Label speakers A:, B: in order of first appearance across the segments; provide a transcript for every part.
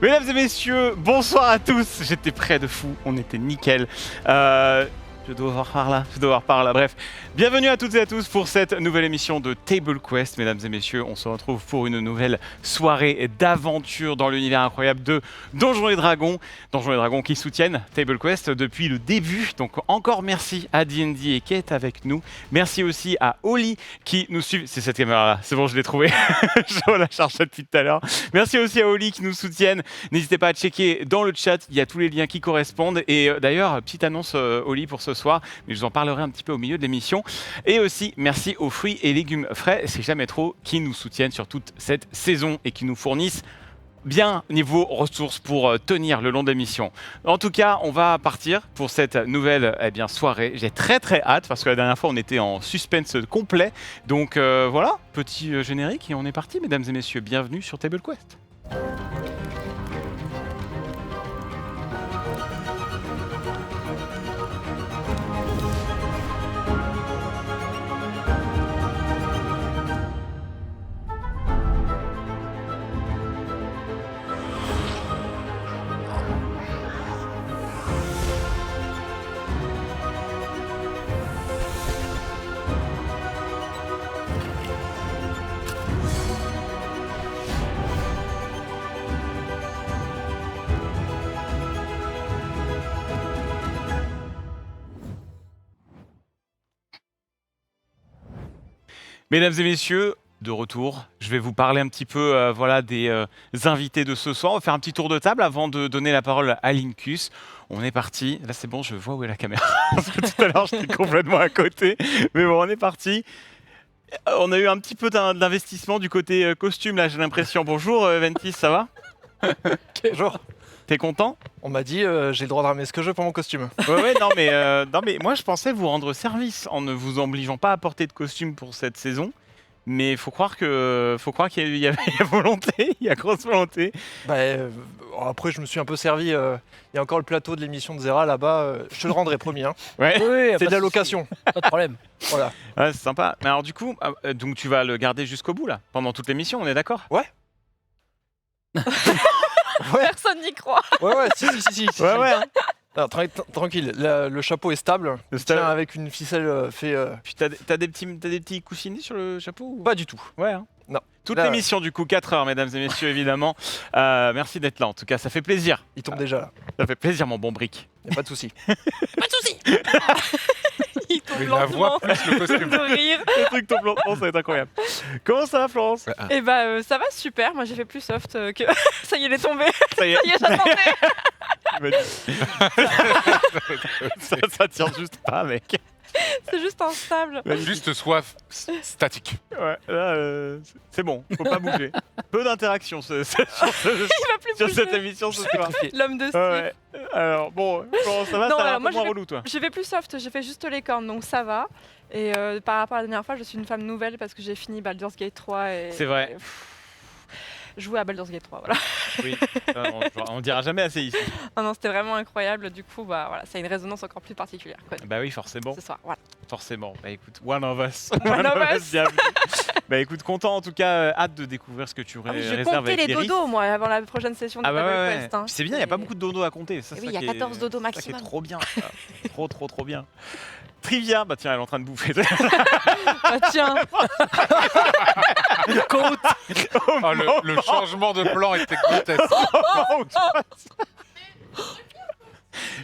A: Mesdames et messieurs, bonsoir à tous. J'étais près de fou, on était nickel. Je dois voir par là, bref. Bienvenue à toutes et à tous pour cette nouvelle émission de Table Quest. Mesdames et messieurs, on se retrouve pour une nouvelle soirée d'aventure dans l'univers incroyable de Donjons et Dragons. Donjons et Dragons qui soutiennent Table Quest depuis le début. Donc encore merci à D&D et qui est avec nous. Merci aussi à Oli qui nous suit. C'est cette caméra-là, c'est bon, je l'ai trouvé. Je la cherche depuis tout à l'heure. Merci aussi à Oli qui nous soutiennent. N'hésitez pas à checker dans le chat, il y a tous les liens qui correspondent. Et d'ailleurs, petite annonce Oli pour ce soir, mais je vous en parlerai un petit peu au milieu de l'émission. Et aussi, merci aux fruits et légumes frais, c'est jamais trop, qui nous soutiennent sur toute cette saison et qui nous fournissent bien niveau ressources pour tenir le long de l'émission. En tout cas, on va partir pour cette nouvelle soirée. J'ai très hâte parce que la dernière fois, on était en suspense complet. Donc voilà, petit générique et on est parti, mesdames et messieurs. Bienvenue sur Table Quest. Mesdames et messieurs, de retour, je vais vous parler un petit peu des invités de ce soir. On va faire un petit tour de table avant de donner la parole à Lincus. On est parti. Là, c'est bon, je vois où est la caméra. Parce que tout à l'heure, j'étais complètement à côté. Mais bon, on est parti. On a eu un petit peu d'investissement du côté costume, là, j'ai l'impression. Bonjour, Ventis, ça va?
B: Bonjour.
A: T'es content?
B: On m'a dit j'ai le droit de ramener ce que je veux pour mon costume.
A: Ouais, non, mais moi, je pensais vous rendre service en ne vous obligeant pas à porter de costume pour cette saison. Mais il faut croire qu'il y a volonté, il y a grosse volonté.
B: Après, je me suis un peu servi. Il y a encore le plateau de l'émission de Zera là-bas. Je te le rendrai, promis. Hein.
A: Ouais.
B: Oui, c'est de la location.
C: Pas de problème.
B: Voilà.
A: Ouais, c'est sympa. Mais alors du coup, donc tu vas le garder jusqu'au bout là, pendant toute l'émission, on est d'accord?
B: Ouais.
D: Personne n'y croit.
B: Ouais, si.
A: Ouais. Hein.
B: Alors, tranquille, le chapeau est stable. Tient avec une ficelle fait.
A: Puis t'as des petits coussinets sur le chapeau ou...
B: Pas du tout.
A: Ouais. Hein.
B: Non.
A: Toute l'émission du coup, 4 heures, mesdames et messieurs, évidemment. Merci d'être là, en tout cas, ça fait plaisir.
B: Il tombe déjà là.
A: Ça fait plaisir, mon bon brick.
B: Y a pas de souci.
D: Pas de soucis. Il tombe
E: Mais la voix
D: lentement
E: plus le costume.
D: de rire.
A: Le truc tombe lentement, ça va être incroyable. Comment ça va, Florence?
D: Et ça va super. Moi j'ai fait plus soft que. Ça y est, il est tombé.
A: Ça y est,
D: Ça y est, j'attendais.
A: ça tient juste pas, mec.
D: C'est juste instable.
E: Juste soif statique.
A: Ouais, là, c'est bon, faut pas bouger. Peu d'interaction
D: Il va plus
A: sur
D: bouger.
A: cette émission ce soir.
D: L'homme de style.
A: Ouais. Alors, bon, Florence, ça va,
D: Non,
A: ça va
D: alors
A: un peu
D: moi,
A: moins
D: je vais-
A: relou, toi.
D: J'ai fait plus soft. J'ai fait juste les cornes, donc ça va. Et par rapport à la dernière fois, je suis une femme nouvelle parce que j'ai fini Baldur's Gate 3 et.
A: C'est vrai.
D: Jouer à Baldur's Gate 3, voilà.
A: Oui, on dira jamais assez ici.
D: Non, c'était vraiment incroyable. Du coup, voilà, ça a une résonance encore plus particulière quoi,
A: Bah oui, forcément.
D: ce soir. Voilà.
A: Forcément. Bah écoute, one of us.
D: One of us.
A: Bienvenue. Bah écoute, content en tout cas, hâte de découvrir ce que tu
D: Ah oui, je
A: réserves
D: comptais
A: avec
D: les
A: Iris.
D: dodos, moi, avant la prochaine session de
A: Ah bah
D: Table
A: ouais.
D: Quest. Hein.
A: C'est bien, il n'y a pas beaucoup de dodos à compter. Ça,
D: Oui,
A: ça
D: il y a
A: qui
D: 14 dodos
A: ça qui est
D: maximum.
A: trop bien. Ça. trop bien. Trivia, bah tiens, elle est en train de bouffer.
D: Ah, tiens,
E: Oh, le changement de plan était grotesque.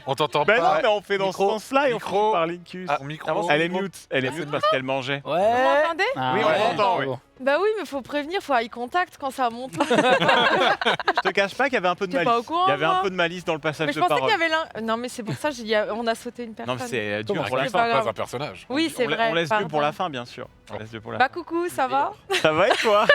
E: On t'entend
A: Ben non,
E: pas.
A: mais on fait dans
B: Micro.
A: ce sens-là et on
E: Micro.
A: fait par Lincus.
E: Ton micro.
A: Elle est mute parce qu'elle mangeait.
D: vous
C: Ouais.
D: m'entendez?
A: Oui, on t'entend, oui.
D: Bah oui, mais faut prévenir, faut eye contact quand ça monte.
A: Je te cache pas qu'il y avait un peu de
D: T'es
A: malice.
D: pas au courant,
A: Il y avait un
D: moi
A: peu de malice dans le passage
D: Mais je
A: de
D: pensais
A: parole.
D: qu'il y avait l'un. Non, mais c'est pour ça on a sauté une personne.
A: Non, mais c'est dur
C: Comment
A: pour la
D: c'est
A: fin.
D: pas grave.
E: Pas un personnage.
D: Oui, c'est vrai.
A: On laisse Dieu pour la
D: pardon.
A: fin, bien sûr. On laisse Dieu pour la
D: Bah
A: fin.
D: coucou, ça va?
A: Ça va et toi?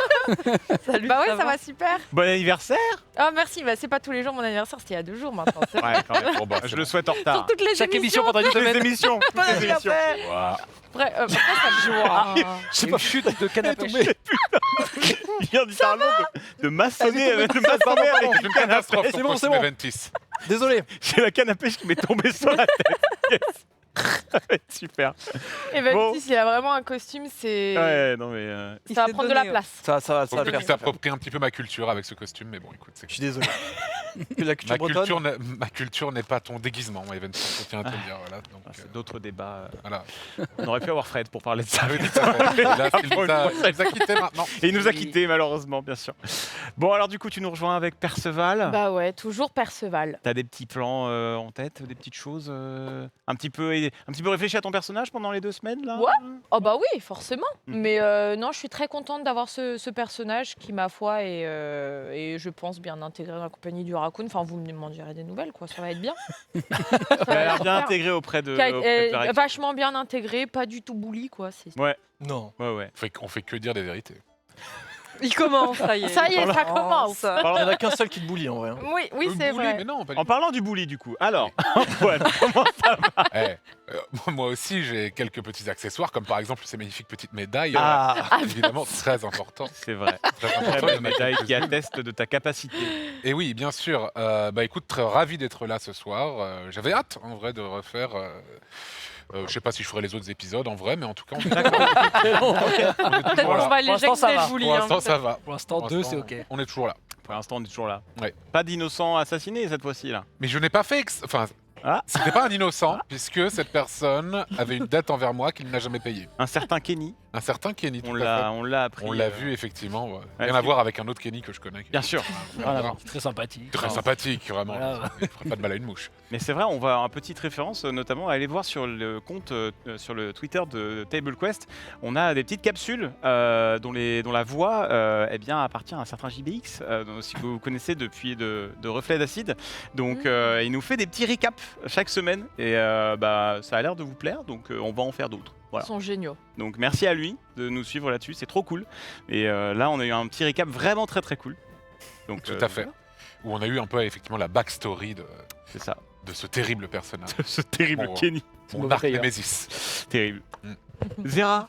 D: Salut. Bah oui, ça va super.
A: Bon anniversaire.
D: Ah merci, bah c'est pas tous les jours mon anniversaire, c'était il y a 2 jours maintenant. c'est
A: Ouais, quand même.
E: Bon, bah,
A: Je
E: c'est
A: le
E: bon.
A: souhaite en
D: Sur
A: retard.
D: toutes les
C: Chaque émission
D: émissions.
C: pendant une
A: Toutes les
C: semaine.
A: émissions.
D: Bon
A: Toutes les émissions.
D: anniversaire.
E: Waouh.
D: Après, pourquoi ça me joue?
C: C'est pas chute de canne à pêche.
A: Il vient littéralement de maçonner avec une canne à
E: Catastrophe.
A: pêche.
B: C'est bon,
E: pour
B: c'est
E: Costume
B: bon.
E: Eventis.
B: Désolé.
A: J'ai la canne à pêche qui m'est tombée sur la tête. Yes. Ça va être super.
F: Et ben,
A: Bon.
F: s'il a vraiment un costume, c'est.
A: Ouais, non mais...
D: Il
F: Ça va
D: s'est
F: prendre de
D: donné,
F: la place.
B: Ça va
E: Faut que
B: faire.
E: tu t'appropries un petit peu ma culture avec ce costume, mais bon, écoute, c'est
B: Je suis désolé. Que la culture bretonne.
E: ma culture n'est pas ton déguisement, Evan, je tiens à te le dire. Voilà, donc,
A: C'est d'autres débats.
E: voilà.
A: On aurait pu avoir Fred pour parler de ça.
E: Ah oui, tout à fait. Et là, il nous a quittés maintenant.
A: Et il nous a quittés malheureusement, bien sûr. Bon alors du coup tu nous rejoins avec Perceval.
F: Bah ouais, toujours Perceval.
A: T'as des petits plans en tête, des petites choses un petit peu réfléchi à ton personnage pendant les 2 semaines là.
F: Ouais. Oh bah oui, forcément.
A: Mhm.
F: Mais non, je suis très contente d'avoir ce personnage qui, ma foi, est, et je pense bien intégré dans la compagnie du Raccoon. Enfin, vous m'en direz des nouvelles, quoi. Ça va être bien.
A: Ça a l'air bien intégré auprès de.
F: Qui a
A: auprès de la régie.
F: vachement bien intégré, pas du tout bully, quoi.
A: Ouais,
B: Non.
A: ouais.
E: On fait que dire des vérités.
D: Il commence, ça y est.
F: Ça y est,
D: Il
F: ça
D: commence.
F: commence.
B: Il n'y en a qu'un seul qui te bully en vrai. hein.
F: Oui, oui, c'est
E: Bully,
F: vrai.
E: mais non, pas du
A: En
E: tout.
A: parlant du bully du coup, alors Antoine, comment ça va?
E: Eh, moi aussi, j'ai quelques petits accessoires, comme par exemple ces magnifiques petites médailles.
B: Ah,
E: Évidemment, très important.
A: C'est vrai.
E: Très
A: Très
E: important,
A: belle
E: les
A: médaille qui atteste de ta capacité.
E: Et oui, bien sûr. Bah écoute, très ravi d'être là ce soir. J'avais hâte, en vrai, de refaire. Je sais pas si je ferai les autres épisodes en vrai, mais en tout cas, on est
D: Peut-être
E: toujours
D: qu'on
E: là.
D: va
C: Pour l'instant, ça
D: l'éjecter,
C: va.
D: le bully.
E: Pour
D: hein,
E: l'instant, ça
D: peut-être.
E: va.
C: Pour l'instant,
E: Pour
C: 2,
E: l'instant,
C: c'est ok.
E: On est toujours là.
A: Pour l'instant on est toujours là.
E: Ouais.
A: Pas d'innocents assassinés cette fois-ci là.
E: Mais je n'ai pas fait. Enfin,
A: Ah.
E: c'était pas un innocent, puisque cette personne avait une dette envers moi qu'il n'a jamais payée.
A: Un certain Kenny,
E: Un certain Kenny, tout
A: on
E: à fait.
A: l'a appris.
E: On l'a vu effectivement. Ouais.
A: Ouais,
E: Rien à voir avec un autre Kenny que je connais.
A: Bien sûr.
C: Voilà, c'est très sympathique.
E: Très sympathique, vraiment.
C: Voilà.
E: Il ferait pas de mal à une mouche.
A: Mais c'est vrai, on va avoir une petite référence, notamment à aller voir sur le compte, sur le Twitter de Table Quest. On a des petites capsules dont la voix eh bien, appartient à un certain JBX, si vous connaissez depuis de Reflets d'Acide. Donc il nous fait des petits récaps chaque semaine et bah, ça a l'air de vous plaire, donc on va en faire d'autres.
F: Ils
A: Voilà.
F: sont géniaux.
A: Donc merci à lui de nous suivre là-dessus, c'est trop cool. Et là, on a eu un petit récap vraiment très très cool. Donc,
E: Tout à fait. Où on a eu un peu effectivement la backstory
A: C'est ça.
E: de ce terrible personnage.
A: Ce terrible
E: Bon,
A: Kenny.
E: Mon
C: mauvais
E: arc
C: player.
E: Nemesis.
A: Terrible.
E: Mm.
A: Zera,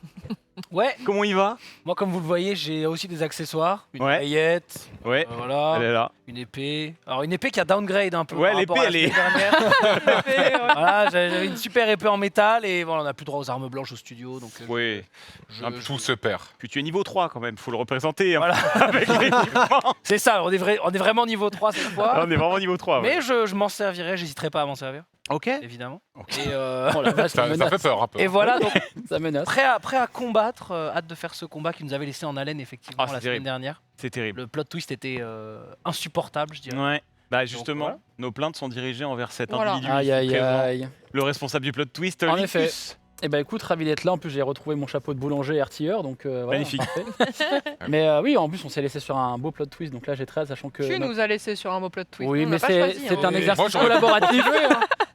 C: Ouais,
A: comment il va?
C: moi, comme vous le voyez, j'ai aussi des accessoires. Une
A: Ouais.
C: paillette,
A: Ouais,
C: voilà,
A: elle est là.
C: une épée. Alors, une épée qui a downgrade un peu.
A: Ouais,
C: par rapport
A: l'épée,
C: à la
A: elle est-
C: semaine dernière.
D: Et, ouais.
C: Voilà, j'avais une super épée en métal et voilà, on n'a plus droit aux armes blanches au studio. Donc,
A: Oui.
E: Tout se perd.
A: Puis tu es niveau 3 quand même, faut le représenter hein,
C: Voilà.
A: avec l'équipement.
C: C'est ça, on est vraiment niveau 3 cette fois.
A: On est vraiment niveau 3.
C: Mais je m'en servirai, j'hésiterai pas à m'en servir,
A: Ok.
C: évidemment.
A: Ok.
C: Et,
G: Oh la vache,
E: Ça fait peur un peu.
C: et voilà, donc
G: ça menace.
C: prêt à combattre, hâte de faire ce combat qui nous avait laissé en haleine effectivement
A: Ah, c'est
C: la
A: terrible.
C: semaine dernière.
A: C'est terrible.
C: Le plot twist était insupportable, je dirais.
A: Ouais. Bah justement,
C: voilà.
A: nos plaintes sont dirigées envers cet
D: Voilà.
A: individu
G: Aïe
A: ici
G: aïe
A: présent,
G: aïe.
A: le responsable du plot twist,
G: En
A: Licus.
G: effet. Eh ben écoute, ravi d'être là. En plus, j'ai retrouvé mon chapeau de boulanger et artilleur, donc voilà,
A: Magnifique.
G: parfait. Mais oui, en plus, on s'est laissé sur un beau plot twist, donc là j'ai très hâte, sachant que.
D: Tu
G: notre-
D: nous as laissé sur un mot plot twist.
G: Oui,
D: On
G: mais
D: l'a pas
G: c'est
D: choisi, hein.
G: un
E: Oui.
G: exercice
E: Moi, j'aurais-
G: collaboratif.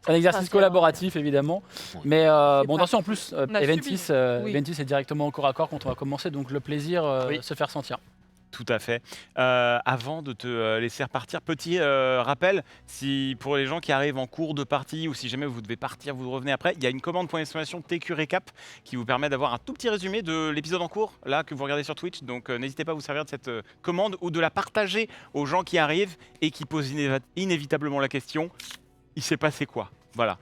G: C'est un exercice
F: c'est
G: collaboratif, évidemment.
E: Oui.
G: Mais
D: C'est
G: bon,
D: pas-
G: attention, en plus,
D: On a
G: Eventis,
D: subi. Oui.
G: Eventis est directement au corps à corps quand on va commencer, donc le plaisir
C: Oui.
G: se faire sentir.
A: Tout à fait. Avant de te laisser repartir, petit rappel, si pour les gens qui arrivent en cours de partie ou si jamais vous devez partir, vous revenez après, il y a une commande TQ Récap qui vous permet d'avoir un tout petit résumé de l'épisode en cours, là que vous regardez sur Twitch. Donc n'hésitez pas à vous servir de cette commande ou de la partager aux gens qui arrivent et qui posent inévitablement la question, il s'est passé quoi? Voilà,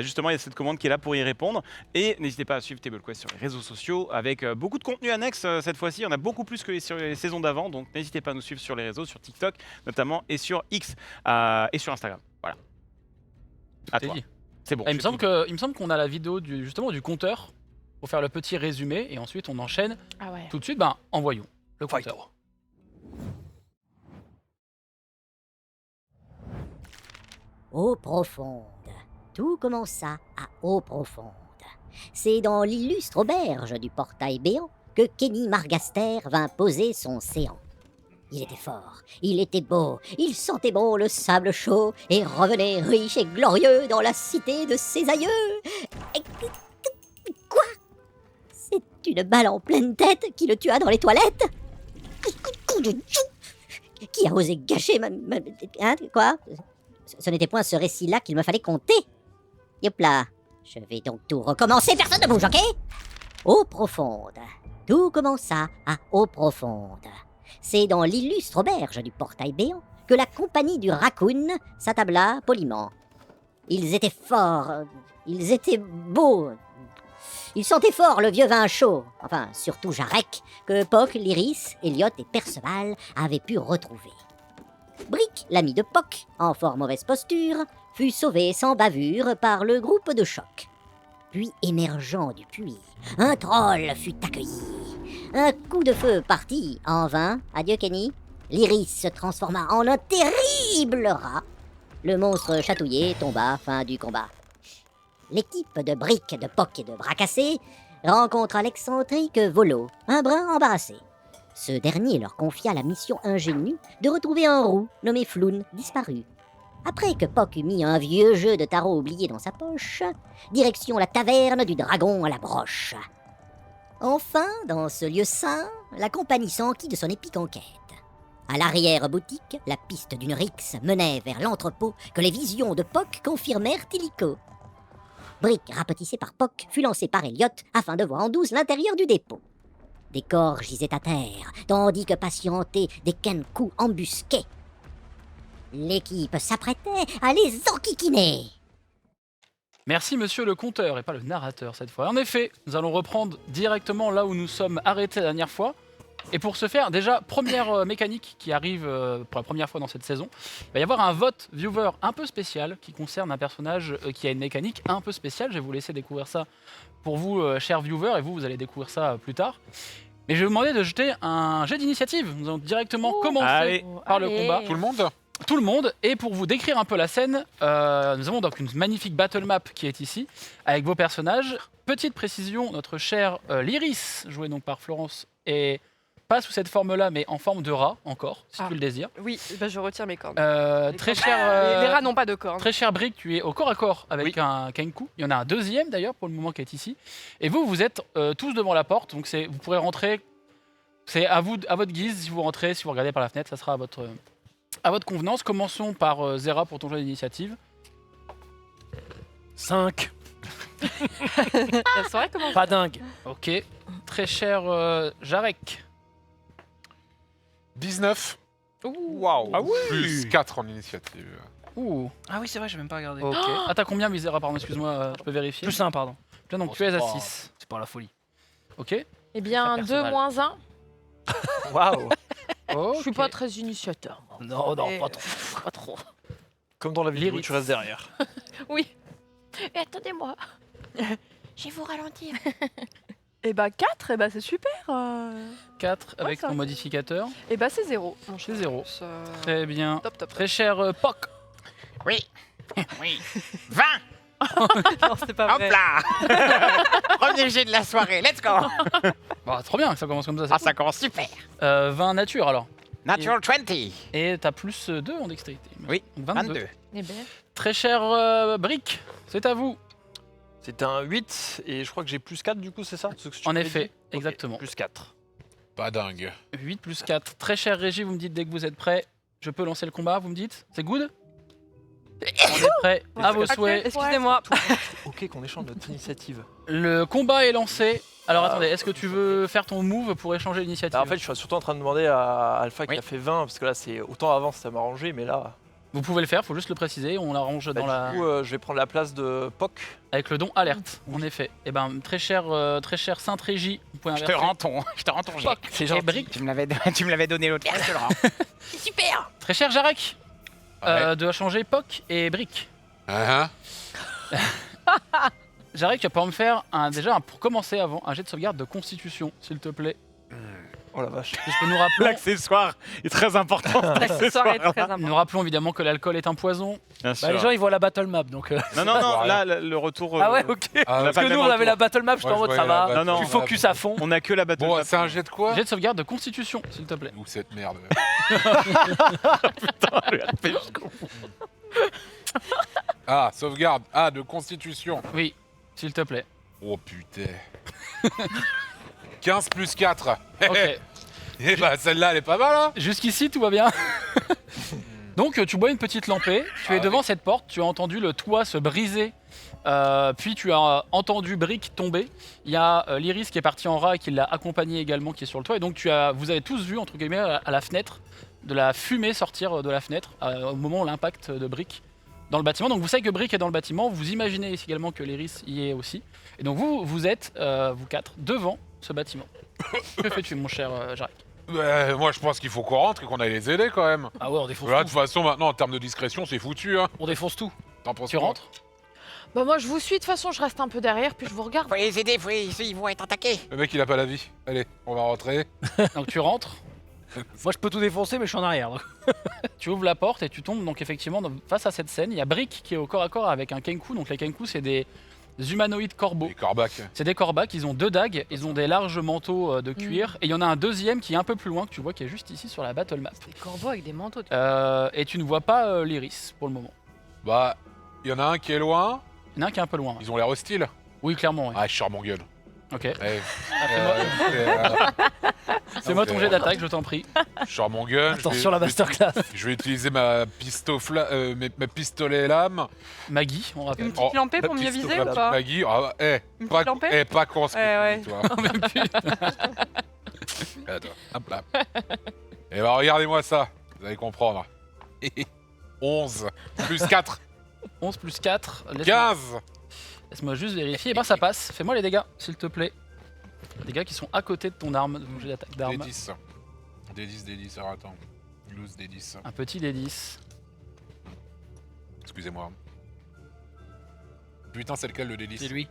A: justement il y a cette commande qui est là pour y répondre et n'hésitez pas à suivre TableQuest sur les réseaux sociaux avec beaucoup de contenu annexe cette fois-ci, on a beaucoup plus que sur les saisons d'avant, donc n'hésitez pas à nous suivre sur les réseaux, sur TikTok notamment et sur X et sur Instagram. Voilà. À
G: C'est
A: toi.
G: dit.
A: C'est bon.
G: Ah, il me
A: c'est
G: semble
A: tout.
G: il me semble qu'on a la vidéo justement du compteur pour faire le petit résumé et ensuite on enchaîne
F: Ah ouais.
G: tout de suite. Envoyons le compteur.
H: Eau profonde. Tout commença à eau profonde. C'est dans l'illustre auberge du portail béant que Kenny Margaster vint poser son séant. Il était fort, il était beau, il sentait bon le sable chaud et revenait riche et glorieux dans la cité de ses aïeux. Et- Quoi? C'est une balle en pleine tête qui le tua dans les toilettes? Qui a osé gâcher Hein, quoi? Ce n'était point ce récit-là qu'il me fallait conter. Yop là, je vais donc tout recommencer, personne ne bouge, ok? Eau profonde. Tout commença à eau profonde. C'est dans l'illustre auberge du portail béant que la compagnie du Raccoon s'attabla poliment. Ils étaient forts, Ils étaient beaux. Ils sentaient fort le vieux vin chaud, enfin surtout Jarek, que Puck, Lyris, Elliot et Perceval avaient pu retrouver. Brick, l'ami de Puck, en fort mauvaise posture, fut sauvé sans bavure par le groupe de choc. Puis, émergeant du puits, un troll fut accueilli. Un coup de feu partit, en vain, adieu Kenny. Lyris se transforma en un terrible rat. Le monstre chatouillé tomba, fin du combat. L'équipe de Brick, de Puck et de Bracassé rencontra l'excentrique Volo, un brin embarrassé. Ce dernier leur confia la mission ingénue de retrouver un roux nommé Floun, disparu. Après que Puck eut mis un vieux jeu de tarot oublié dans sa poche, direction la taverne du dragon à la broche. Enfin, dans ce lieu saint, la compagnie s'enquit de son épique enquête. À l'arrière-boutique, la piste d'une rixe menait vers l'entrepôt que les visions de Puck confirmèrent illico. Brick, rapetissé par Puck, fut lancé par Elliot afin de voir en douce l'intérieur du dépôt. Des corps gisaient à terre, tandis que patientaient des Kenku embusqués. L'équipe s'apprêtait à les enquiquiner.
G: Merci monsieur le conteur et pas le narrateur cette fois. En effet, nous allons reprendre directement là où nous sommes arrêtés la dernière fois. Et pour ce faire, déjà, première mécanique qui arrive pour la première fois dans cette saison, il va y avoir un vote viewer un peu spécial qui concerne un personnage qui a une mécanique un peu spéciale. Je vais vous laisser découvrir ça pour vous, chers viewers, et vous allez découvrir ça plus tard. Mais je vais vous demander de jeter un jet d'initiative. Nous allons directement commencer par le combat.
E: Tout le monde?
G: Tout le monde, et pour vous décrire un peu la scène, nous avons donc une magnifique battle map qui est ici, avec vos personnages. Petite précision, notre cher Lyris, joué donc par Florence, est pas sous cette forme-là, mais en forme de rat, encore, si tu le désires.
D: Oui, bah je retire mes cornes.
G: Très
D: cornes.
G: cher...
D: Les rats n'ont pas de cornes.
G: Très cher Brick, tu es au corps à corps avec un Kenku. Il y en a un deuxième d'ailleurs pour le moment qui est ici. Et vous, vous êtes tous devant la porte, donc vous pourrez rentrer. C'est à vous, à votre guise, si vous rentrez, si vous regardez par la fenêtre, ça sera à votre convenance. Commençons par Zera pour ton jeu d'initiative.
C: 5.
D: La soirée commence.
C: Pas dingue.
G: Ok. Très cher Jarek.
E: 19.
A: Waouh.
G: Ah oui.
E: Plus 4 en initiative.
G: Ouh.
C: Ah oui, c'est vrai, j'ai même pas regardé.
G: Ok. Ah, t'as combien, Zera? Pardon, excuse-moi, je peux vérifier.
C: Plus 1, pardon.
G: Là, donc
C: Oh,
G: tu es
C: c'est
G: à
C: pas-
G: 6.
C: C'est pas la folie.
G: Ok.
F: Eh bien,
C: Très
F: 2
C: personnel.
F: moins 1.
C: Waouh.
F: Je suis pas très initiateur. moi.
C: Non, non,
D: Et-
C: pas trop. Pas trop.
B: Comme dans la vidéo,
G: Lyris.
B: tu restes derrière.
F: Oui. Et attendez-moi. Je vais vous ralentir.
D: Et bah 4, et bah c'est super.
G: 4 avec
D: ça
G: ton
D: va.
G: modificateur.
D: Et bah c'est 0.
G: C'est 0. Très bien.
D: Top, top.
G: Très cher Puck.
A: Oui. Oui. 20.
D: Non, c'est pas
A: Hop
D: vrai.
A: là. Premier jet de la soirée. Let's go.
G: Bah, trop bien que ça commence comme ça.
A: Ah,
G: c'est
A: ça commence super.
G: cool. 20 nature alors.
A: Natural 20.
G: Et t'as plus 2 en dextérité.
A: Oui,
G: Donc
A: 22.
F: Eh bien.
G: Très cher Brick, c'est à vous.
B: C'est un 8 et je crois que j'ai plus 4 du coup, c'est ça? Ce que tu
G: En
B: m'avais
G: effet,
B: dit. Ok,
G: exactement.
B: Plus 4.
E: Pas dingue.
G: 8 plus 4. Très cher Régie, vous me dites dès que vous êtes prêt. Je peux lancer le combat, vous me dites? C'est good? On est prêt à vos souhaits.
D: Excusez-moi.
B: Ok, qu'on échange notre initiative.
G: Le combat est lancé. Alors
B: Ah,
G: attendez, est-ce que tu veux faire ton move pour échanger l'initiative?
B: Bah, en fait, je suis surtout en train de demander à Alpha qui
A: Oui.
B: a fait 20, parce que là, c'est autant avant, ça m'a arrangé, mais là,
G: Vous pouvez le faire, faut juste le préciser. On l'arrange
B: bah,
G: dans la...
B: du coup, je vais prendre la place de Puck.
G: avec le don alerte. En effet. Et ben très cher Sainte Régie, vous pouvez
A: Je
G: inverser.
A: te rends ton jet.
B: C'est
G: Et
B: gentil.
G: Brick.
A: Tu me l'avais donné l'autre fois, je te le rends.
G: Très cher Jarek, de changer Puck et Brick.
E: Hein?
G: Jarek, tu vas pouvoir me faire pour commencer avant, un jet de sauvegarde de constitution, s'il te plaît.
B: Oh la vache.
G: Juste que nous rappelons,
A: L'accessoire est très important.
D: L'accessoire est très important.
G: nous rappelons évidemment que l'alcool est un poison.
A: Bien
C: Bah, les gens ils voient la battle map donc.
A: Non, non, non,
E: Voilà.
A: là, le retour.
C: Ah ouais, ok.
E: Ah,
C: Parce
A: pas
C: que
A: le
C: nous
A: même
C: on avait
A: retour.
C: la battle map, j'étais en
E: Ouais,
C: mode
E: je
C: ça
E: voyais la
C: va.
E: battle
A: Non, non.
C: Tu focus à fond.
A: On a que la battle
E: Bon,
A: map.
E: c'est un jet de quoi?
G: Jet de sauvegarde de constitution, s'il te plaît.
E: Ou cette merde. Ah, sauvegarde. Ah, de constitution.
G: Oui, s'il te plaît.
E: Oh putain. 15 plus 4.
G: Ok.
E: Eh bah celle-là, elle est pas mal, hein?
G: Jusqu'ici, tout va bien. Donc, tu bois une petite lampée, tu es devant cette porte, tu as entendu le toit se briser, puis tu as entendu Brick tomber. Il y a l'Iris qui est parti en rat et qui l'a accompagné également, qui est sur le toit. Et donc, vous avez tous vu, entre guillemets, à la fenêtre, de la fumée sortir de la fenêtre, au moment où l'impact de Brick dans le bâtiment. Donc vous savez que Brick est dans le bâtiment, vous imaginez également que l'Iris y est aussi. Et donc vous êtes, vous quatre, devant ce bâtiment. Que fais-tu mon cher Jarek?
E: Moi, je pense qu'il faut qu'on rentre et qu'on aille les aider quand même.
C: Ah ouais, on défonce
E: Là, de
C: tout.
E: toute façon, maintenant, en termes de discrétion, c'est foutu. Hein.
C: On défonce tout.
E: T'en penses
G: Tu
E: quoi?
G: rentres?
F: Bah moi je vous suis, de toute façon je reste un peu derrière puis je vous regarde.
I: Faut les aider, ils vont être attaqués.
E: Le mec, il a pas la vie. Allez, on va rentrer.
G: Donc tu rentres,
C: Moi je peux tout défoncer mais je suis en arrière. donc.
G: tu ouvres la porte et tu tombes donc effectivement face à cette scène. Il y a Brick qui est au corps à corps avec un Kenku. Donc les Kenku c'est des humanoïdes corbeaux.
E: Les corbacs.
G: C'est des corbacs, ils ont 2 dagues, ils ont des larges manteaux de cuir. Et il y en a un deuxième qui est un peu plus loin que tu vois qui est juste ici sur la battle map.
D: Des corbeaux avec des manteaux.
G: Et tu ne vois pas l'Iris pour le moment.
E: Bah, il y en a un qui est loin.
G: Il y en a un qui est un peu loin.
E: Ils ont l'air hostiles.
G: Oui, clairement. Ouais.
E: Ah, je sors mon gueule.
G: Ok.
E: Allez.
G: Fais-moi ton jet d'attaque, je t'en prie.
E: Je sors mon gun.
C: Attention la masterclass.
E: Je vais utiliser ma mes pistolets lame.
G: Maggie, on rappelle.
D: Une petite lampée pour mieux viser ou pas
E: Maggie,
D: Une petite lampée
E: pas con ce
D: Ouais,
E: que tu dis, toi. Attends, hop là. Et bah regardez-moi ça, vous allez comprendre. 11 plus 4,
G: 11 plus 4.
E: 15.
G: Laisse-moi juste vérifier. Et ben ça passe. Fais-moi les dégâts, s'il te plaît. Les dégâts qui sont à côté de ton arme, donc j'ai l'attaque d'arme.
E: D10. D10, alors attends. Loose D10.
G: Un petit D10.
E: Excusez-moi. Putain, c'est lequel le D10?
C: C'est lui.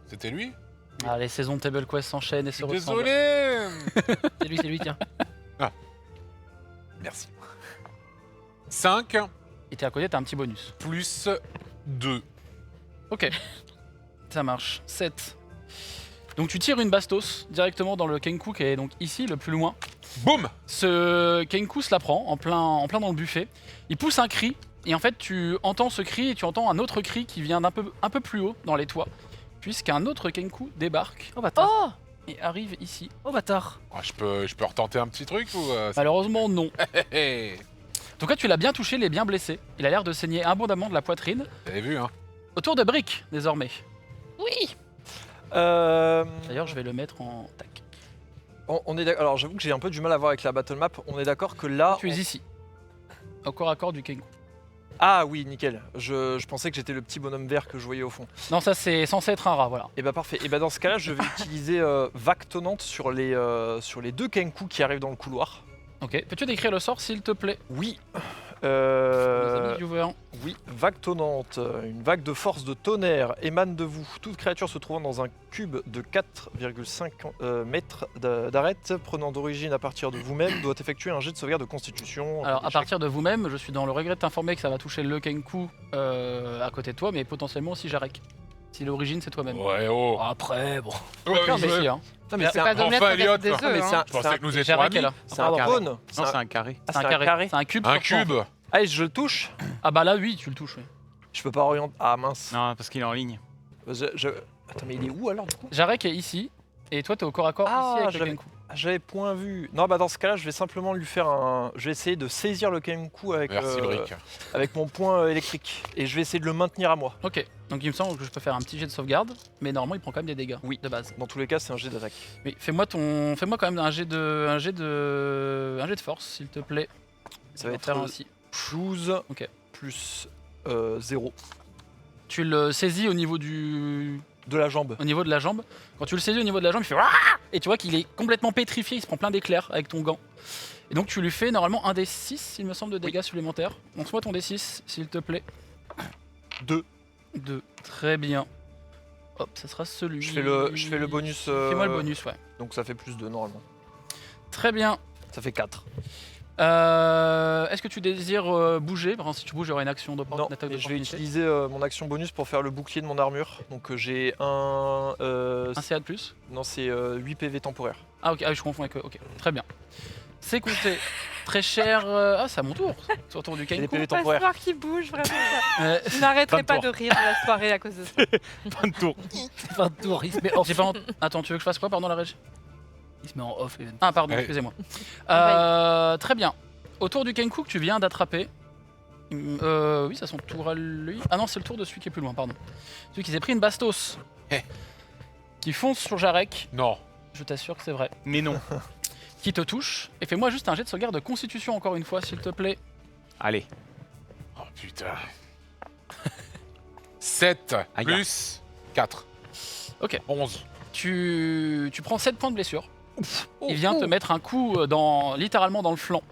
E: C'était lui?
G: Ah, les saisons de Table Quest s'enchaînent et se ressemblent.
E: Désolé.
C: C'est lui, tiens.
E: Merci. 5
G: Et t'es à côté, t'as un petit bonus.
E: plus 2.
G: Ok. Ça marche. 7. Donc tu tires une bastos directement dans le Kenku qui est donc ici, le plus loin.
E: Boum.
G: Ce Kenku se la prend en plein dans le buffet. Il pousse un cri et en fait tu entends ce cri et tu entends un autre cri qui vient un peu plus haut dans les toits. Puisqu'un autre Kenku débarque
C: Oh bâtard.
F: Oh
G: et arrive ici.
C: Oh bâtard.
E: Ah, je peux retenter un petit truc ou
G: Malheureusement non.
E: Hey.
G: En tout cas tu l'as bien touché, il est bien blessé. Il a l'air de saigner abondamment de la poitrine.
E: Vous avez vu, hein?
G: Autour de Brick désormais.
F: oui.
G: D'ailleurs je vais le mettre en tac.
B: On est alors j'avoue que j'ai un peu du mal à voir avec la battle map. On est d'accord que là.
G: Tu es ici. Au corps à corps du Kenku.
B: Ah oui, nickel. Je pensais que j'étais le petit bonhomme vert que je voyais au fond.
G: Non ça c'est censé être un rat, voilà.
B: Et bah parfait. Et bah dans ce cas-là, je vais utiliser vague tonnante sur les 2 Kenku qui arrivent dans le couloir.
G: Ok, peux-tu décrire le sort s'il te plaît?
B: Oui.
G: Les amis viewers.
B: Oui, vague tonnante. Une vague de force de tonnerre émane de vous. Toute créature se trouvant dans un cube de 4,5 mètres d'arête, prenant d'origine à partir de vous-même, doit effectuer un jet de sauvegarde de constitution.
G: Alors à partir de vous-même, je suis dans le regret de t'informer que ça va toucher le Kenku à côté de toi, mais potentiellement aussi Jarek. Si l'origine c'est toi-même.
E: Ouais, oh.
C: Après, bon.
E: Ouais,
G: Non, mais
E: ouais.
G: si, hein.
B: Non mais
D: C'est pas
E: Enfin,
D: d'omelette
E: Elliot,
D: avec des œufs.
B: mais c'est
D: hein.
B: un,
E: Je pensais que nous étions
G: Jarek est
E: amis.
G: là.
B: c'est un
C: Pardon.
B: cône.
A: Non, c'est un carré.
B: Ah, c'est un carré.
G: C'est un cube.
E: Un
G: sur
E: cube.
B: Allez, je le touche.
G: Ah bah là oui, tu le touches. Oui.
B: Je peux pas orienter. Ah mince.
A: Non, parce qu'il est en ligne.
B: Attends, mais il est où alors du coup?
G: Jarek est ici, et toi t'es au corps à corps
B: Ah,
G: ici avec le
B: j'avais-
G: Kenku.
B: Ah, j'avais point vu. Non, bah dans ce cas-là, je vais simplement lui faire un. Je vais essayer de saisir le Kenku avec,
E: Merci, Brick.
B: avec mon point électrique. Et je vais essayer de le maintenir à moi.
G: Ok, donc il me semble que je peux faire un petit jet de sauvegarde, mais normalement il prend quand même des dégâts
B: Oui.
G: de base.
B: Dans tous les cas, c'est un jet d'attaque.
G: Oui, fais-moi quand même un jet de force s'il te plaît.
B: Ça va
G: En faire un
B: être
G: aussi.
B: 12
G: Ok.
B: plus 0
G: Tu le saisis au niveau
B: de la jambe.
G: au niveau de la jambe. Quand tu le saisis au niveau de la jambe, il fait Wouah et tu vois qu'il est complètement pétrifié, il se prend plein d'éclairs avec ton gant. Et donc tu lui fais normalement un des 6, il me semble, de dégâts supplémentaires. Montre-moi ton D6, s'il te plaît.
B: 2.
G: 2. Très bien. Hop, ça sera celui.
B: Je fais le bonus.
G: Fais-moi le bonus, ouais.
B: Donc ça fait plus 2 normalement.
G: Très bien.
B: Ça fait 4.
G: Est-ce que tu désires bouger? Par exemple, si tu bouges, il y aura une action
B: Non,
G: d'attaque
B: et je vais
G: d'opportunité.
B: utiliser mon action bonus pour faire le bouclier de mon armure. Donc j'ai un.
G: Un CA de plus?
B: Non, c'est 8 PV temporaire.
G: Ah ok, ah, je confonds avec... Ok, très bien. C'est compté. Très cher... Ah, c'est à mon tour. C'est au tour du
B: C'est des
G: Kenku.
B: PV
D: Pas
B: temporaires.
D: soir qui bouge vraiment. Ça.
G: Euh,
D: Je n'arrêterai
A: 20
D: pas
A: tours.
D: de rire de la soirée à cause de ça.
A: Fin de tour.
C: Fin de tour, il se met off.
G: j'ai pas en- Attends, tu veux que je fasse quoi, pardon, la régie?
C: Il se met en off. Even.
G: Ah, pardon,
E: Ouais.
G: excusez-moi. Très bien. Autour du Kenku que tu viens d'attraper. Oui, c'est son tour à lui. Ah non, c'est le tour de celui qui est plus loin, pardon. Celui qui s'est pris une bastos.
E: Eh.
G: Qui fonce sur Jarek.
E: Non.
G: Je t'assure que c'est vrai.
A: Mais non.
G: Qui te touche. Et fais-moi juste un jet de sauvegarde de constitution encore une fois, s'il te plaît.
A: Allez.
E: Oh putain. 7
A: Aïe.
E: plus 4.
G: Ok.
E: 11.
G: Tu prends 7 points de blessure. Il vient te mettre un coup littéralement dans le flanc.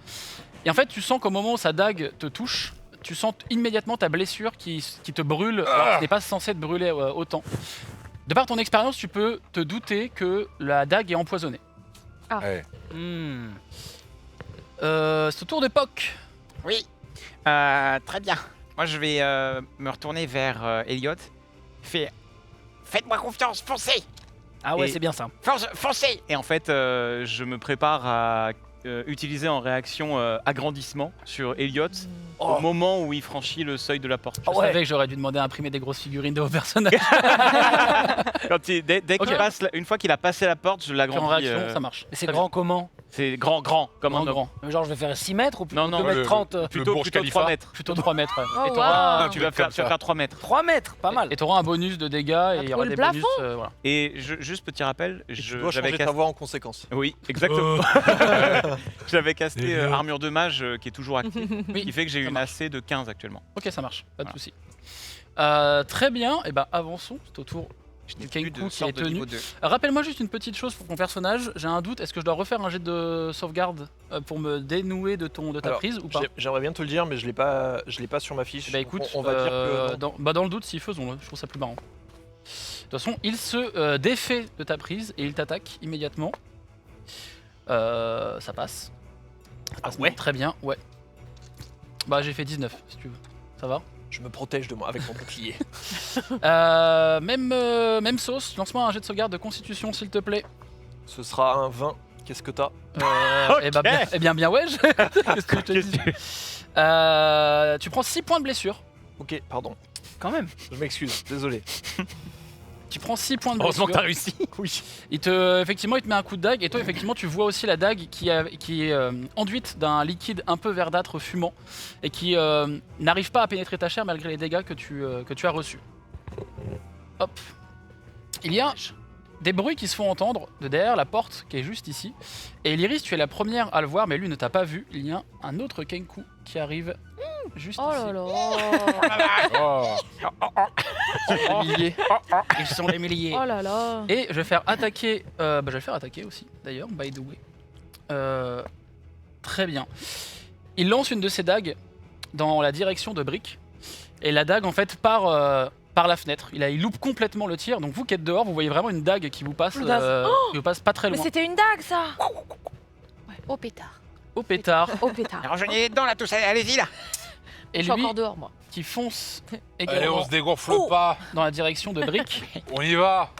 G: Et en fait, tu sens qu'au moment où sa dague te touche, tu sens immédiatement ta blessure qui te brûle, alors que ce n'est pas censé te brûler autant. De par ton expérience, tu peux te douter que la dague est empoisonnée.
E: Ouais.
G: C'est au tour de Poc.
I: Oui. Très bien. Moi, je vais me retourner vers Elliot. Faites-moi confiance, foncez.
C: Ah ouais,
A: Et-
C: c'est bien ça.
I: Foncez.
A: Et en fait, je me prépare à utiliser en réaction agrandissement sur Elliot au moment où il franchit le seuil de la porte.
G: Je savais que j'aurais dû demander à imprimer des grosses figurines de vos personnages.
A: Dès qu'il
G: Ok.
A: passe, une fois qu'il a passé la porte, je
G: En
A: l'agrandis.
G: réaction, ça marche.
C: Et c'est
G: Très
C: grand comment?
A: C'est grand, comme un
G: Grand,
A: homme.
G: grand.
C: Genre, je vais faire 6 mètres ou plutôt
A: Non, non,
C: 2 mètres
E: le-
C: 30
A: Plutôt
E: Burj
A: 3
E: Khalifa.
A: mètres.
G: Plutôt 3 mètres. Ouais.
F: Oh,
G: Et t'auras-
F: wow.
A: Tu vas faire 3 mètres.
C: 3 mètres, pas mal.
G: Et tu auras un bonus de dégâts et il y aura
F: le
G: des
F: plafond.
G: bonus. Voilà.
A: Et juste petit rappel,
B: Et tu
A: je
B: dois changer ta voix en conséquence.
A: Oui, exactement. J'avais casté armure de mage qui est toujours active,
G: Oui,
A: qui fait que j'ai
G: ça
A: une
G: marche.
A: AC de 15 actuellement.
G: Ok, ça marche, pas de
A: Voilà.
G: soucis. Très bien, et ben avançons, c'est au tour du Kenku qui est tenu. Rappelle-moi juste une petite chose pour ton personnage, j'ai un doute, est-ce que je dois refaire un jet de sauvegarde pour me dénouer de ta
B: Alors,
G: prise ou pas?
B: J'aimerais bien te le dire, mais je l'ai pas sur ma fiche.
G: Bah écoute,
B: on va dire que non.
G: dans le doute, si faisons-le, je trouve ça plus marrant. De toute façon, il se défait de ta prise et il t'attaque immédiatement. Ça passe. Ça passe
B: ouais.
G: très bien, ouais. Bah j'ai fait 19 si tu veux, ça va.
B: Je me protège de moi avec mon bouclier.
G: Même sauce, lance-moi un jet de sauvegarde de constitution s'il te plaît.
B: Ce sera un 20. Qu'est-ce que t'as?
G: Eh bien ouais, qu'est-ce que je te dis tu prends 6 points de blessure.
B: Ok, pardon.
C: Quand même.
B: Je m'excuse, désolé.
G: Tu prends 6 points de
A: Heureusement que
G: blessure.
A: t'as réussi.
B: Oui.
G: Effectivement, il te met un coup de dague et toi, effectivement, tu vois aussi la dague qui est enduite d'un liquide un peu verdâtre fumant et qui n'arrive pas à pénétrer ta chair malgré les dégâts que tu as reçus. Hop. Il y a des bruits qui se font entendre de derrière la porte qui est juste ici. Et Lyris, tu es la première à le voir, mais lui ne t'a pas vu. Il y a un autre Kenku qui arrive juste
F: Oh
G: ici.
F: là là.
E: Oh.
G: Des milliers. Ils sont des milliers.
F: Oh là là.
G: Et je vais faire attaquer. Je vais le faire attaquer aussi, d'ailleurs, by the way. Très bien. Il lance une de ses dagues dans la direction de Brick. Et la dague, en fait, part par la fenêtre. Il loupe complètement le tir. Donc vous qui êtes dehors, vous voyez vraiment une dague qui vous passe, qui vous passe pas très
F: Mais
G: loin.
F: c'était une dague, ça. Ouais, au pétard.
G: Au pétard.
F: Au pétard.
I: Rejoignez les dents là, tous, allez-y là.
G: Et
F: Je suis
G: lui
F: encore dehors, moi.
G: qui fonce
E: Allez,
G: également
E: on se dégonfle pas.
G: dans la direction de Brick.
E: On y va.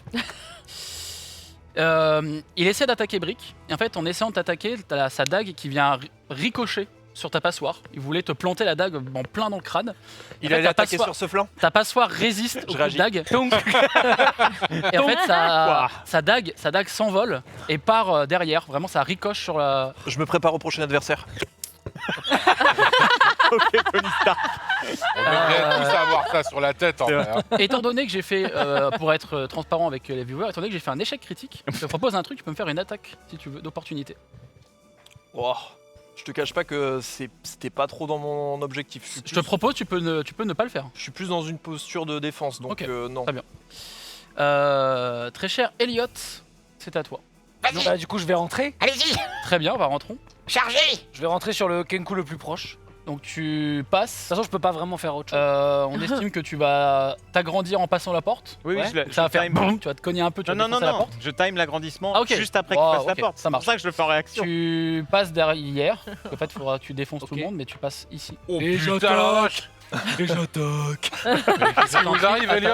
G: Il essaie d'attaquer Brick. Et en fait, en essayant de t'attaquer, t'as sa dague qui vient ricocher sur ta passoire. Il voulait te planter la dague en plein dans le crâne.
B: Il
G: En fait,
B: allait
G: ta
B: attaquer
G: passoire-
B: sur ce flanc.
G: Ta passoire résiste au coup de
B: réagis.
G: dague. Et en fait, sa dague s'envole et part derrière. Vraiment, ça ricoche sur la.
B: Je me prépare au prochain adversaire.
E: On devrait tous avoir ça sur la tête en
A: C'est
E: vrai. hein.
G: Étant donné que j'ai fait, pour être transparent avec les viewers, étant donné que j'ai fait un échec critique, je te propose un truc, tu peux me faire une attaque, si tu veux, d'opportunité.
B: Oh, je te cache pas que c'était pas trop dans mon objectif.
G: Je te propose, tu peux ne pas le faire.
B: Je suis plus dans une posture de défense, donc
G: Ok.
B: non.
G: Très bien. Très cher Elliot, c'est à toi.
I: Vas-y,
C: Bah, du coup, je vais rentrer.
I: allez-y,
G: Très bien, rentrons.
I: chargez.
C: Je vais rentrer sur le Kenku le plus proche.
G: Donc tu
C: De
G: passes.
C: toute façon, je peux pas vraiment faire autre chose.
G: On estime que tu vas t'agrandir en passant la porte.
A: Oui,
C: Ouais.
A: oui,
G: Ça va faire
A: time.
G: boum, tu vas te cogner un peu, tu
A: Non,
G: vas
A: non, non,
G: défoncer la
A: non.
G: porte.
A: Je time l'agrandissement
G: Ah, ok.
A: juste après
G: Wow,
A: qu'il passe
G: ok,
A: la porte.
G: ça
A: C'est pour
G: marche.
A: ça que je le fais en réaction.
G: Tu passes derrière. En fait, tu défonces tout
C: Ok.
G: le monde, mais tu passes ici.
E: Oh
C: Et
E: putain.
C: j'attaque. Et j'attaque.
E: Qu'est-ce qui nous arrive, Elliot?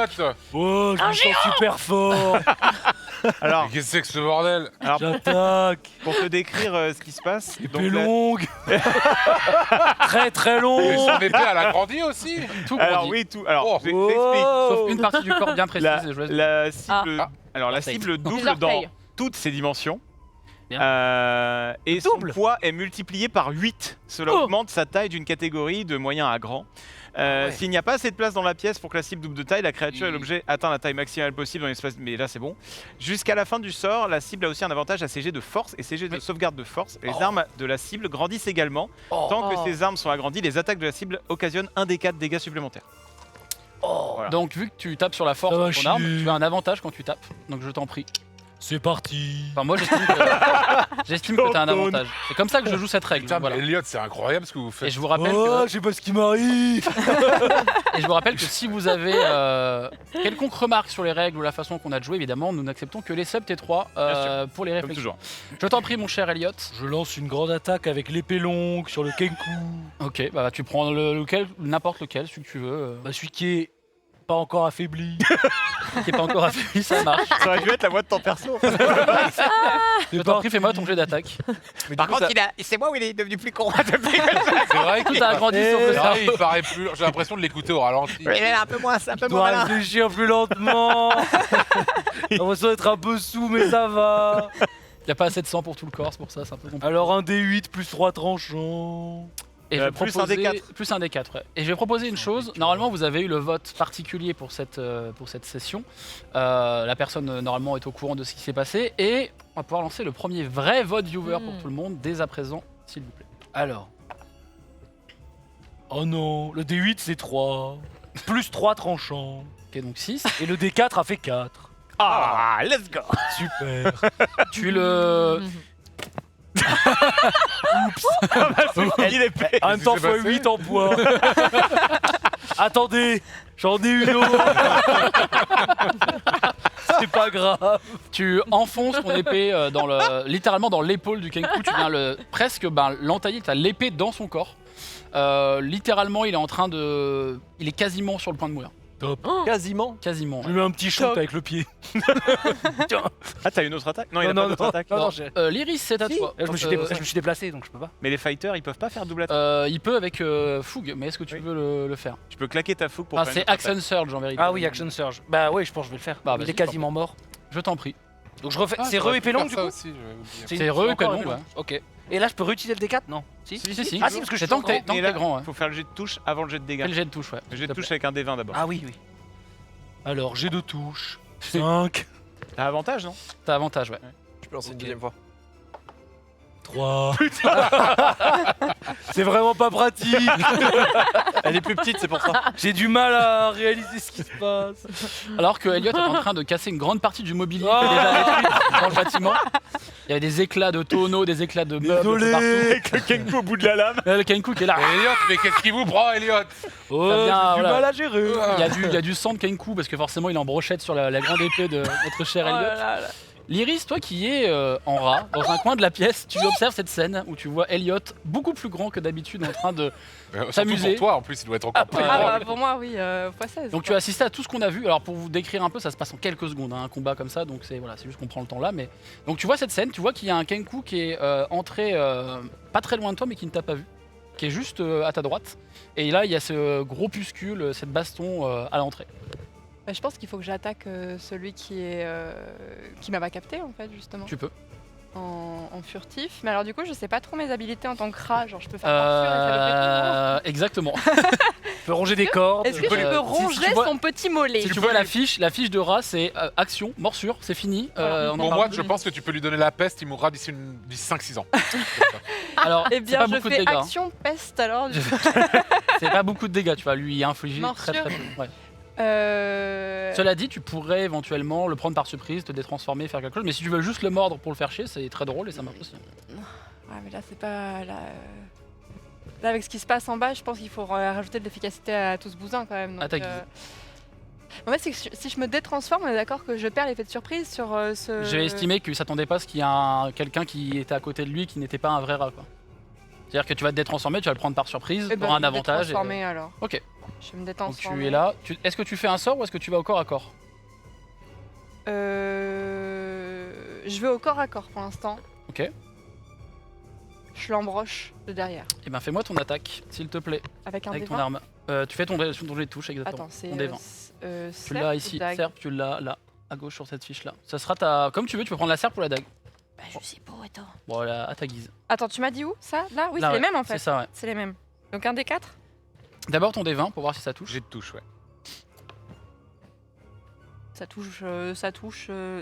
C: Oh, je me sens super fort.
A: Alors,
E: Mais qu'est-ce que c'est que ce bordel?
C: J'attaque.
A: pour te décrire ce qui se passe, donc
C: Épée
A: la-
C: longue. Très très
E: Mais
C: long.
E: son épée, elle a grandi aussi.
G: Tout
A: Alors
G: grandit.
A: oui, tout. Alors,
E: Oh.
A: je
C: Oh.
A: t'explique.
G: Sauf une partie du corps bien précise.
A: La,
G: et je laisse-
A: la cible,
E: Ah.
A: alors la
G: Orteil.
A: cible
F: Les
A: double dans
F: orteils.
A: toutes ses dimensions.
G: Bien.
A: Et
C: Double.
A: son poids est multiplié par 8. Cela
C: Oh.
A: augmente sa taille d'une catégorie de moyen à grand.
C: Ouais.
A: S'il n'y a pas assez de place dans la pièce pour que la cible double de taille, la créature et l'objet atteint la taille maximale possible dans l'espace. Mais là, c'est bon. Jusqu'à la fin du sort, la cible a aussi un avantage à CG de force et CG de sauvegarde de force. Les armes de la cible grandissent également. Tant que
F: Oh.
A: ces armes sont agrandies, les attaques de la cible occasionnent 1 des 4 dégâts supplémentaires.
C: Oh.
A: voilà.
G: Donc vu que tu tapes sur la force
C: Ça va
G: de ton arme,
C: chier.
G: tu as un avantage quand tu tapes. Donc je t'en prie.
C: C'est parti.
G: Enfin moi j'estime que t'as un avantage. C'est comme ça que je joue cette règle.
E: Putain,
G: voilà.
E: mais Elliot, c'est incroyable ce que vous
G: Et
E: faites.
G: je vous rappelle
C: Oh,
G: que
C: je sais pas ce qui m'arrive.
G: si vous avez quelconque remarque sur les règles ou la façon qu'on a de jouer, évidemment, nous n'acceptons que les sub T3 pour les
A: Comme
G: réflexions.
A: toujours.
G: Je t'en prie, mon cher Elliot.
C: Je lance une grande attaque avec l'épée longue sur le Kenku.
G: Ok, bah tu prends n'importe lequel, celui que tu veux.
C: Bah, celui qui est pas encore affaibli.
G: Qui est pas encore affaibli, ça marche.
A: Ça aurait dû être la voix de ton perso.
G: Je t'en prie, fais-moi ton jet d'attaque.
A: Mais
I: Par
A: du coup,
I: contre,
A: ça-
I: c'est moi où il est devenu plus con.
E: C'est vrai
G: Tout
E: qu'il
G: a agrandi sur le
E: c'est
G: cerveau.
E: vrai, il paraît plus. J'ai l'impression de l'écouter au ralenti.
I: Il est un peu moins
C: Je dois
I: malin.
C: réfléchir plus lentement. J'ai l'impression d'être un peu sous, mais ça va.
G: Y a pas assez de sang pour tout le corps, c'est pour ça, c'est un peu compliqué.
C: Alors un D8 plus 3 tranchants.
G: Et je vais
A: plus
G: proposer-
A: un D4.
G: Plus un D4, ouais. Et je vais proposer une chose. Normalement, vous avez eu le vote particulier pour cette session. La personne, normalement, est au courant de ce qui s'est passé. Et on va pouvoir lancer le premier vrai vote viewer pour tout le monde dès à présent, s'il vous plaît.
C: Alors. Oh non, le D8 c'est 3. Plus 3 tranchants.
G: Ok, donc 6.
C: Et le D4 a fait 4.
A: Ah, let's go.
C: Super.
G: Tu le...
A: Il est prêt.
C: En même temps,
E: Qu'est-ce qui s'est
C: x8 en poids. Attendez, j'en ai une autre. C'est pas grave.
G: Tu enfonces ton épée littéralement dans l'épaule du Kenku. Tu viens presque l'entailler. Tu as l'épée dans son corps. Littéralement, il est quasiment sur le point de mourir.
C: Top.
B: Quasiment.
G: Quasiment.
C: Je lui mets un petit shoot avec le pied.
A: Ah, t'as une autre attaque? Non, il a
C: Non,
A: pas d'autre attaque.
C: non,
G: Bon, Lyris, c'est à toi.
C: Je me suis déplacé donc je peux pas.
A: Mais les fighters, ils peuvent pas faire double attaque.
G: Il peut avec fougue, mais est-ce que tu
A: Oui.
G: veux le faire?
A: Tu peux claquer ta fougue pour
G: Ah,
A: faire
G: c'est
A: une autre attaque.
G: Action Surge en vérité.
C: Ah oui, Action Surge. Bah ouais, je pense que je vais le faire.
G: Bah,
C: Il
G: vas-y,
C: est quasiment mort.
G: Je t'en prie.
C: Donc je refais.
E: Ah,
C: C'est
E: j'aurais
C: re
E: pu
C: épée longue
E: faire
C: du
E: ça
C: coup.
E: aussi, j'avais oublié.
G: C'est re épée
C: encore
G: longue, ouais.
C: Ok. Et là, je peux réutiliser le D4 Non. Si.
G: Si.
C: Ah si, parce que je
G: C'est
C: suis
G: tant que t'es
C: grand.
A: Et là,
G: grand. Ouais.
A: faut faire le jet de touche avant le jet de
G: Fais
A: dégâts.
G: le jet de touche, ouais.
A: Le jet de
G: s'il te
A: touche avec un D20 d'abord.
C: Ah oui, oui. Alors, j'ai 2 touches. 5.
A: T'as avantage, non?
G: plaît. T'as avantage, ouais.
B: Tu peux lancer une
C: Ok.
B: deuxième fois.
C: 3. C'est vraiment pas pratique.
B: Elle est plus petite, c'est pour ça.
C: J'ai du mal à réaliser ce qui se passe.
G: Alors que Elliot est en train de casser une grande partie du mobilier
C: Oh
G: qui est déjà détruit dans le bâtiment. Il y avait des éclats de tonneaux, des éclats de meubles un peu
C: Désolé.
G: partout.
A: Avec le Kenku au bout de la lame.
G: Le Kenku qui est là.
E: Elliot, mais qu'est-ce qui vous prend, Elliot?
C: Oh,
G: Ça
C: j'ai
G: vient,
C: du
G: voilà.
C: mal à gérer.
G: Il y a du sang de Kenku parce que forcément il est en brochette sur la grande épée de notre cher
D: Oh
G: Elliot.
D: là là là.
G: Lyris, toi qui es en rat, dans un coin de la pièce, tu observes cette scène où tu vois Elliot beaucoup plus grand que d'habitude en train de...
E: Surtout
G: S'amuser.
E: pour toi, en plus, il doit être encore plus
D: Ah
E: grand.
D: bah, pour moi, oui, x16.
G: Donc tu as assisté à tout ce qu'on a vu. Alors pour vous décrire un peu, ça se passe en quelques secondes, hein, un combat comme ça, donc c'est juste qu'on prend le temps là. Mais donc tu vois cette scène, tu vois qu'il y a un Kenku qui est entré pas très loin de toi, mais qui ne t'a pas vu, qui est juste à ta droite. Et là il y a ce groupuscule, cette baston à l'entrée.
D: Bah, je pense qu'il faut que j'attaque celui qui m'a pas capté en fait justement.
G: Tu peux.
D: En furtif. Mais alors du coup, je sais pas trop mes habilités en tant que rat. Genre, je peux faire morsure et ça le
G: Exactement.
C: Tu peux ronger des cordes.
D: Est-ce que je peux
G: si tu
D: ronger
G: vois-
D: son petit mollet
G: Si tu vois la fiche de rat, c'est action, morsure, c'est fini.
D: Voilà.
G: on en
E: Pour
G: parle
E: moi,
G: plus.
E: je pense que tu peux lui donner la peste, il mourra d'ici 5-6 ans.
G: Alors,
D: Eh
G: c'est
D: bien,
G: pas
D: je
G: beaucoup de
D: fais
G: dégâts. hein.
D: action peste alors. Du coup.
G: C'est pas beaucoup de dégâts, tu vas lui infliger
D: Morsure.
G: très peu. Ouais.
D: Euh,
G: Cela dit, tu pourrais éventuellement le prendre par surprise, te détransformer, faire quelque chose. Mais si tu veux juste le mordre pour le faire chier, c'est très drôle et ça marche aussi.
D: Ouais, mais là, c'est pas. Là, avec ce qui se passe en bas, je pense qu'il faut rajouter de l'efficacité à tout ce bousin quand même. Donc,
G: À ta guise.
D: En fait, c'est que si je me détransforme, on est d'accord que je perds l'effet de surprise sur ce.
G: J'ai estimé qu'il s'attendait pas à ce qu'il y a quelqu'un qui était à côté de lui qui n'était pas un vrai rat. Quoi. C'est-à-dire que tu vas te détransformer, tu vas le prendre par surprise,
D: Eh
G: pour
D: ben,
G: un
D: je vais me
G: avantage.
D: détransformer alors.
G: Ok.
D: Je vais me
G: Donc
D: détransformer.
G: tu es là. Est-ce que tu fais un sort ou est-ce que tu vas au corps à corps?
D: Je vais au corps à corps pour l'instant.
G: Ok.
D: Je l'embroche de derrière.
G: Eh ben fais-moi ton attaque, s'il te plaît,
D: Avec un
G: avec
D: D20.
G: ton arme. Tu fais ton jet de touche exactement.
D: Attends, c'est.
G: ton D20. Tu
D: serpe
G: l'as
D: ou
G: ici,
D: dague
G: serpe, tu l'as là, à gauche sur cette fiche là. Ça sera ta. Comme tu veux, tu peux prendre la serpe ou la dague.
D: Bah, je sais pas, attends.
G: Bon, à ta guise.
D: Attends, tu m'as dit où ça? Là? Oui,
G: Là,
D: c'est
G: ouais,
D: les mêmes en fait.
G: C'est ça, ouais.
D: C'est les mêmes. Donc un D4
G: D'abord ton D20 pour voir si ça touche.
A: Jet de touche, ouais.
D: Ça touche.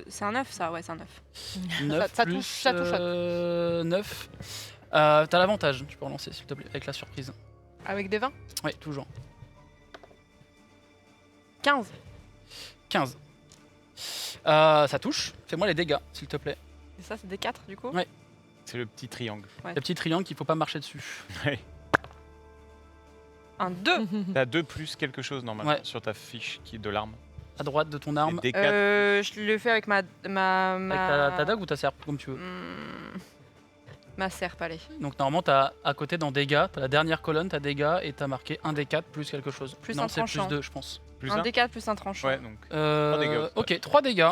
D: C'est un 9 ça, ouais, c'est un 9.
G: 9
D: ça
G: plus,
D: touche, ça touche.
G: 9. T'as l'avantage, tu peux relancer s'il te plaît, avec la surprise.
D: Avec des 20
G: Oui, toujours.
D: 15.
G: 15. Ça touche. Fais-moi les dégâts, s'il te plaît.
D: Et ça, c'est des 4 du coup.
G: Ouais.
A: C'est le petit triangle.
G: Le petit triangle qu'il faut pas marcher dessus.
A: Ouais.
D: Un 2.
A: T'as 2 plus quelque chose normalement
G: Ouais.
A: sur ta fiche qui est de l'arme.
G: À droite de ton arme.
A: Et D4.
D: Je le fais avec ma.
G: Avec ta dague ou ta serpe, comme tu veux.
D: Ma serpe, allez.
G: Donc normalement, t'as à côté dans dégâts, t'as la dernière colonne, t'as dégâts et t'as marqué 1 D4 plus quelque chose.
D: Plus
G: non,
D: un
G: c'est plus
D: tranchant.
G: 2, je pense.
A: Plus
D: Un
A: un
D: D4 plus un tranchant.
A: Ouais, donc. dégâts aussi,
G: Ok, 3 dégâts.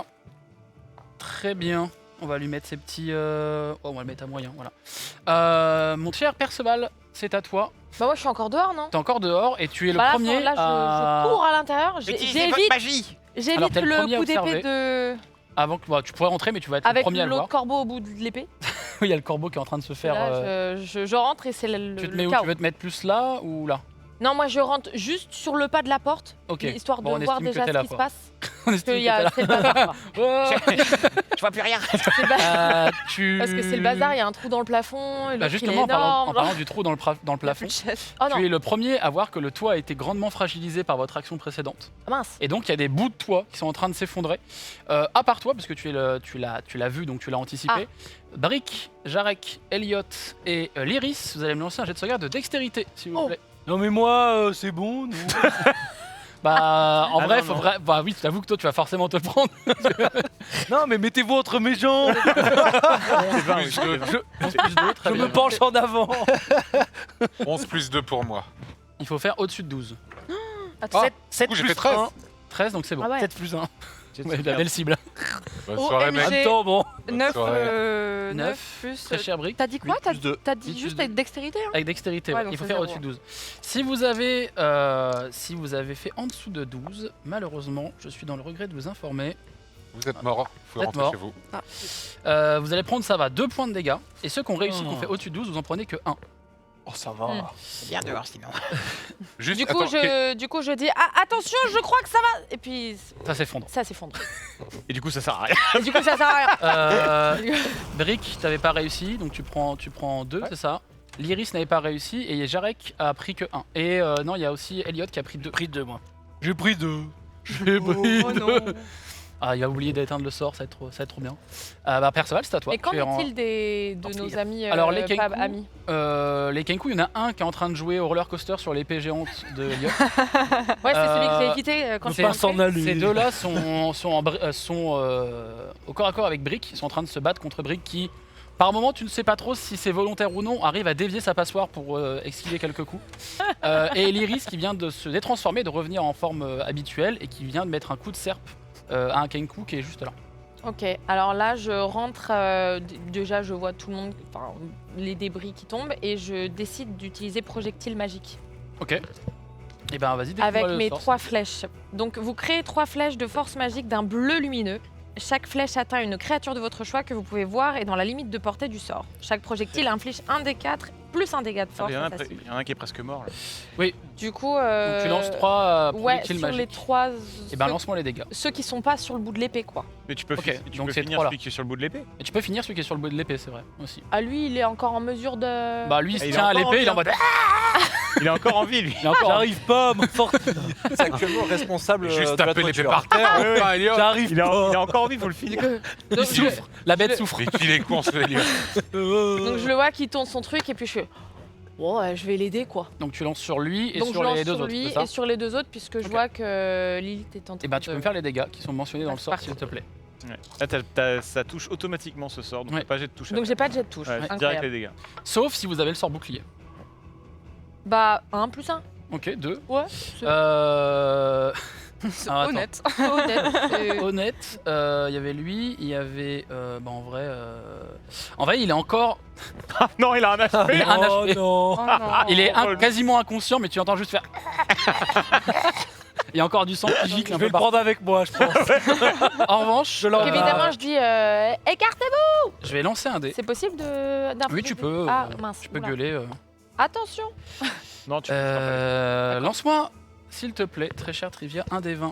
G: Très bien. On va lui mettre ces petits. Oh, on va le mettre à moyen, voilà. Mon cher Perceval, c'est à toi.
F: Bah moi je suis encore dehors, non?
G: T'es encore dehors et tu es le
F: Bah là,
G: premier.
F: là,
G: à...
F: je cours à l'intérieur,
I: Utilisez votre magie.
G: Alors,
F: j'évite
G: t'es le
F: le
G: premier à
F: coup d'épée
G: observer.
F: de...
G: Avant que tu pourrais rentrer, mais tu vas être le
F: Avec
G: premier à le voir.
F: l'autre corbeau au bout de l'épée.
G: Oui, il y a le corbeau qui est en train de se faire.
F: Là, je rentre et c'est le
G: Tu te mets où?
F: chaos.
G: Tu veux te mettre plus là ou là?
F: Non, moi je rentre juste sur le pas de la porte,
G: Ok.
F: histoire
G: Bon, on
F: de voir
G: estime que
F: déjà
G: t'es
F: ce
G: là,
F: qui se
G: quoi.
F: passe.
G: On estime
F: Qu'il
G: que
F: y a-
G: t'es là.
F: c'est le bazar, quoi.
G: Ouais.
I: Je vois plus rien.
F: C'est le bazar.
G: Tu...
F: Parce que c'est le bazar, il y a un trou dans le plafond, et
G: Bah
F: l'autre, il est
G: justement,
F: énorme.
G: en parlant du trou dans le
D: Il y a
G: plafond,
D: plus de chef.
F: Oh non,
G: tu es le premier à voir que le toit a été grandement fragilisé par votre action précédente.
F: ah, mince.
G: Et donc il y a des bouts de toit qui sont en train de s'effondrer. À part toi, parce que tu l'as vu, donc tu l'as anticipé. Brick, Jarek, Elliot et Lyris, vous allez me lancer un jet de sauvegarde de dextérité, s'il vous
F: Oh.
G: plaît.
C: Non mais moi, c'est bon. Non.
G: Bah en
A: Ah
G: vrai,
A: non, non.
G: bah oui, t'avoue que toi tu vas forcément te le prendre.
C: Non mais mettez-vous entre mes jambes.
A: C'est 20, oui,
E: Plus
A: c'est
E: deux.
A: 20.
G: Plus deux, très
C: Je
G: bien.
C: me penche en avant.
E: 11 plus 2 pour moi.
G: Il faut faire au-dessus de 12.
F: Attends,
E: Ah,
C: 7
E: coup, j'ai
C: plus
E: fait 13.
C: 1.
G: 13, donc c'est bon.
F: Ah ouais.
G: 7 plus 1.
A: J'ai de
G: Ouais, la
A: sauvegarde.
G: belle cible.
E: Bonne
D: OMG.
E: soirée,
C: En
E: mec.
C: même temps, bon.
E: Bonne
D: 9,
E: soirée.
D: 9 plus.
G: Très cher Brick.
D: T'as dit quoi?
B: 8 plus 2.
D: T'as dit
G: 8
D: juste
G: plus
D: avec dextérité hein?
G: Avec dextérité,
D: Ouais,
G: ouais.
D: donc
G: Il faut
D: c'est
G: faire
D: zéro,
G: au-dessus de 12. Si vous avez fait en dessous de 12, malheureusement, je suis dans le regret de vous informer.
E: Vous êtes mort. Vous
G: Vous
E: pouvez
G: êtes
E: rentrer
G: mort.
E: chez vous.
G: Vous allez prendre, ça va, 2 points de dégâts. Et ceux qui ont réussi,
C: Oh.
G: qui ont fait au-dessus de 12, vous en prenez que 1.
C: Oh ça va.
I: C'est bien dehors sinon.
E: Juste,
F: Du coup,
E: attends,
F: du coup, je dis ah, attention, je crois que ça va. Et puis
G: Ça s'effondre.
F: ça s'effondre.
A: Et du coup, ça sert à rien.
F: Et du coup, ça sert à rien.
G: Brick, t'avais pas réussi, donc tu prends 2,
E: Ouais.
G: c'est ça. Lyris n'avait pas réussi et Jarek a pris que 1. Et non, il y a aussi Elliot qui a pris 2.
C: Pris 2 moi. J'ai pris 2.
G: J'ai pris
D: Oh
G: 2.
D: non.
G: Ah, il a oublié d'éteindre le sort, ça va être trop bien. Bah, Perceval, c'est à toi.
F: Et qu'en
G: Tu es en-
F: est-il de nos amis
G: Alors, les
F: pas
G: Kenku,
F: amis
G: les Kenku, il y en a un qui est en train de jouer au roller coaster sur l'épée géante de Elliot.
F: Ouais, c'est celui que j'ai évité quand
C: Ne
F: je suis
C: pas s'en
F: rentrée.
C: aller.
G: Ces deux-là sont au corps à corps avec Brick. Ils sont en train de se battre contre Brick qui, par moment, tu ne sais pas trop si c'est volontaire ou non, arrive à dévier sa passoire pour esquiver quelques coups. Et Lyris qui vient de se détransformer, de revenir en forme habituelle et qui vient de mettre un coup de serpe à un Kenku qui est juste là.
F: Ok, alors là je rentre, déjà je vois tout le monde, enfin les débris qui tombent et je décide d'utiliser projectile magique
G: Ok. Et ben vas-y, découvre
F: avec
G: le
F: mes
G: sort.
F: 3 flèches. Donc vous créez 3 flèches de force magique d'un bleu lumineux. Chaque flèche atteint une créature de votre choix que vous pouvez voir et dans la limite de portée du sort. Chaque projectile inflige un des 4 plus un dégât de
A: Ah,
F: force.
A: Il y en a
F: à sa cible.
A: il y en a un qui est presque mort. Là.
F: Du coup,
G: Donc tu lances 3
F: ouais,
G: projectiles
F: sur les
G: magiques.
F: 3,
G: Et ben lance-moi les dégâts.
F: ceux qui sont pas sur le bout de l'épée quoi.
A: Mais tu peux,
G: Ok,
A: tu
G: donc
A: peux
G: c'est
A: finir
G: trois, là.
A: celui qui est sur le bout de l'épée.
G: Et tu peux finir celui qui est sur le bout de l'épée, c'est vrai aussi.
F: Ah lui il est encore en mesure de...
G: Bah lui il
A: Et
G: se
A: il est
G: tient à
A: encore en
G: l'épée, il est en
A: vie,
G: mode.
A: Il est encore en vie, lui.
G: Il est encore en-
C: J'arrive pas à m'en sortir.
B: C'est actuellement responsable
E: Juste
B: de la
E: taper l'épée
B: toiture.
E: par terre.
A: Ouais, ouais.
E: Enfin, Elliot.
C: J'arrive
A: Il est
C: pas.
A: encore en vie, faut le finir.
G: Il
F: Donc, je,
G: souffre. La bête souffre.
E: Mais qu'il est con, ce Elliot.
F: donc je le vois qui tourne son truc et puis je fais... Bon, je vais l'aider quoi.
G: Donc tu lances sur lui et
F: Donc
G: sur
F: je lance
G: les deux
F: sur
G: autres,
F: lui
G: c'est ça
F: et sur les 2 autres puisque je
G: Ok.
F: vois que Lilith est en train
G: Et ben tu
F: de...
G: peux me faire les dégâts qui sont mentionnés dans
F: Ouais,
G: le sort,
F: parfait.
G: s'il te plaît.
A: Ouais. Là, ça touche automatiquement ce sort, donc
G: Ouais.
A: faut pas jet de touche.
F: Donc j'ai pas de jet de touche.
A: Ouais, direct
F: Incroyable.
A: les dégâts.
G: Sauf si vous avez le sort bouclier.
F: Bah 1 plus 1.
G: Ok, 2.
F: Ouais.
D: C'est
G: Alors, attends.
D: honnête.
F: Honnête. c'est-
G: Honnête, il y avait lui, il y avait. Bah en vrai, il est encore.
A: Ah non, il a un HP.
G: Il a un
C: Oh
G: HP.
C: non.
D: Oh non.
G: Il est quasiment inconscient, mais tu entends juste faire. Il y a encore du sang qui gicle
C: Je
G: un
C: vais
G: peu
C: le
G: partout.
C: prendre avec moi, je pense.
G: En revanche,
C: Je
F: Donc
C: l'en-
F: évidemment je dis écartez-vous.
G: je vais lancer un dé.
F: C'est possible de...
G: Oui, tu peux.
F: Ah mince.
G: Tu peux
F: oula.
G: gueuler.
F: Attention.
A: Non, tu peux.
G: Lance-moi, s'il te plaît, très cher Trivia, un des 20.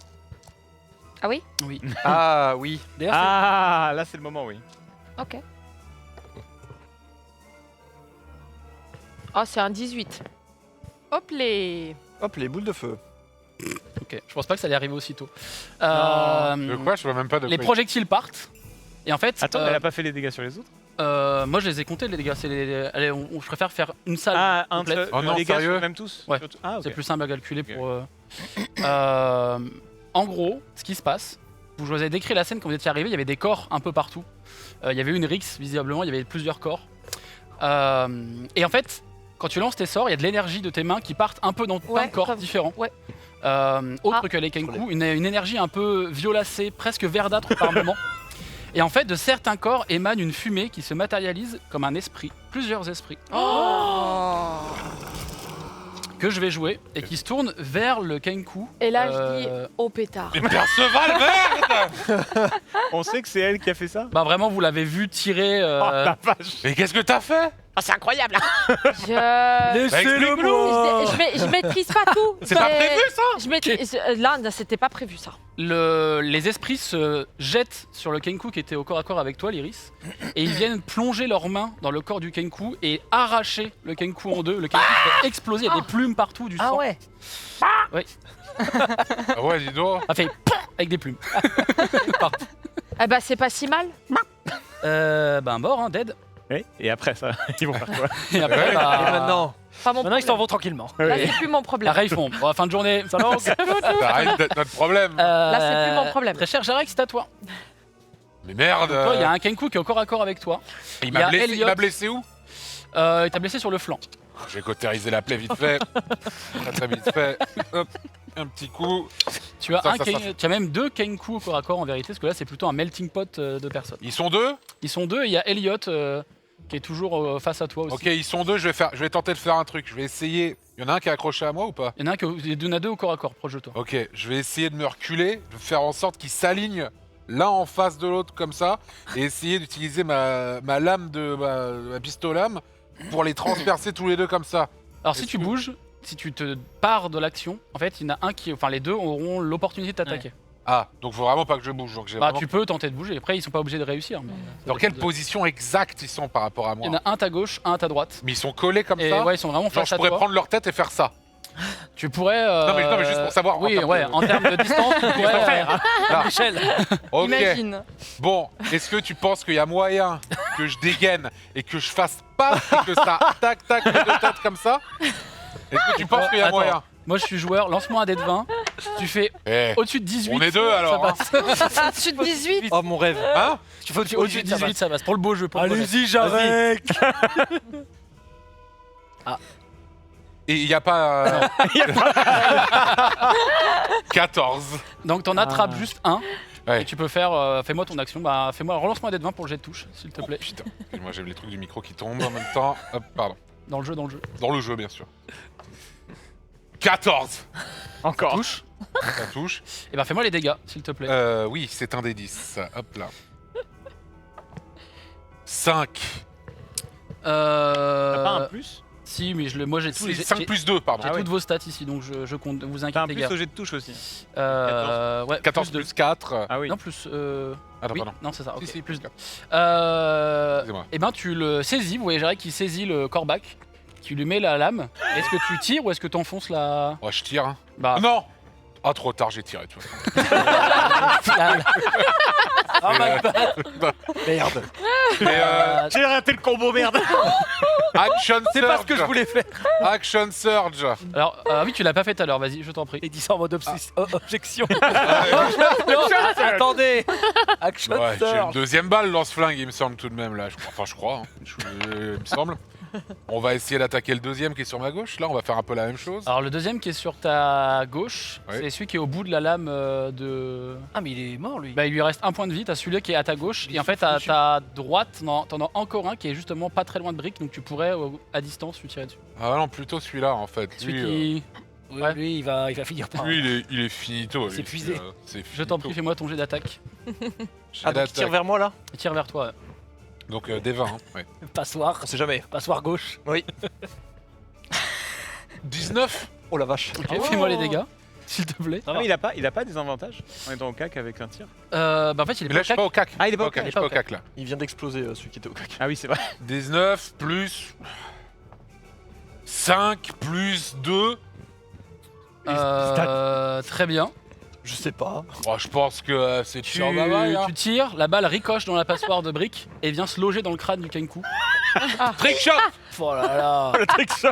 F: Ah oui.
G: Oui.
B: Ah oui.
C: D'ailleurs,
A: Ah, là c'est le moment, oui.
F: Ok. Oh c'est un 18.
D: Hop les.
B: Hop, les boules de feu.
G: Ok, je pense pas que ça allait arriver aussitôt.
E: De quoi? Je vois même pas de
G: Les
E: quoi.
G: projectiles partent. Et en fait,
A: Attends, elle a pas fait les dégâts sur les autres?
G: moi je les ai comptés les dégâts. Allez, je préfère faire une salle
A: un
G: complète.
E: Oh non,
A: les gars
E: sérieux?
A: sont même tous?
G: Ouais.
A: Ah, ok.
G: C'est plus simple à calculer
A: Ok.
G: pour. En gros, ce qui se passe, je vous ai décrit la scène quand vous étiez arrivé, il y avait des corps un peu partout. Il y avait une rixe, visiblement, il y avait plusieurs corps. Et en fait, quand tu lances tes sorts, il y a de l'énergie de tes mains qui partent un peu dans plein de corps
F: grave.
G: différents.
F: Ouais.
G: Autre que les Kenku, une énergie un peu violacée, presque verdâtre par moment. Et en fait, de certains corps émane une fumée qui se matérialise comme un esprit, plusieurs esprits, que je vais jouer et qui se tournent vers le Kenku.
F: Et là, je dis au pétard.
E: Mais Perceval, merde!
A: On sait que c'est elle qui a fait ça?
G: Bah vraiment, vous l'avez vu tirer.
A: Oh la vache!
E: Mais qu'est-ce que t'as fait?
I: Oh, c'est incroyable.
C: Laissez-le moi.
F: Je maîtrise pas tout.
E: C'est pas prévu ça?
F: Je maîtrise... Là, c'était pas prévu ça.
G: Les esprits se jettent sur le Kenku qui était au corps à corps avec toi, l'Iris, et ils viennent plonger leurs mains dans le corps du Kenku et arracher le Kenku en deux. Le Kenku fait exploser, il y a des plumes partout, du sang.
C: Ah ouais.
E: Ah ouais, dis donc.
G: Ça fait avec des plumes. Partout.
F: Eh bah, c'est pas si mal.
G: Ben mort, hein, dead.
A: Oui, et après ça, ils vont faire quoi?
G: Et après,
E: Ouais.
G: bah,
C: Et maintenant,
F: Pas mon
C: maintenant ils s'en
F: problème.
C: vont tranquillement.
F: Là, c'est plus mon problème.
G: Après, ils font bon, fin de journée. Ça va,
E: Ça arrête d'être notre problème.
F: Là, c'est plus mon problème.
G: Très cher Jarek, c'est à toi.
E: Mais merde.
G: Toi, il y a un Kenku qui est au corps à corps avec toi.
E: Il
G: y a
E: m'a blessé,
G: Elliot.
E: où?
G: Il t'a blessé sur le flanc.
E: Je vais cautériser la plaie vite fait. Très vite fait. Hop, un petit coup.
G: Tu as,
E: Ça,
G: un
E: ça,
G: Ken-
E: ça.
G: tu as même deux Kenku au corps à corps en vérité, parce que là, c'est plutôt un melting pot de personnes.
E: Ils sont deux?
G: Ils sont deux et il y a Elliot qui est toujours face à toi aussi.
E: Ok, ils sont deux, je vais tenter de faire un truc. Je vais essayer. Il y en a un qui est accroché à moi ou pas?
G: Il y en a un il y en a deux au corps à corps, proche de toi.
E: Ok, je vais essayer de me reculer, de faire en sorte qu'ils s'alignent l'un en face de l'autre comme ça, et essayer d'utiliser ma lame de ma pistolame pour les transpercer tous les deux comme ça.
G: Alors si
E: Est-ce
G: tu
E: que-
G: bouges, si tu te pars de l'action, en fait, il y en a un qui, enfin les deux auront l'opportunité de t'attaquer.
E: Ah, donc faut vraiment pas que je bouge. Donc j'ai
G: Bah
E: vraiment-
G: tu peux tenter de bouger. Après ils sont pas obligés de réussir. Mais
E: Dans quelle position exacte ils sont par rapport à moi?
G: Il y en a un à ta gauche, un à ta droite.
E: Mais ils sont collés comme
G: Et
E: ça.
G: ouais, ils sont vraiment
E: Genre
G: face
E: je
G: à
E: pourrais
G: toi.
E: prendre leur tête et faire ça.
G: Tu pourrais.
E: Non, mais juste pour savoir, en
G: Oui,
E: termes
G: ouais.
E: de-
G: En termes de distance, tu pourrais.
E: Là.
C: Michel.
E: Ok.
F: Imagine.
E: Bon, est-ce que tu penses qu'il y a moyen que je dégaine et que je fasse paf et que ça tac tac les deux têtes comme ça? Est-ce que tu penses qu'il y a
G: Attends.
E: moyen?
G: Moi je suis joueur. Lance-moi un dé de 20. Tu fais
E: Eh,
G: au-dessus de 18.
E: on est deux, alors, hein.
G: Ça passe.
F: Au-dessus de 18.
B: Oh mon rêve.
E: hein?
C: Tu faut
G: Au-dessus de 18, ça passe. Pour le beau jeu. Pour le beau jeu.
C: Allez-y, Jarek.
E: Et il n'y a pas. 14.
G: Donc t'en attrapes juste un.
E: Ouais.
G: Et tu peux faire. Fais-moi ton action. Bah relance-moi un dé de 20 pour le jet de touche, s'il te
E: Oh,
G: plaît.
E: putain. Et moi j'aime les trucs du micro qui tombent en même temps. Hop, pardon.
G: Dans le jeu, dans le jeu.
E: Dans le jeu, bien sûr. 14.
A: Encore.
G: Touche.
E: Ça touche.
G: Et bah fais-moi les dégâts, s'il te plaît.
E: Oui, c'est un des 10. Hop là. 5.
A: T'as pas un plus?
G: Si, mais moi j'ai tous les.
E: 5 plus 2, pardon.
G: J'ai
A: Ah
G: toutes
A: ouais.
G: vos stats ici, donc je compte. Vous
A: T'as
G: inquiétez
A: un
G: les
A: plus
G: gars.
A: au jet de touche aussi.
G: Ouais,
E: 14
G: plus
E: plus 4.
A: Ah oui.
G: Non, plus.
E: Attends,
G: oui,
E: pardon.
G: non, c'est ça.
E: Si,
G: Ok,
E: si,
G: plus
E: plus
G: 2.
E: Excusez-moi.
G: Et ben, tu le saisis. Vous voyez, Jarek qui saisit le corbac, qui lui met la lame. Est-ce que tu tires ou est-ce que tu enfonces la.
E: Oh, je tire. Hein.
G: Bah,
E: Non. Ah, trop tard, j'ai tiré, tu vois.
G: la-
C: Oh
E: Mais,
C: my god. Merde.
E: Mais,
A: J'ai raté le combo, merde!
E: Action
C: C'est pas ce que je
E: Surge.
C: voulais faire.
E: Action Surge.
G: Alors, oui, tu l'as pas fait tout à l'heure. Vas-y, je t'en prie.
C: Et dit ça en mode objection.
E: Ouais,
C: Non, attendez. Action
E: ouais, j'ai une
C: surge.
E: deuxième balle dans ce flingue, il me semble tout de même là. Je crois. Hein. Il me semble. On va essayer d'attaquer le deuxième qui est sur ma gauche. Là, on va faire un peu la même chose.
G: Alors, le deuxième qui est sur ta gauche,
E: Ouais.
G: c'est celui qui est au bout de la lame de.
C: Ah mais il est mort lui.
G: Bah, il lui reste un point de vie. T'as celui-là qui est à ta gauche.
C: Il
G: Et en fait,
C: souffle
G: à
C: dessus.
G: ta droite, t'en as encore un qui est justement pas très loin de Brick. Donc, tu pourrais, à distance, lui tirer dessus.
E: Ah non, plutôt celui-là en fait.
G: Celui
E: Lui,
G: qui.
C: Oui,
G: Ouais.
C: lui il va finir par.
E: lui, il est finito. lui.
C: C'est épuisé.
E: C'est
G: Je t'en
E: finito.
G: prie, fais-moi ton jet d'attaque.
E: J'ai
B: Ah donc il
E: l'attaque.
B: tire vers moi là?
G: Il tire vers toi. Ouais.
E: Donc des 20. Hein. Ouais.
C: Passoire.
B: On sait jamais.
C: Passoire gauche.
B: Oui.
E: 19.
B: Oh la vache.
G: Ok,
C: Oh.
G: fais-moi les dégâts, s'il te plaît.
C: Ça
A: Ah,
C: va.
A: mais il a pas des avantages en étant au cac avec un tir?
G: Bah en fait, il est
E: Mais là,
G: pas
E: je suis pas au cac.
A: Ah, il est pas au
E: cac.
A: cac.
E: Je suis pas au cac là.
B: Il vient d'exploser celui qui était au cac.
A: Ah oui, c'est vrai.
E: 19 plus 5 plus 2.
G: Très bien.
B: Je sais pas.
E: Oh, je pense que c'est
G: Tu,
E: tir bye hein.
G: tu tires, la balle ricoche dans la passoire de Brick et vient se loger dans le crâne du Kenku.
E: Trick shot.
C: Oh là là.
A: Le trick shot,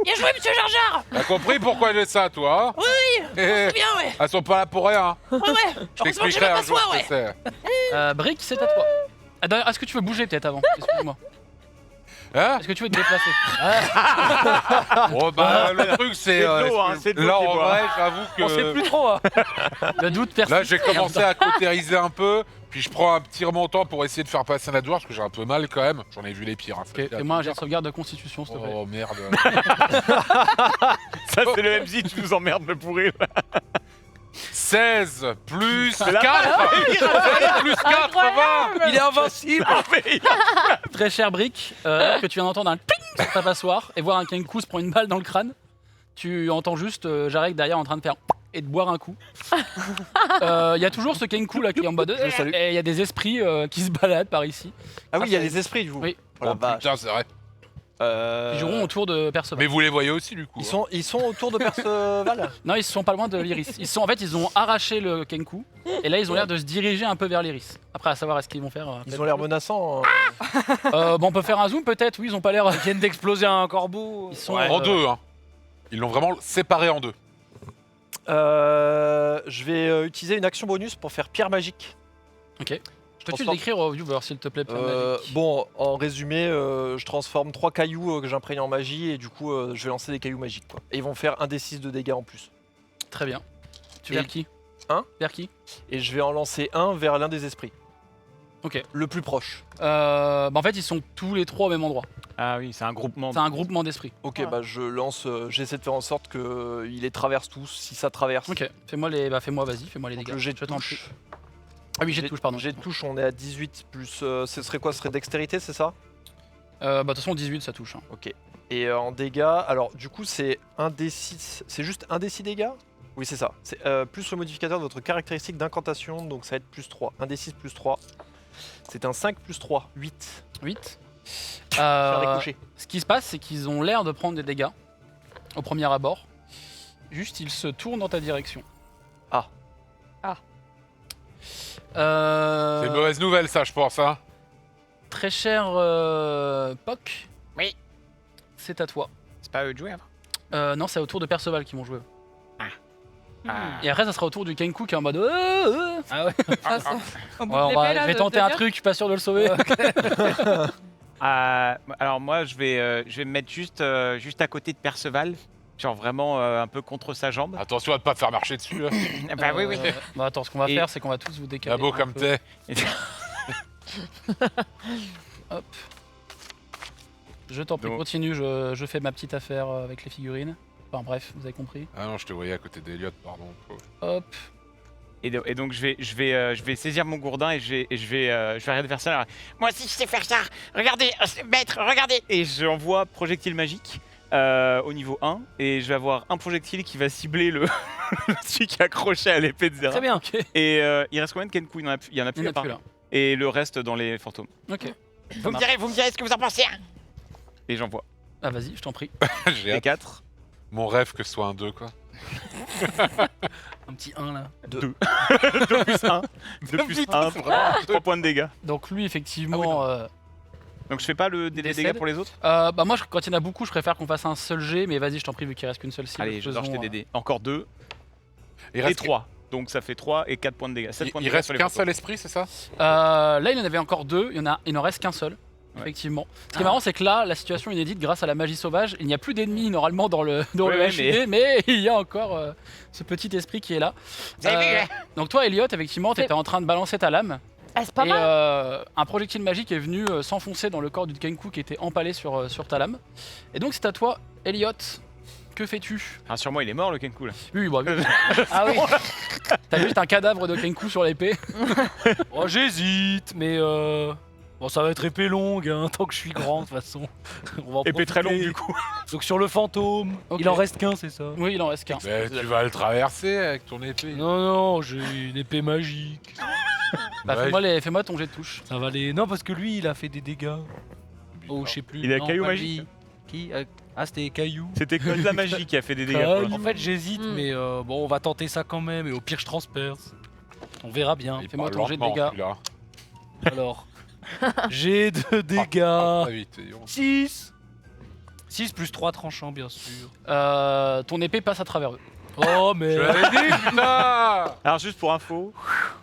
F: Bien joué, monsieur Jar Jar.
E: T'as compris pourquoi j'ai ça, toi?
F: Oui,
E: Eh,
F: bien, ouais.
E: elles sont pas là pour rien.
F: Ouais, ouais.
E: Je t'expliquerai un jour ce que c'est.
G: Brick, c'est à toi. Ah, d'ailleurs, est-ce que tu veux bouger peut-être avant? Excuse-moi.
E: Hein?
G: Est-ce que tu veux te déplacer?
E: Bon, bah, le truc, c'est.
A: C'est de l'eau, hein, c'est de l'eau
E: Là,
A: qui
E: en
A: boit.
E: vrai, j'avoue
C: On sait
E: que.
C: plus trop. Hein.
G: Le doute persiste.
E: Là, j'ai commencé à cautériser un peu. Puis je prends un petit remontant pour essayer de faire passer la douleur parce que j'ai un peu mal quand même. J'en ai vu les pires. Hein,
G: Ok, fais-moi un jet de sauvegarde de constitution, s'il te plaît.
E: Oh merde.
A: Ça, c'est le MZ, tu nous emmerdes, le pourri.
E: 16 plus
A: C'est la
E: 4 plus 4, 20.
C: Il est invincible.
G: Très cher Brick, que tu viens d'entendre un ping sur ta passoire et voir un Kenku se prendre une balle dans le crâne. Tu entends juste Jarek derrière en train de faire et de boire un coup. Il y a toujours ce Kenku là qui est en mode
B: Je le salue.
G: et il y a des esprits qui se baladent par ici.
B: Ah oui, il y a les esprits du coup.
G: Oui.
B: Oh la
E: Oh
B: vache.
E: putain, c'est vrai.
G: Ils joueront autour de Perceval.
E: Mais vous les voyez aussi du coup. hein.
B: Ils sont autour de Perceval.
G: Non, ils sont pas loin de l'Iris. En fait, ils ont arraché le Kenku et là ils ont l'air de se diriger un peu vers l'Iris. Après, à savoir est-ce qu'ils vont faire.
B: Ils ont l'air menaçants.
G: Bon, on peut faire un zoom peut-être. Oui, ils ont pas l'air.
C: Ils viennent d'exploser un corbeau.
G: Ils sont
E: En deux, hein. Ils l'ont vraiment séparé en deux.
B: Je vais utiliser une action bonus pour faire pierre magique.
G: Ok. Peux-tu
B: transforme-
G: l'écrire au viewer s'il te plaît, Pierre Magique
B: Bon, en résumé, je transforme 3 cailloux que j'imprègne en magie et du coup, je vais lancer des cailloux magiques. Quoi. Et ils vont faire un des 6 de dégâts en plus.
G: Très bien. Tu
B: Et-
G: vers qui
B: Hein
G: Vers qui
B: Et je vais en lancer un vers l'un des esprits.
G: Ok.
B: Le plus proche.
G: En fait, ils sont tous les trois au même endroit.
A: Ah oui, c'est un groupement.
G: C'est un groupement d'esprits.
B: Ok,
D: Ouais.
B: bah je lance, j'essaie de faire en sorte qu'ils les traversent tous, si ça traverse.
G: Ok. Fais-moi les. Bah, fais-moi, vas-y, fais-moi les
B: Donc,
G: dégâts.
B: le jet de
G: Je t'en
B: touche.
G: prie. Ah oui, jet de touche, pardon.
B: Jet de touche, on est à 18 plus. Ce serait quoi? Ce serait dextérité, c'est ça?
G: Bah, de toute façon, 18, ça touche. Hein.
B: Ok. Et en dégâts, alors du coup, c'est un des 6. C'est juste un des 6 dégâts? Oui, c'est ça. C'est plus le modificateur de votre caractéristique d'incantation, donc ça va être plus 3. Un des 6 plus 3. C'est un 5 plus 3, 8.
G: 8.
B: Faire ricochet.
G: Ce qui se passe, c'est qu'ils ont l'air de prendre des dégâts au premier abord. Juste, ils se tournent dans ta direction.
B: Ah.
D: Ah.
E: C'est une mauvaise nouvelle, ça, je pense. Hein.
G: Très cher Poc.
I: Oui.
G: C'est à toi.
I: C'est pas eux de jouer avant.
G: Non, c'est au tour de Perceval qui vont jouer.
I: Ah.
G: Et après, ça sera au tour du Kenku qui est en mode. Ah ouais.
D: Ça, c'est- au bout
G: Ouais,
D: de
G: on
D: l'épée,
G: va,
D: là,
G: je vais
D: de
G: tenter un
D: Xavier.
G: truc, je suis pas sûr de le sauver.
A: Alors moi, je vais me mettre juste à côté de Perceval. Genre vraiment un peu contre sa jambe.
E: Attention à ne pas te faire marcher dessus. Là.
I: Bah oui, oui.
G: Bah attends, ce qu'on va
A: Et-
G: faire, c'est qu'on va tous vous décaler.
E: Ah beau
G: un
E: comme
G: peu.
E: t'es.
G: Hop. Je t'en prie,
A: Donc-
G: continue, je fais ma petite affaire avec les figurines. Enfin bref, vous avez compris.
E: Ah non, je te voyais à côté d'Eliott, pardon.
G: Hop.
A: Et donc je vais saisir mon gourdin et je vais regarder Perceval. Alors,
I: Moi aussi, je sais faire ça. Regardez, maître, regardez.
A: et j'envoie projectile magique au niveau 1 et je vais avoir un projectile qui va cibler le celui qui est accroché à l'épée de Zera.
G: Très bien, ok.
A: Et il reste combien de Kenku? Il y en a plus,
G: Il y en
A: à
G: a
A: part.
G: plus là.
A: Et le reste dans les fantômes.
G: Ok.
I: Vous me direz ce que vous en pensez. Hein.
A: Et j'envoie.
G: Ah vas-y, je t'en prie.
E: J'ai
A: Et
E: hâte.
A: 4.
E: Mon rêve que ce soit un 2, quoi.
G: Un petit 1 là.
A: 2 plus 1. 2 plus 1. 3 points de dégâts.
G: Donc lui, effectivement.
A: Donc je fais pas des
G: Décède.
A: dégâts pour les autres?
G: Bah moi, quand il y en a beaucoup, je préfère qu'on fasse un seul jet, mais vas-y, je t'en prie, vu qu'il reste qu'une seule cible.
A: Allez, je
G: faisons,
A: lâche tes DD. Encore 2
E: Il
A: et
E: reste
A: 3. Donc ça fait 3 et 4 points de dégâts. 7 points de
E: il
A: dégâts
E: reste
A: sur les
E: qu'un
A: fantômes.
E: seul esprit, c'est ça?
G: Là, il y en avait encore 2, il n'en reste qu'un seul.
A: Ouais.
G: Effectivement. Ce qui est marrant, c'est que là, la situation est inédite grâce à la magie sauvage. Il n'y a plus d'ennemis normalement dans le
A: Ouais,
G: HUD, mais il y a encore ce petit esprit qui est là.
I: Vous avez vu, hein?
G: Donc toi, Elliot, effectivement, tu étais en train de balancer ta lame.
F: Ah, c'est pas
G: Et
F: mal.
G: un projectile magique est venu s'enfoncer dans le corps du Kenku qui était empalé sur ta lame. Et donc c'est à toi, Elliot. Que fais-tu?
A: Rassure-moi, il est mort le Kenku là.
G: Oui, bah, oui.
C: Ah oui.
G: T'as juste un cadavre de Kenku sur l'épée.
C: Oh, j'hésite, mais bon, ça va être épée longue, hein, tant que je suis grand de toute façon. On va en
A: Épée très longue
C: profiter.
A: du coup.
C: Donc sur le fantôme,
G: Ok.
C: il en reste qu'un, c'est ça?
G: Oui, il en reste qu'un.
E: Mais tu vas le traverser avec ton épée.
C: Non, non, j'ai une épée magique.
G: Bah,
E: Ouais.
G: fais-moi ton jet de touche.
C: Ça va aller. Non, parce que lui, il a fait des dégâts. Oh, je sais plus.
A: Il a
C: Non,
A: caillou
C: pas
A: magique.
C: lui. Qui Ah, c'était cailloux.
A: C'était que de la magie qui a fait des dégâts. pour
C: En
A: l'instant.
C: fait, j'hésite, mais bon, on va tenter ça quand même. Et au pire, je transperce. On verra bien.
E: Il
G: Fais-moi
E: parle
G: ton jet de
E: lentement,
G: dégâts.
E: celui-là.
C: Alors, j'ai de
E: Pas
C: dégâts.
E: vite, voyons.
C: 6 6 plus 3 tranchants, bien sûr.
G: Ton épée passe à travers eux.
C: Oh,
E: Je
C: mais.
E: l'avais dit, putain.
A: Alors juste pour info,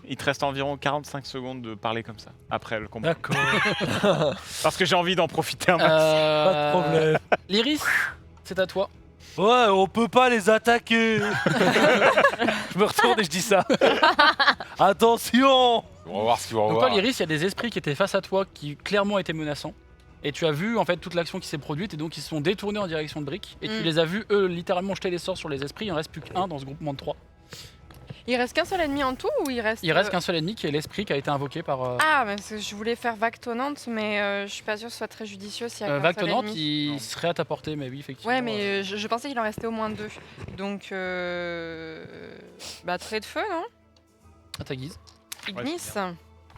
A: il te reste environ 45 secondes de parler comme ça, après le combat.
C: D'accord,
A: Parce que j'ai envie d'en profiter un max.
C: pas de problème.
G: Lyris, c'est à toi.
C: Ouais, on peut pas les attaquer. Je me retourne et je dis ça. Attention.
E: On va voir ce qu'ils vont
G: Donc
E: voir.
G: toi, Lyris, il y a des esprits qui étaient face à toi qui clairement étaient menaçants. Et tu as vu en fait toute l'action qui s'est produite et donc ils se sont détournés en direction de Brick. Et tu les as vus eux littéralement jeter des sorts sur les esprits. Il en reste plus qu'un dans ce groupement de 3.
D: Il reste qu'un seul ennemi en tout ou il reste.
G: Il reste qu'un seul ennemi qui est l'esprit qui a été invoqué par.
D: Ah, parce que je voulais faire vague tonnante, mais je suis pas sûre que ce soit très judicieux s'il y a qu'un
G: Vague
D: seul
G: tonnante,
D: ennemi.
G: il serait à ta portée, mais oui, effectivement.
D: Ouais, mais je pensais qu'il en restait au moins 2. Donc, bah, trait de feu, non
G: à ta guise.
D: Ignis.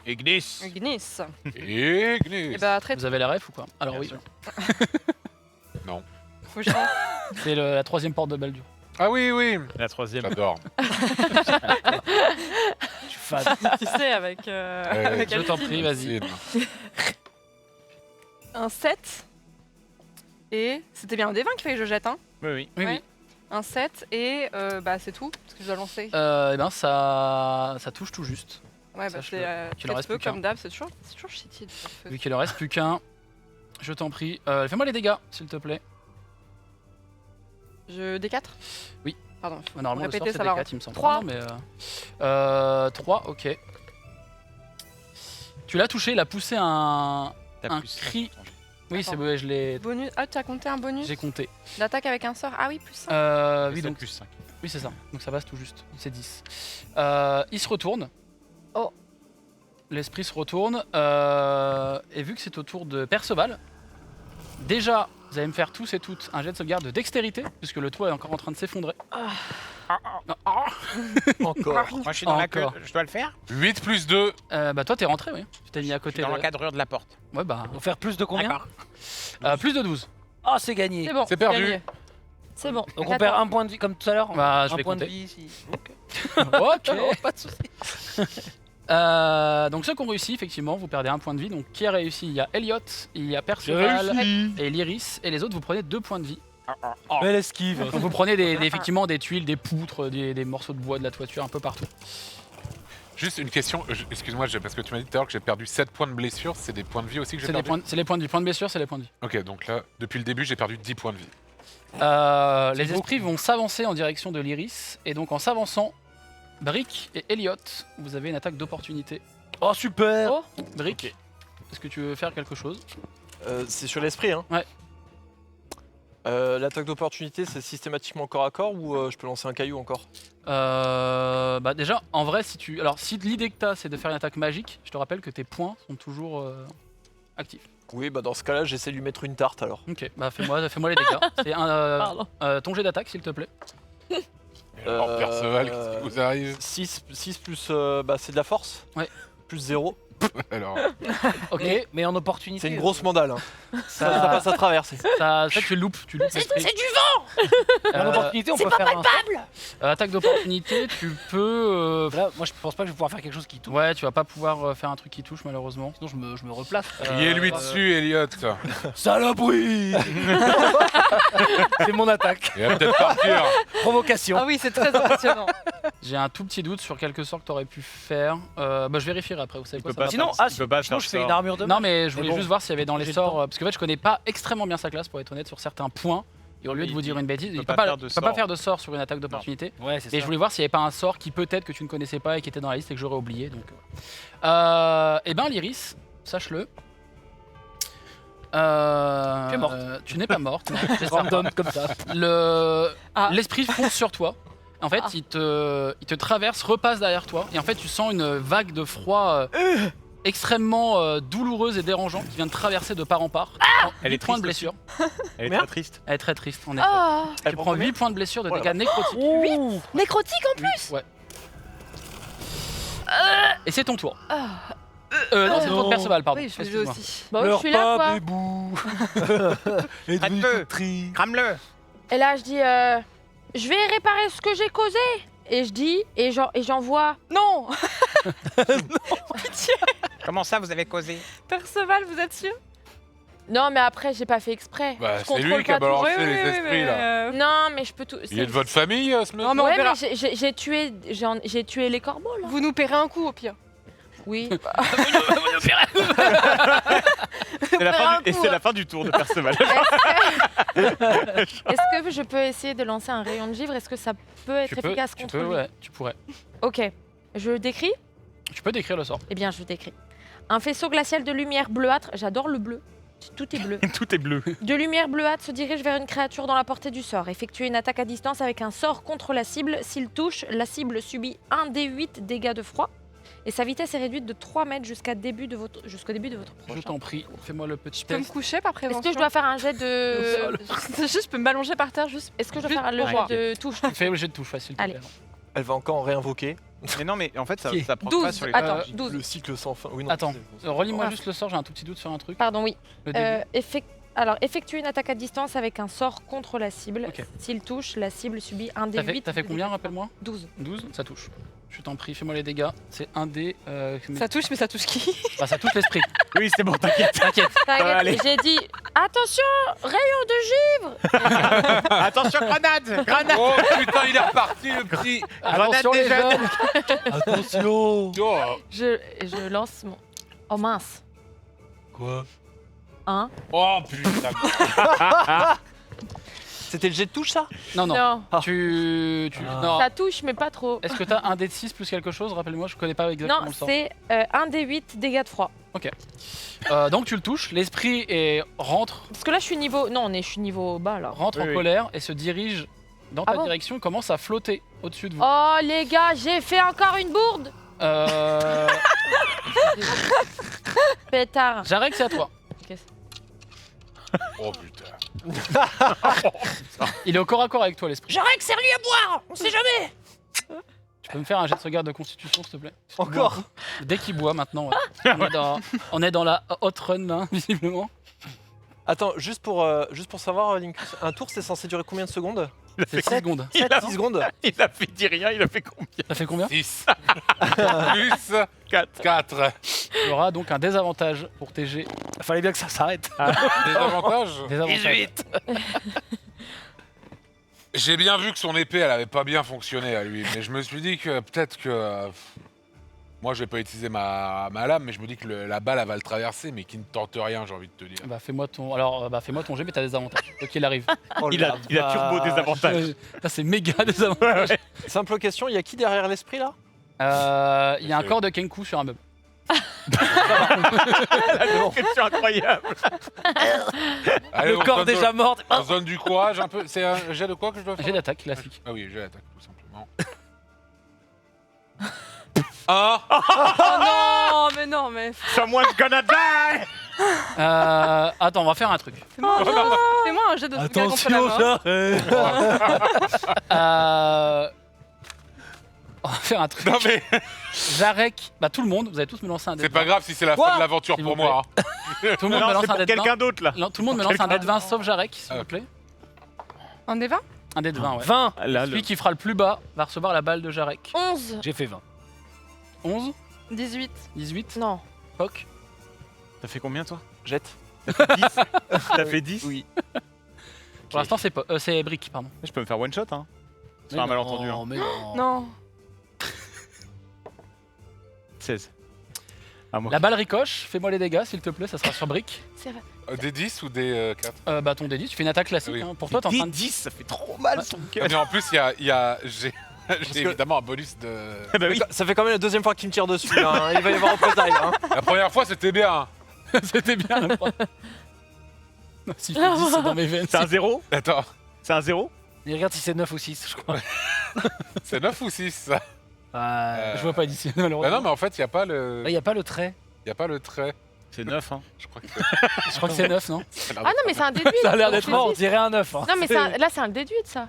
A: Ignis.
D: Ignis.
E: Et
D: Et bah, trait de
G: Vous avez la ref ou quoi? Alors
A: Bien
G: oui,
A: sûr.
D: faut que je pense.
G: c'est la troisième porte de Baldur.
E: Ah oui, oui.
A: La troisième.
E: J'adore.
C: Je suis fan.
D: Tu sais, avec. avec
G: Je t'en
D: Alcine.
G: prie, vas-y.
D: Un 7. Et c'était bien un D20 qu'il fallait que je jette, hein.
A: Oui, oui.
G: Oui,
D: Ouais.
G: oui.
D: Un 7 et bah, c'est tout, parce que je dois lancer.
G: Eh ben ça touche tout juste.
D: Ouais, bah,
G: sache-le.
D: c'est
G: Qu'il en
D: trait de
G: reste
D: feu
G: plus qu'un.
D: comme d'hab, c'est toujours shitty de trait de feu.
G: Vu qu'il en reste plus qu'un, je t'en prie. Fais-moi les dégâts, s'il te plaît.
D: Je D4
G: Oui.
D: Pardon.
G: Normalement, le sort
D: Répéter,
G: c'est
D: ça
G: des
D: va.
G: 4, il me semble.
D: 3.
G: Non, mais 3, ok. Tu l'as touché, il a poussé un
A: T'as plus
G: cri.
A: cinq.
G: Oui, c'est
D: Attends.
G: bon, je l'ai.
D: Bonus. Ah, tu as compté un bonus
G: J'ai compté.
D: d'attaque avec un sort. Ah oui, plus 5.
G: Oui,
A: C'est
G: donc,
A: plus 5.
G: oui, c'est ça. Donc ça passe tout juste. C'est 10. Il se retourne.
D: Oh.
G: L'esprit se retourne. Et vu que c'est au tour de Perceval, déjà, vous allez me faire tous et toutes un jet de sauvegarde de dextérité, puisque le toit est encore en train de s'effondrer.
B: Encore.
I: Moi, je suis dans la queue.
G: Encore.
I: Je dois le faire
E: 8 plus 2.
G: Bah, toi, t'es rentré, oui. Tu t'es mis à
I: Je suis
G: côté
I: dans
G: de.
I: l'encadrure de la porte.
G: Ouais, bah.
C: On va faire plus de combien?
I: D'accord.
G: Plus de 12.
C: Ah, c'est gagné.
D: C'est bon.
E: C'est perdu.
D: gagné.
F: C'est bon.
C: Donc on perd un point de vie comme tout à l'heure.
G: Bah, je
C: un
G: vais
C: point de
G: compter.
C: vie ici.
G: Ok.
C: Pas de soucis.
G: Donc ceux qui ont réussi, effectivement, vous perdez un point de vie. Donc qui a réussi? Il y a Elliot, il y a Perceval et Lyris. Et les autres, vous prenez 2 points de vie.
C: Belle esquive.
G: Donc vous prenez effectivement des tuiles, des poutres, des morceaux de bois, de la toiture, un peu partout.
E: Juste une question, excuse-moi, parce que tu m'as dit tout à l'heure que j'ai perdu 7 points de blessure, c'est des points de vie aussi que j'ai
G: C'est
E: perdu
G: les points de vie. Points de blessure, c'est les points de vie.
E: Ok, donc là, depuis le début, j'ai perdu 10 points de vie.
G: Les esprits vont s'avancer en direction de l'Iris. Et donc en s'avançant, Brick et Elliot, vous avez une attaque d'opportunité.
C: Oh super.
D: Oh.
G: Brick, est-ce que tu veux faire quelque chose?
B: C'est sur l'esprit, hein.
G: Ouais.
B: L'attaque d'opportunité, c'est systématiquement corps à corps ou je peux lancer un caillou encore?
G: Bah déjà, en vrai, si l'idée que t'as, c'est de faire une attaque magique, je te rappelle que tes points sont toujours actifs.
B: Oui, bah dans ce cas-là, j'essaie de lui mettre une tarte alors.
G: Ok, bah fais-moi les dégâts. C'est
F: Pardon.
G: ton jet d'attaque, s'il te plaît.
E: Alors, Perceval, qu'est-ce qui vous arrive
B: 6 plus, bah c'est de la force.
G: Ouais.
B: Plus 0.
E: Alors,
G: Ok,
C: Mais en opportunité.
B: C'est une grosse mandale. Hein. Ça passe à travers. C'est...
G: ça, tu loupes l'esprit.
F: C'est du vent.
C: En opportunité, on peut faire un.
G: Attaque d'opportunité, tu peux.
C: Là, moi, je pense pas que je vais pouvoir faire quelque chose qui touche.
G: Ouais, tu vas pas pouvoir faire un truc qui touche malheureusement.
C: Sinon, je me replace.
E: criez-lui dessus, Elliot.
C: Saloperie. C'est mon attaque.
E: Il va peut-être partir.
C: Provocation.
D: Ah oui, c'est très impressionnant.
G: J'ai un tout petit doute sur quelque sorts que t'aurais pu faire. Bah je vérifierai après, vous savez quoi,
A: Il peut
G: ça va
A: pas
C: Sinon,
A: faire- il peut pas
C: sinon
A: faire
C: je fais
A: ça.
C: une armure de.
G: Non mais je voulais
C: bon,
G: juste voir s'il y avait dans les
C: j'ai le
G: sorts,
C: temps.
G: parce que en fait je connais pas extrêmement bien sa classe pour être honnête sur certains points, et au lieu de vous dire une bêtise, il peut
A: pas
G: pas,
A: faire de
G: il peut pas
A: sort.
G: faire de sort sur une attaque d'opportunité.
C: Ouais, c'est
G: Et
C: ça.
G: je voulais voir s'il n'y avait pas un sort qui peut-être que tu ne connaissais pas et qui était dans la liste et que j'aurais oublié. Donc, eh ben l'Iris, sache-le.
C: Tu es morte.
G: Tu n'es pas morte. non, j'espère pas.
C: Random comme ça.
D: Ah.
G: L'esprit fonce sur toi. En fait, il te traverse, repasse derrière toi, et en fait, tu sens une vague de froid extrêmement douloureuse et dérangeante qui vient de traverser de part en part.
A: Elle est
G: 8 points de
A: triste
G: blessure.
A: Elle est
B: Merde.
A: très triste.
G: Elle est très triste, en effet.
D: Ah,
G: Tu prends 8 points de blessure de
B: Oh la
G: dégâts nécrotiques.
D: nécrotique en plus.
G: Ouais. Et c'est ton tour. Non, c'est pour Perceval, pardon.
D: Oui, je faisais
G: Excuse-moi.
D: aussi.
F: Bon, je suis là, quoi.
C: bébou.
I: Arrête-le.
C: triste.
I: Crame-le.
F: Et là, je dis, je vais réparer ce que j'ai causé. Et je dis, et j'envoie.
D: Non. Pitié.
I: Comment ça, vous avez causé?
D: Perceval, vous êtes sûr?
F: Non, mais après, j'ai pas fait exprès.
E: Bah,
F: Je
E: c'est lui
F: contrôle
E: qui a
F: pas tout.
E: balancé les esprits, là.
F: Non, mais je peux tout.
E: Il est de votre famille, ce mec?
D: Non, mais on
F: Ouais,
D: verra.
F: mais j'ai tué les corbeaux, là.
D: Vous nous paierez un coup au pire.
F: Oui.
A: C'est la fin du tour de Perceval.
F: Est-ce que je peux essayer de lancer un rayon de givre? Est-ce que ça peut être efficace contre lui?
G: Ouais, tu pourrais.
F: Ok. Je décris?
G: Tu peux décrire le sort.
F: Eh bien, je décris. Un faisceau glacial de lumière bleuâtre. J'adore le bleu. Tout est bleu.
A: Tout est bleu.
F: De lumière bleuâtre se dirige vers une créature dans la portée du sort. Effectuez une attaque à distance avec un sort contre la cible. S'il touche, la cible subit 1d8 dégâts de froid. Et sa vitesse est réduite de 3 mètres jusqu'au début de votre
G: Je
F: prochain.
G: t'en prie, fais-moi le petit
D: Je peux me
G: test.
D: coucher par
F: Est-ce
D: prévention?
F: que je dois faire un jet de...
D: Juste, je peux m'allonger par terre juste.
F: Est-ce que je dois
D: Juste
F: faire le
D: pour voir.
F: jet de touche?
G: Fais le jet de touche facile.
F: Allez.
B: Elle va encore en réinvoquer.
A: Mais non, mais en fait, ça
G: Qui est
A: prend pas
F: 12.
A: sur les
F: Attends,
G: Euh,
F: 12.
B: Le cycle sans fin. Oui, non,
G: Attends, relis-moi
F: Ah.
G: juste le sort, j'ai un tout petit doute sur un truc.
F: Pardon, oui.
G: Le début.
F: Alors, effectuez une attaque à distance avec un sort contre la cible.
G: Ok.
F: S'il touche, la cible subit 1d8.
G: T'as fait combien, rappelle-moi?
F: 12.
G: 12, ça touche. Je t'en prie, fais-moi les dégâts. C'est un dé.
D: Ça touche, mais ça touche qui?
G: Bah, ça touche l'esprit.
A: Oui, c'est bon, t'inquiète.
G: T'inquiète.
A: allez.
F: J'ai dit attention, rayon de givre.
A: Attention, grenade. Grenade.
E: Oh putain, il est reparti, le petit.
G: Attention
A: des
G: les
A: jeunes.
G: jeunes.
C: Attention.
E: Oh,
F: Je lance mon. Oh mince.
C: Quoi?
F: 1.
E: oh putain.
B: C'était le jet de touche, ça?
G: Non, non.
F: Non.
G: Tu.
C: Ah.
G: Non.
F: Ça touche, mais pas trop.
G: Est-ce que t'as un dé de 6 plus quelque chose? Rappelle-moi, je connais pas exactement
F: Non,
G: le sort.
F: c'est 1d8 dégâts de froid.
G: Donc tu le touches, l'esprit rentre
F: Parce que là, je suis niveau. Non, je suis niveau bas là.
G: en
A: Oui.
G: colère et se dirige dans
F: Ah
G: ta
F: bon
G: direction, commence à flotter au-dessus de vous.
F: Oh les gars, j'ai fait encore une bourde. Pétard.
G: Jarek, c'est à toi.
E: Oh putain.
G: Il est au corps à corps avec toi, l'esprit.
F: J'aurais que c'est lui à boire. On sait jamais.
G: Tu peux me faire un jet de sauvegarde de constitution, s'il te plaît?
B: Encore?
G: Dès qu'il boit maintenant, ouais. on est dans la hot run là, visiblement.
B: Attends, juste pour savoir, Linkus, un tour, c'est censé durer combien de secondes?
G: C'est 6 secondes.
B: 7, 10 secondes?
A: Il a fait dit rien, il a fait combien?
G: Ça fait combien?
E: 6 plus 4.
G: Il y aura donc un désavantage pour TG.
C: Fallait bien que ça s'arrête.
E: Des avantages.
G: Désavantage.
E: J'ai bien vu que son épée, elle avait pas bien fonctionné à lui, mais je me suis dit que peut-être que moi, je vais pas utiliser ma lame, mais je me dis que la balle, elle va le traverser, mais qui ne tente rien, j'ai envie de te dire.
G: Bah fais-moi ton. Alors fais-moi ton jet, mais t'as des avantages. Quoi qu'il arrive.
B: Oh
A: Il
B: la
A: a turbo des
B: vache.
A: avantages.
G: Là c'est méga désavantage.
B: Simple question, il y a qui derrière l'esprit, là?
G: Il y a un corps de Kenku sur un meuble.
A: La description incroyable.
E: Allez,
C: Le
E: on
C: corps
E: donne
C: déjà mort.
E: On se donne du courage un peu. C'est un jet de quoi que je dois faire?
G: Jet d'attaque classique.
E: Ah oui, jet d'attaque, tout simplement. Ah.
D: Oh non, mais non, mais
A: Someone's gonna die.
G: Attends, on va faire un truc.
D: fais-moi un jet de sauvegarde contre la
C: Attention,
D: mort.
C: j'arrête.
G: On va faire un truc.
E: Non mais
G: Jarek, bah tout le monde, vous allez tous me lancer un dé
E: c'est
G: de
E: pas
G: 20.
E: grave si c'est la
B: Quoi
E: fin de l'aventure
G: S'il
E: pour
G: vous
E: moi. hein.
G: Tout le monde me
A: Non,
G: lance
A: c'est
G: un
A: pour
G: dé de 20.
A: quelqu'un d'autre là.
G: Non, tout le monde me lance un dé de 20 sauf Jarek, s'il
E: Ah,
G: vous plaît.
D: Un des 20?
G: Un dé de 20, ouais.
C: 20.
A: Là,
G: Celui qui fera le plus bas va recevoir la balle de Jarek.
F: 11.
C: J'ai fait 20.
G: 11,
D: 18.
G: 18,
F: Non.
G: Poc.
A: T'as fait combien toi?
B: Jette.
A: T'as fait 10?
B: Oui.
G: Pour l'instant, c'est Brick, pardon.
A: Je peux me faire one shot hein. C'est
G: Mais
A: un
G: non,
A: malentendu. Hein.
C: mais non.
D: Non.
A: 16. À moi.
G: La balle ricoche, fais-moi les dégâts, s'il te plaît, ça sera sur Brick.
F: C'est vrai.
E: Des 10 ou des 4?
G: Bah, ton D10, tu fais une attaque classique.
E: Oui.
G: Hein. Pour toi, t'es en train de.
A: 10, ça fait trop mal son cœur.
E: Mais en plus, j'ai
B: que-
E: évidemment un bonus de.
A: Bah oui.
B: Ça fait quand même la deuxième fois qu'il me tire dessus, hein. Il va y avoir représailles, hein.
E: La première fois, c'était bien.
G: C'était bien la première. Non, si je fais 10, c'est dans mes veines.
A: C'est un 0?
E: Attends,
A: C'est un 0?
C: Et regarde si c'est 9 ou 6, je crois.
E: c'est 9 ou 6 ça?
G: Je vois pas d'ici, malheureusement.
E: Bah non, mais en fait, il n'y a pas le.
C: Il n'y a pas le trait.
E: Y a pas le trait.
A: C'est 9 hein.
E: Je crois que
G: Je crois que c'est 9, non?
F: Ah non, mais c'est un déduit.
C: Ça a l'air d'être
F: C'est
C: mort, on
F: dix.
C: dirait un 9. Hein.
F: Non, mais là, c'est un déduit, ça.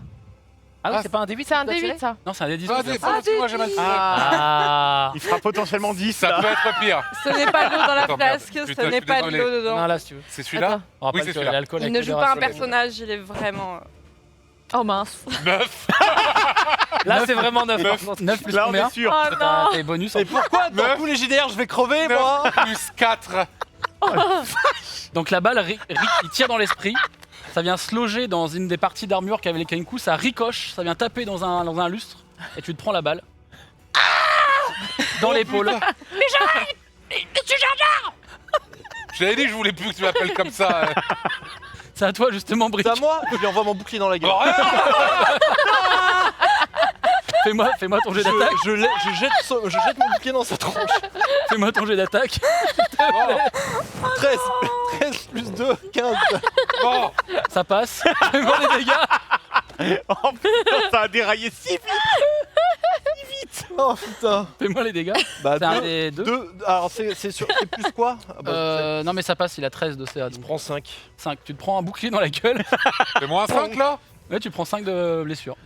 G: Ah oui, c'est pas un D8.
F: C'est un
G: que tu dois
F: D8 ça.
G: Non, c'est un D10.
E: Ah,
G: que tu dois
E: des
G: tirer.
E: fois, moi j'ai mal fait.
G: Ah.
A: Il fera potentiellement 10
E: Ça
A: là.
E: peut être pire.
D: Ce n'est pas de l'eau dans la
E: Attends, merde.
D: flasque,
E: Putain,
D: ce n'est
E: je suis
D: pas de
E: désolé.
D: l'eau dedans.
G: Non, là, si tu veux.
E: C'est celui-là
F: Attends.
G: On rappelle
E: Oui, c'est
G: que
E: celui-là.
G: l'alcool
D: Il
G: avec
D: ne joue pas un
G: modération.
D: personnage, il est vraiment.
F: Oh mince.
E: 9.
C: Là, c'est vraiment 9.
G: 9 plus
A: Là on
G: combien
A: est sûr.
F: Oh
G: T'as
F: non.
G: tes bonus. en
B: Et pourquoi dans
E: Neuf.
B: tous les JDR je vais crever moi
E: 9 plus 4.
G: Donc la balle, il tire dans l'esprit. Ça vient se loger dans une des parties d'armure qu'avait les Kenku. Ça ricoche, ça vient taper dans un lustre. Et tu te prends la balle. Dans l'épaule.
E: J'avais dit que je voulais plus que tu m'appelles comme ça.
G: C'est à toi justement, Brick.
B: C'est à moi. Je lui envoie mon bouclier dans la gueule.
G: Fais-moi ton jet d'attaque.
B: Je jette mon bouclier dans sa tronche.
G: Fais-moi ton jet d'attaque.
B: 13 plus 2, 15.
E: Bon,
G: Ça passe. Fais-moi les dégâts.
A: Oh putain, ça a déraillé si vite.
B: Oh putain.
G: Fais-moi les dégâts.
B: Bah
G: C'est un des deux.
B: 2. Alors c'est plus quoi ah bah,
G: Non mais ça passe, il a 13 de CA.
B: Je prends 5.
G: 5. Tu te prends un bouclier dans la gueule.
E: c'est moins 5 là.
G: Ouais, tu prends 5 de blessure.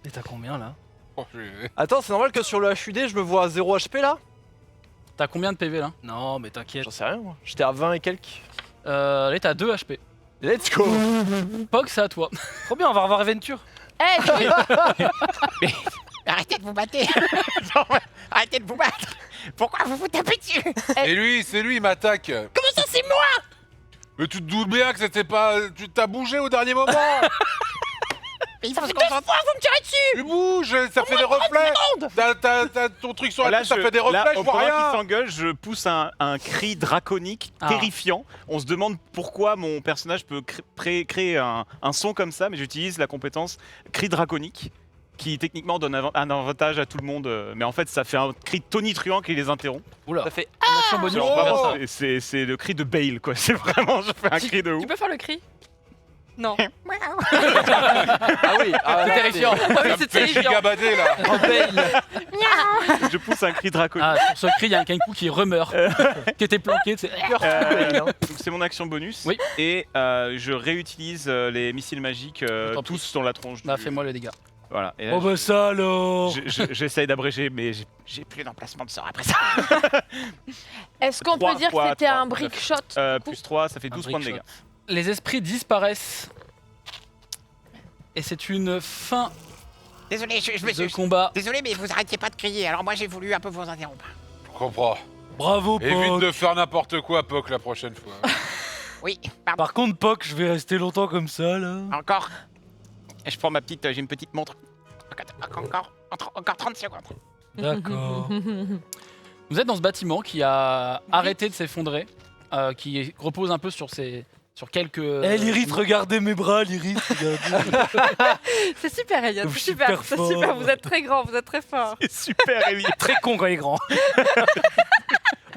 C: Et t'as combien là?
E: Oh, je-
B: Attends, c'est normal que sur le HUD je me vois à 0 HP là?
G: T'as combien de PV là?
C: Non, mais t'inquiète.
B: J'en sais rien moi. J'étais à 20 et quelques.
G: Là t'as 2 HP.
B: Let's go.
G: Pog, c'est à toi.
C: Trop bien, on va revoir Aventure.
F: Eh,
I: Arrêtez de vous battre. Arrêtez de vous battre. Pourquoi vous vous tapez dessus?
E: Et lui, c'est lui, il m'attaque.
I: Comment ça, c'est moi?
E: Mais tu te doutes bien que c'était pas. Tu t'as bougé au dernier moment.
I: Il faut se concentrer. Vous me tirez dessus.
E: Tu bouges, ça fait des reflets. T'as ton truc sur la
A: Là,
E: tête, ça fait des reflets, je vois
A: pendant qu'il
E: rien.
A: s'engueule, je pousse un cri draconique
G: Ah.
A: terrifiant. On se demande pourquoi mon personnage peut créer un son comme ça, mais j'utilise la compétence cri draconique qui techniquement donne un avantage à tout le monde. Mais en fait, ça fait un cri tonitruant qui les interrompt.
G: Oula.
B: Ça fait
G: En action bonus,
A: Genre,
G: on va faire
A: vraiment,
G: ça.
A: c'est le cri de Bale, quoi. C'est vraiment, je fais un cri de ouf.
D: Tu peux faire le cri? Non.
B: Ah oui,
G: C'est terrifiant.
D: Ah oui, c'est
E: Fais
D: terrifiant.
E: gigabadé là.
B: En bail.
A: Je pousse un cri draconique.
G: Ah, sur ce cri, il y a un Kenku qui remeurt. Qui était planqué. C'est...
A: Donc c'est mon action bonus.
G: Oui.
A: Et je réutilise les missiles magiques
G: Tant pis.
A: tous dans la tronche.
G: Bah,
A: du-
G: fais-moi les dégâts.
A: Voilà. Et là,
C: Oh bah ça alors.
A: j'essaye d'abréger, mais j'ai plus d'emplacement de sort après ça.
F: est-ce qu'on
A: Trois
F: peut dire
A: fois
F: que c'était
A: trois,
F: un brick shot du coup
A: Plus 3, ça fait
G: Un
A: 12 points de
G: brick
A: dégâts.
G: Les esprits disparaissent. Et c'est une fin
I: Désolé, je me
G: de
I: suis.
G: combat.
I: Désolé, mais vous arrêtiez pas de crier. Alors moi, j'ai voulu un peu vous interrompre.
E: Je comprends.
C: Bravo,
E: Évite
C: Poc.
E: de faire n'importe quoi, Poc, la prochaine fois.
I: Oui, pardon.
C: Par contre, Poc, je vais rester longtemps comme ça là.
I: Encore. Je prends ma petite. J'ai une petite montre. Encore 30 secondes.
C: D'accord.
G: Vous êtes dans ce bâtiment qui a arrêté de s'effondrer, qui repose un peu sur quelques.
C: Eh, Lyris, regardez mes bras, Lyris, regardez.
D: C'est super, Elliot.
C: Je
D: C'est
C: suis
D: super.
C: super
D: C'est
C: fort.
D: super. Vous êtes très grand, vous êtes très fort.
A: C'est super, Ellie.
C: Très con quand il est grand.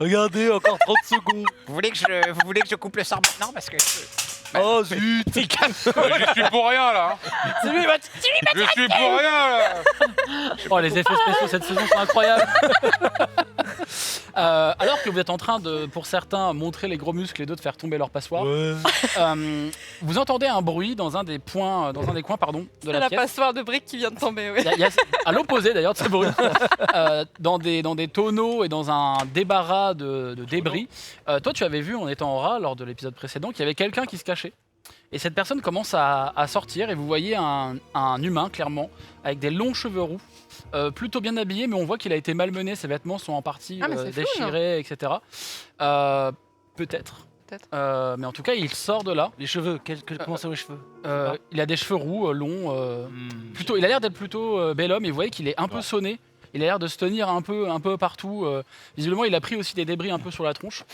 C: Regardez, encore 30 secondes.
I: Vous voulez que je coupe le sort maintenant parce que.
C: Oh zut.
E: J'y suis pour rien là. Je suis pour rien là.
G: Oh, les effets spéciaux cette saison sont incroyables. Alors que vous êtes en train de, pour certains, montrer les gros muscles et d'autres faire tomber leur passoire,
C: Ouais.
G: vous entendez un bruit dans un des coins, de
D: C'est
G: la
D: la
G: pièce.
D: passoire de briques qui vient de tomber, oui.
G: Il y a- à l'opposé d'ailleurs de ce bruit, dans des tonneaux et dans un débarras de débris. Toi, tu avais vu en étant en rat lors de l'épisode précédent qu'il y avait quelqu'un qui se cachait. Et cette personne commence à sortir et vous voyez un humain clairement avec des longs cheveux roux, plutôt bien habillé, mais on voit qu'il a été malmené. Ses vêtements sont en partie
D: Ah, mais c'est fou,
G: déchirés, etc. Peut-être. Mais en tout cas, il sort de là.
C: Les cheveux, comment ça les cheveux?
G: Il a des cheveux roux, longs. Plutôt, il a l'air d'être plutôt bel homme et vous voyez qu'il est un peu sonné. Il a l'air de se tenir un peu partout. Visiblement, il a pris aussi des débris un peu sur la tronche.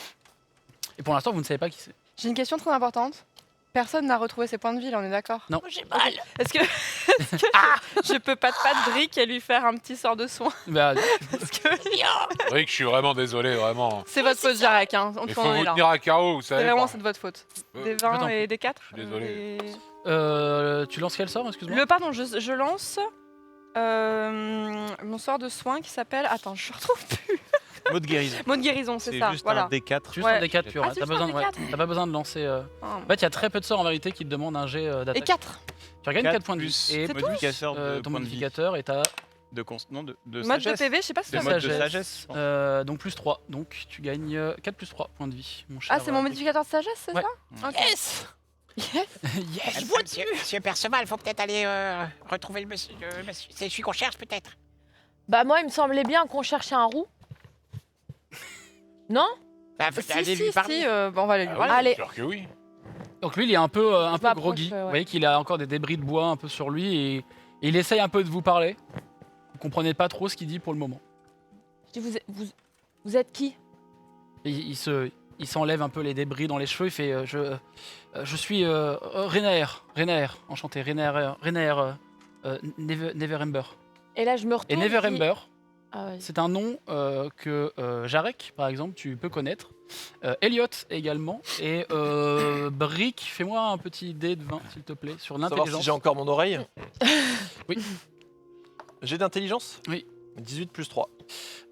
G: Et pour l'instant, vous ne savez pas qui c'est.
D: J'ai une question très importante. Personne n'a retrouvé ses points de vie, là, on est d'accord?
G: Non.
D: J'ai mal. Est-ce que, je peux pas de briques et lui faire un petit sort de soin?
G: Bah,
D: Parce que
E: Rick, je suis vraiment désolé, vraiment.
D: c'est votre faute, Jarek. Hein.
E: Il
D: On
E: faut
D: en est
E: vous
D: là.
E: tenir à carreau, vous
D: C'est
E: savez.
D: vraiment
E: quoi.
D: c'est de votre faute.
E: Euh,
D: Des
G: je t'en
D: 20
G: prie.
D: et des 4.
E: Je suis désolé.
G: tu lances quel sort, excuse-moi?
D: Pardon, je lance mon sort de soin qui s'appelle. Attends, je retrouve plus.
A: Mot de guérison.
D: Mot de guérison, c'est ça.
A: Juste
D: Voilà.
A: un D4.
G: Juste
D: Ouais.
G: un D4 pur.
D: Ah,
G: hein.
D: c'est
G: T'as
D: juste un
G: besoin,
D: D4.
G: t'as pas besoin de lancer.
D: Oh.
G: En fait, il y a très peu de sorts en vérité qui te demandent un jet
D: Et
G: d'attaque.
D: 4.
G: Tu regagnes 4 points de
A: plus
G: vie. Et
D: C'est
A: modificateur de
G: ton
A: points de vie.
G: modificateur est à
A: Non, de
D: Mode
A: sagesse.
D: de PV, je sais pas si
A: De
D: ça
A: mode de
G: sagesse.
A: sagesse.
G: donc plus 3. Donc tu gagnes 4 plus 3 points de vie. Mon cher,
D: Ah, c'est mon modificateur de sagesse, c'est
G: Ouais.
D: ça? Ok.
I: Yes.
D: Yes.
G: yes.
I: Monsieur Perceval, faut peut-être aller retrouver le monsieur. C'est celui qu'on cherche peut-être.
F: Bah moi, il me semblait bien qu'on cherchait un roux. Non?
I: Bah,
D: Si,
I: allez lui
D: si,
I: parler.
D: si, bon, on va aller lui
E: Ah
D: parler.
E: oui,
F: Allez.
E: sûr que oui.
G: Donc lui, il est un peu
F: m'approche,
G: groggy.
F: ouais.
G: Vous voyez qu'il a encore des débris de bois un peu sur lui et il essaye un peu de vous parler. Vous comprenez pas trop ce qu'il dit pour le moment.
F: Je dis, vous êtes qui?
G: Et il s'enlève un peu les débris dans les cheveux. Il fait je suis Renaer, enchanté, Renaer Neverember.
F: Et là, je me
G: Et
F: retourne.
G: Neverember,
F: Ah ouais.
G: c'est un nom que Jarek, par exemple, tu peux connaître. Elliot également. Et Brick, fais-moi un petit dé de 20, s'il te plaît, sur
B: Savoir si
G: l'intelligence.
B: j'ai encore mon oreille.
G: Oui.
B: J'ai d'intelligence.
G: Oui.
B: 18 plus 3.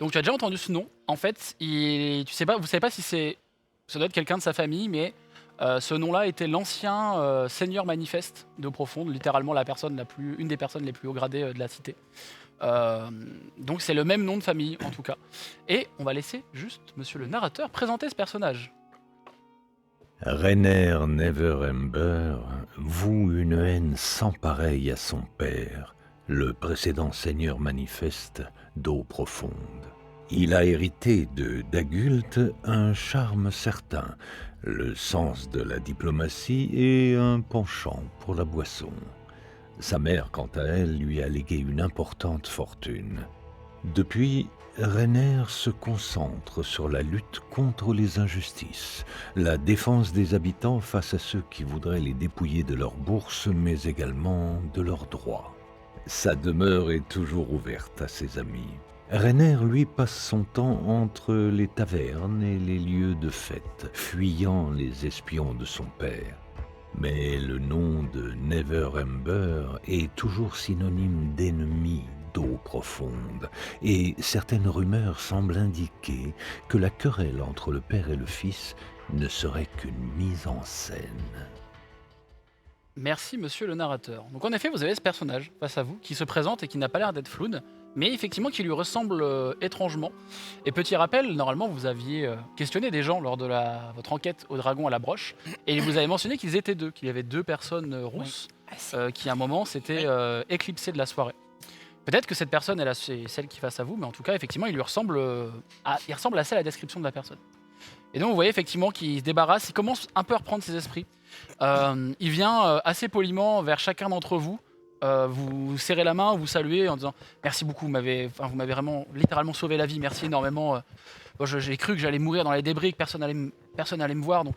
G: Donc tu as déjà entendu ce nom. En fait, vous savez pas si ça doit être quelqu'un de sa famille, mais ce nom-là était l'ancien seigneur manifeste d'eau profonde, littéralement une des personnes les plus haut gradées de la cité. Donc c'est le même nom de famille en tout cas. Et on va laisser juste monsieur le narrateur présenter ce personnage.
J: Renaer Neverember voue une haine sans pareille à son père, le précédent seigneur manifeste d'eau profonde. Il a hérité de Dagult un charme certain, le sens de la diplomatie et un penchant pour la boisson. Sa mère, quant à elle, lui a légué une importante fortune. Depuis, Renaer se concentre sur la lutte contre les injustices, la défense des habitants face à ceux qui voudraient les dépouiller de leurs bourses, mais également de leurs droits. Sa demeure est toujours ouverte à ses amis. Renaer, lui, passe son temps entre les tavernes et les lieux de fête, fuyant les espions de son père. Mais le nom de Neverember est toujours synonyme d'ennemi d'eau profonde, et certaines rumeurs semblent indiquer que la querelle entre le père et le fils ne serait qu'une mise en scène.
G: Merci monsieur le narrateur. Donc en effet, vous avez ce personnage face à vous qui se présente et qui n'a pas l'air d'être Flood, mais effectivement qui lui ressemble étrangement. Et petit rappel, normalement vous aviez questionné des gens lors de votre enquête au dragon à la broche, et vous avez mentionné qu'ils étaient deux, qu'il y avait deux personnes rousses qui à un moment s'étaient éclipsées de la soirée. Peut-être que cette personne c'est celle qui est face à vous, mais en tout cas effectivement il ressemble assez à la description de la personne. Et donc vous voyez effectivement qu'il se débarrasse, il commence un peu à reprendre ses esprits. Il vient assez poliment vers chacun d'entre vous, vous serrez la main, vous saluez en disant merci beaucoup, vous m'avez vraiment littéralement sauvé la vie, merci énormément. J'ai cru que j'allais mourir dans les débris, que personne allait me voir, donc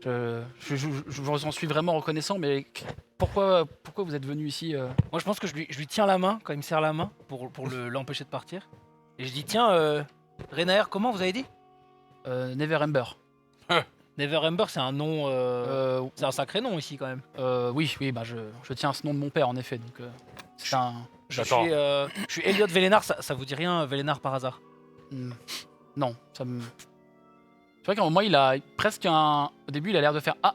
G: je vous en suis vraiment reconnaissant. Mais pourquoi vous êtes venu ici
C: Moi, je pense que je lui tiens la main quand il me serre la main pour l'empêcher de partir. Et je dis tiens, Renaer, comment vous avez dit
G: Neverember.
C: Neverember, c'est un nom, c'est un sacré nom ici quand même.
G: Oui, bah je tiens ce nom de mon père en effet. Donc c'est un.
C: Je
E: Attends.
C: suis Elliot Vélénar, ça vous dit rien, Vélénar par hasard?
G: Non, ça me. C'est vrai qu'à un moment il a presque un. Au début il a l'air de faire ah,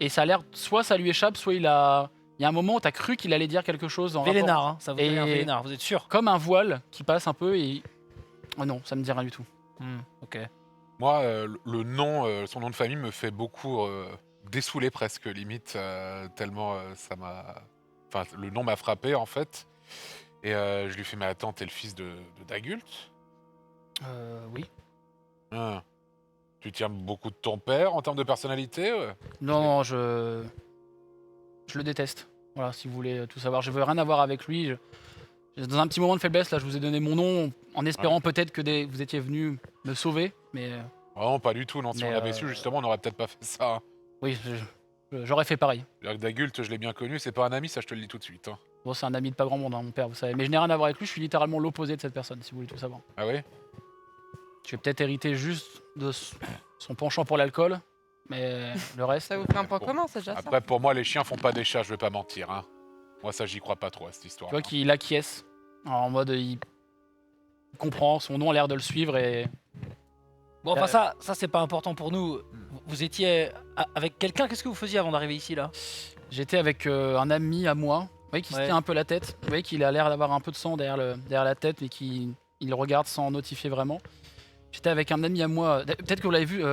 G: et ça a l'air soit ça lui échappe, soit il y a un moment où t'as cru qu'il allait dire quelque chose en
C: Vélénar,
G: rapport-
C: hein, ça vous dit rien, Vélénar, vous êtes sûr?
G: Comme un voile qui passe un peu et. Oh non, ça me dit rien du tout.
C: Ok.
E: Moi, le nom, son nom de famille me fait beaucoup dessouler presque, limite, tellement ça m'a... Enfin, le nom m'a frappé, en fait. Et je lui fais, mais attends, t'es le fils de Dagult?
G: Oui.
E: Hein. Tu tiens beaucoup de ton père en termes de personnalité?
G: Non, je le déteste. Voilà, si vous voulez tout savoir. Je veux rien avoir avec lui. Dans un petit moment de faiblesse, là, je vous ai donné mon nom en espérant peut-être que vous étiez venu me sauver, mais
E: Non, pas du tout, non. Si
G: Mais,
E: on l'avait su, justement, on n'aurait peut-être pas fait ça.
G: oui, j'aurais fait pareil.
E: Dagult, je l'ai bien connu, c'est pas un ami, ça je te le dis tout de suite. Hein.
G: Bon, c'est un ami de pas grand monde, hein, mon père, vous savez. Mais je n'ai rien à voir avec lui, je suis littéralement l'opposé de cette personne, si vous voulez tout savoir.
E: Ah ouais?
G: Je vais peut-être hériter juste de son penchant pour l'alcool, mais le reste...
D: Ça vous fait un point
E: Bon.
D: commun, c'est déjà ça.
E: Après, pour moi, les chiens font pas des chats, je vais pas mentir. Hein. Moi, ça, j'y crois pas trop à cette histoire.
G: Tu vois qu'il acquiesce, en mode... comprend, son nom a l'air de le suivre et
C: Bon, enfin, ça c'est pas important pour nous. Vous étiez avec quelqu'un, qu'est-ce que vous faisiez avant d'arriver ici là?
G: j'étais avec un ami à moi, vous voyez, qui se tient un peu la tête. Vous voyez qu'il a l'air d'avoir un peu de sang derrière la tête, mais qu'il il regarde sans notifier vraiment. J'étais avec un ami à moi, peut-être que vous l'avez vu,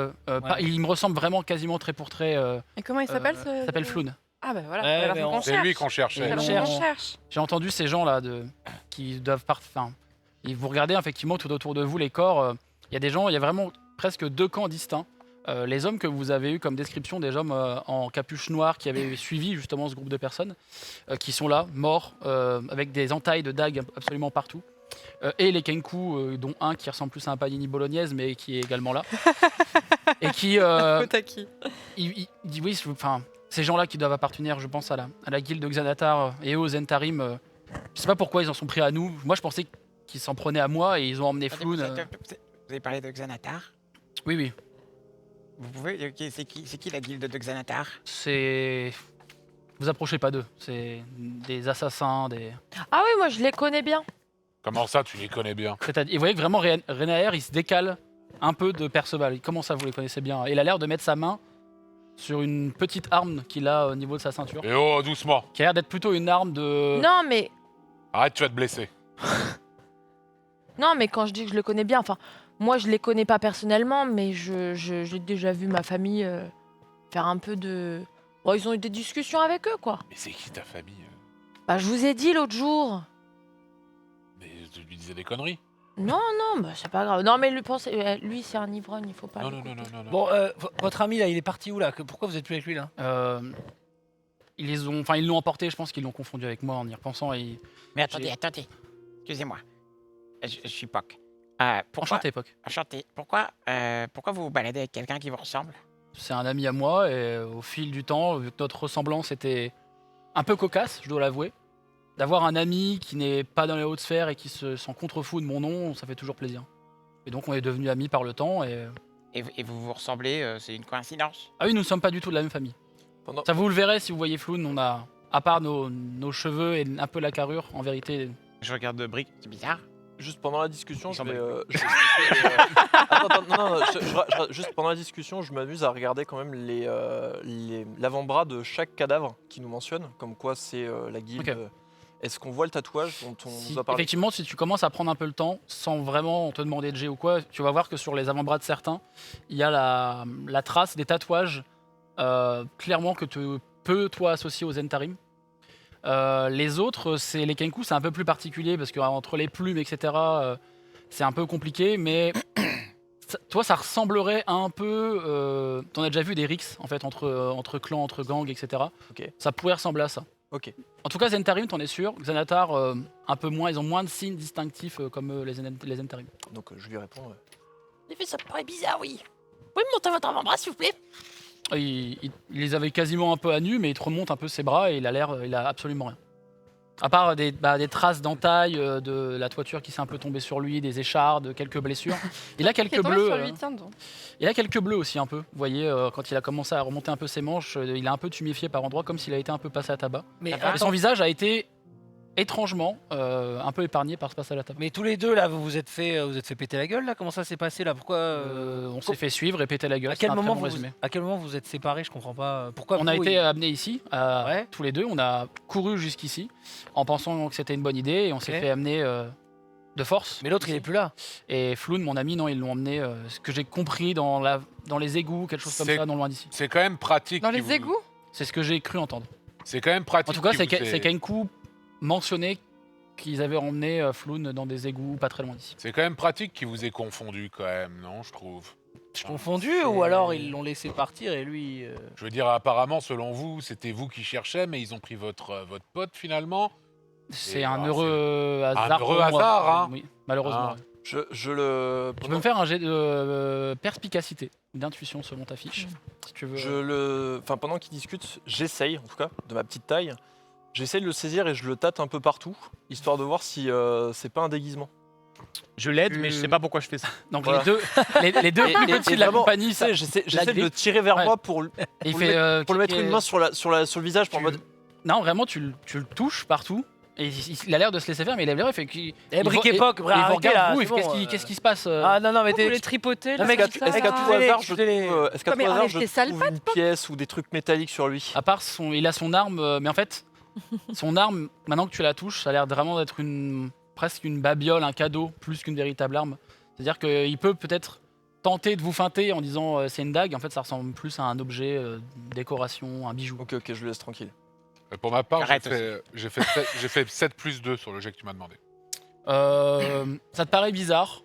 G: il me ressemble vraiment quasiment trait pour trait.
D: Et comment il s'appelle
G: Il s'appelle Floun.
D: Ah bah voilà,
C: Ouais,
D: alors
C: mais
D: faut qu'on
E: C'est
D: cherche.
E: lui qu'on cherchait.
D: Alors,
G: cherche.
D: on cherche.
G: J'ai entendu ces gens-là qui doivent partir. Enfin, et vous regardez effectivement tout autour de vous les corps. Il y a des gens, il y a vraiment presque deux camps distincts. Les hommes que vous avez eu comme description, des hommes en capuche noire qui avaient suivi justement ce groupe de personnes, qui sont là, morts, avec des entailles de dagues absolument partout. Et les Kenku, dont un qui ressemble plus à un panini bolognaise, mais qui est également là. Et qui.
D: Kotaki.
G: il dit oui, enfin, ces gens-là qui doivent appartenir, je pense, à la guilde de Xanatar et aux Zentarim. Je sais pas pourquoi ils en sont pris à nous. Moi, je pensais qu'ils s'en prenaient à moi et ils ont emmené Floun.
I: Vous avez parlé de Xanatar?
G: Oui, oui.
I: Vous pouvez. Ok, c'est qui la guilde de Xanatar?
G: C'est. Vous approchez pas d'eux. C'est des assassins, des.
F: Ah oui, moi je les connais bien.
E: Comment ça, tu les connais bien?
G: Et vous voyez que vraiment Renaer, il se décale un peu de Perceval. Comment ça, vous les connaissez bien? Il a l'air de mettre sa main sur une petite arme qu'il a au niveau de sa ceinture,
E: Et oh, doucement.
G: qui a l'air d'être plutôt une arme de.
F: Non, mais
E: Arrête, tu vas te blesser.
F: non, mais quand je dis que je le connais bien, enfin, moi je les connais pas personnellement, mais j'ai déjà vu ma famille faire un peu de. Bon, ils ont eu des discussions avec eux, quoi.
E: Mais c'est qui ta famille?
F: Bah, je vous ai dit l'autre jour.
E: Mais tu lui disais des conneries.
F: Non, bah c'est pas grave. Non, mais lui c'est un ivrogne, il faut pas.
E: Non,
F: l'écouter.
E: non.
C: Bon, votre ami là, il est parti où là? Pourquoi vous êtes plus avec lui là?
G: Ils l'ont emporté. Je pense qu'ils l'ont confondu avec moi en y repensant. Et...
I: Mais attendez. Excusez-moi. Je suis Poc. Pourquoi...
G: Enchanté, Poc.
I: Enchanté. Pourquoi vous vous baladez avec quelqu'un qui vous ressemble?
G: C'est un ami à moi et au fil du temps, vu que notre ressemblance était un peu cocasse, je dois l'avouer, d'avoir un ami qui n'est pas dans les hautes sphères et qui s'en contrefout de mon nom, ça fait toujours plaisir. Et donc on est devenus amis par le temps et...
I: Et vous vous ressemblez, c'est une coïncidence?
G: Ah oui, nous ne sommes pas du tout de la même famille. Ça vous le verrez si vous voyez Floun, on a, à part nos cheveux et un peu la carrure, en vérité...
I: Je regarde de Brick, c'est bizarre.
B: Juste pendant la discussion,
I: Il
B: je vais.
I: semble-
B: je vais expliquer, attends, non, juste pendant la discussion, je m'amuse à regarder quand même l'avant-bras de chaque cadavre qui nous mentionne, comme quoi c'est la guilde.
G: Ok.
B: Est-ce qu'on voit le tatouage dont on nous a parlé?
G: Effectivement, si tu commences à prendre un peu le temps, sans vraiment te demander de jet ou quoi, tu vas voir que sur les avant-bras de certains, il y a la trace des tatouages, clairement que tu peux, toi, associer aux Zentarim. Les autres, c'est les Kenku, c'est un peu plus particulier parce qu'entre les plumes, etc., c'est un peu compliqué, mais toi, ça ressemblerait un peu. T'en as déjà vu des rixes en fait entre clans, entre gangs, etc.
B: Ok.
G: Ça pourrait ressembler à ça.
B: Ok.
G: En tout cas, Zentarim, t'en es sûr. Xanatar, un peu moins, ils ont moins de signes distinctifs comme les Zentarim.
B: Donc je lui réponds.
F: En effet, ça me paraît bizarre, oui. Vous pouvez me montrer votre avant-bras, s'il vous plaît?
G: Il les avait quasiment un peu à nu, mais il te remonte un peu ses bras et il a absolument rien. À part des traces d'entailles, de la toiture qui s'est un peu tombée sur lui, des échardes, quelques blessures. Il a
D: Qui est
G: quelques
D: tombé
G: bleus.
D: sur lui, tiens donc.
G: Il a quelques bleus aussi un peu. Vous voyez, quand il a commencé à remonter un peu ses manches, il a un peu tuméfié par endroits, comme s'il a été un peu passé à tabac.
C: Mais,
G: Et son visage a été étrangement un peu épargné par ce passage à tabac.
C: mais tous les deux là, vous vous êtes fait péter la gueule là? Comment ça s'est passé là? Pourquoi
G: On s'est fait suivre et péter la gueule.
C: à
G: c'est
C: quel
G: un très
C: moment
G: bon résumé.
C: à quel moment vous êtes séparés? Je comprends pas. Pourquoi
G: On a
C: vous,
G: été
C: il-
G: amenés ici,
C: Ouais.
G: tous les deux, on a couru jusqu'ici en pensant que c'était une bonne idée et on s'est
C: Ok.
G: fait amener de force.
C: Mais l'autre il est plus là.
G: Et Floun, mon ami, non, ils l'ont emmené, ce que j'ai compris, dans les égouts, quelque chose comme
E: C'est-
G: ça, non loin d'ici.
E: C'est quand même pratique.
D: Dans
E: qu'il
D: les
E: vous-
D: égouts?
G: C'est ce que j'ai cru entendre.
E: C'est quand même pratique.
G: En tout cas,
E: qu'il vous
G: c'est
E: ait-
G: Kenku mentionné qu'ils avaient emmené Floun dans des égouts pas très loin d'ici.
E: C'est quand même pratique qu'ils vous aient confondu quand même, non, je trouve.
C: Je confondu ou alors ils l'ont laissé partir et lui.
E: Je veux dire, apparemment, selon vous, c'était vous qui cherchiez, mais ils ont pris votre pote finalement.
G: C'est
E: Et
G: un
E: alors,
G: heureux hasard.
E: heureux
G: pour moi.
E: hasard, hein.
G: Oui, malheureusement.
E: Ah.
G: ouais.
B: Je le.
G: Tu peux me faire un jet de perspicacité, d'intuition selon ta fiche, si tu veux.
B: Enfin, pendant qu'il discute, j'essaye, en tout cas, de ma petite taille, j'essaye de le saisir et je le tâte un peu partout, histoire de voir si c'est pas un déguisement.
A: Je l'aide, mais je sais pas pourquoi je fais ça.
G: Donc
B: Voilà.
G: les deux plus petits de la
B: vraiment,
G: compagnie,
B: tu sais, j'essaie de
G: grippe.
B: le tirer vers
G: Ouais.
B: moi pour
G: il
B: pour
G: fait,
B: lui mettre une main sur le visage pour en
G: tu-
B: mode.
G: Non, vraiment, tu le touches partout Et il a l'air de se laisser faire, mais il lève les yeux, il fait qu'il.
C: Eh, Brick Époque,
G: il
C: bref,
G: vous
C: arrêtez,
G: regarde
C: là,
G: vous, il
C: c'est
G: fait,
C: bon,
G: qu'est-ce qui se passe
C: Ah non, non, mais
D: Vous les
C: t'es.
D: tripoter,
C: Non,
D: là,
C: mais
D: comme
B: Est-ce
D: ça.
B: qu'à tout
C: Excusez-les,
B: hasard, je
C: excusez-les.
B: trouve, est-ce qu'à
D: Non, mais
B: tout hasard,
D: enlève
B: je
D: tes sales
B: trouve
D: pattes,
B: une pièce ou des trucs métalliques sur lui?
G: À part il a son arme, mais en fait, son arme, maintenant que tu la touches, ça a l'air vraiment d'être presque une babiole, un cadeau, plus qu'une véritable arme. C'est-à-dire qu'il peut peut-être tenter de vous feinter en disant c'est une dague, en fait ça ressemble plus à un objet, décoration, un bijou.
B: Ok, je le laisse tranquille.
E: Pour ma part,
I: Arrête
E: j'ai fait 7 plus 2 sur le jet que tu m'as demandé.
G: Ça te paraît bizarre,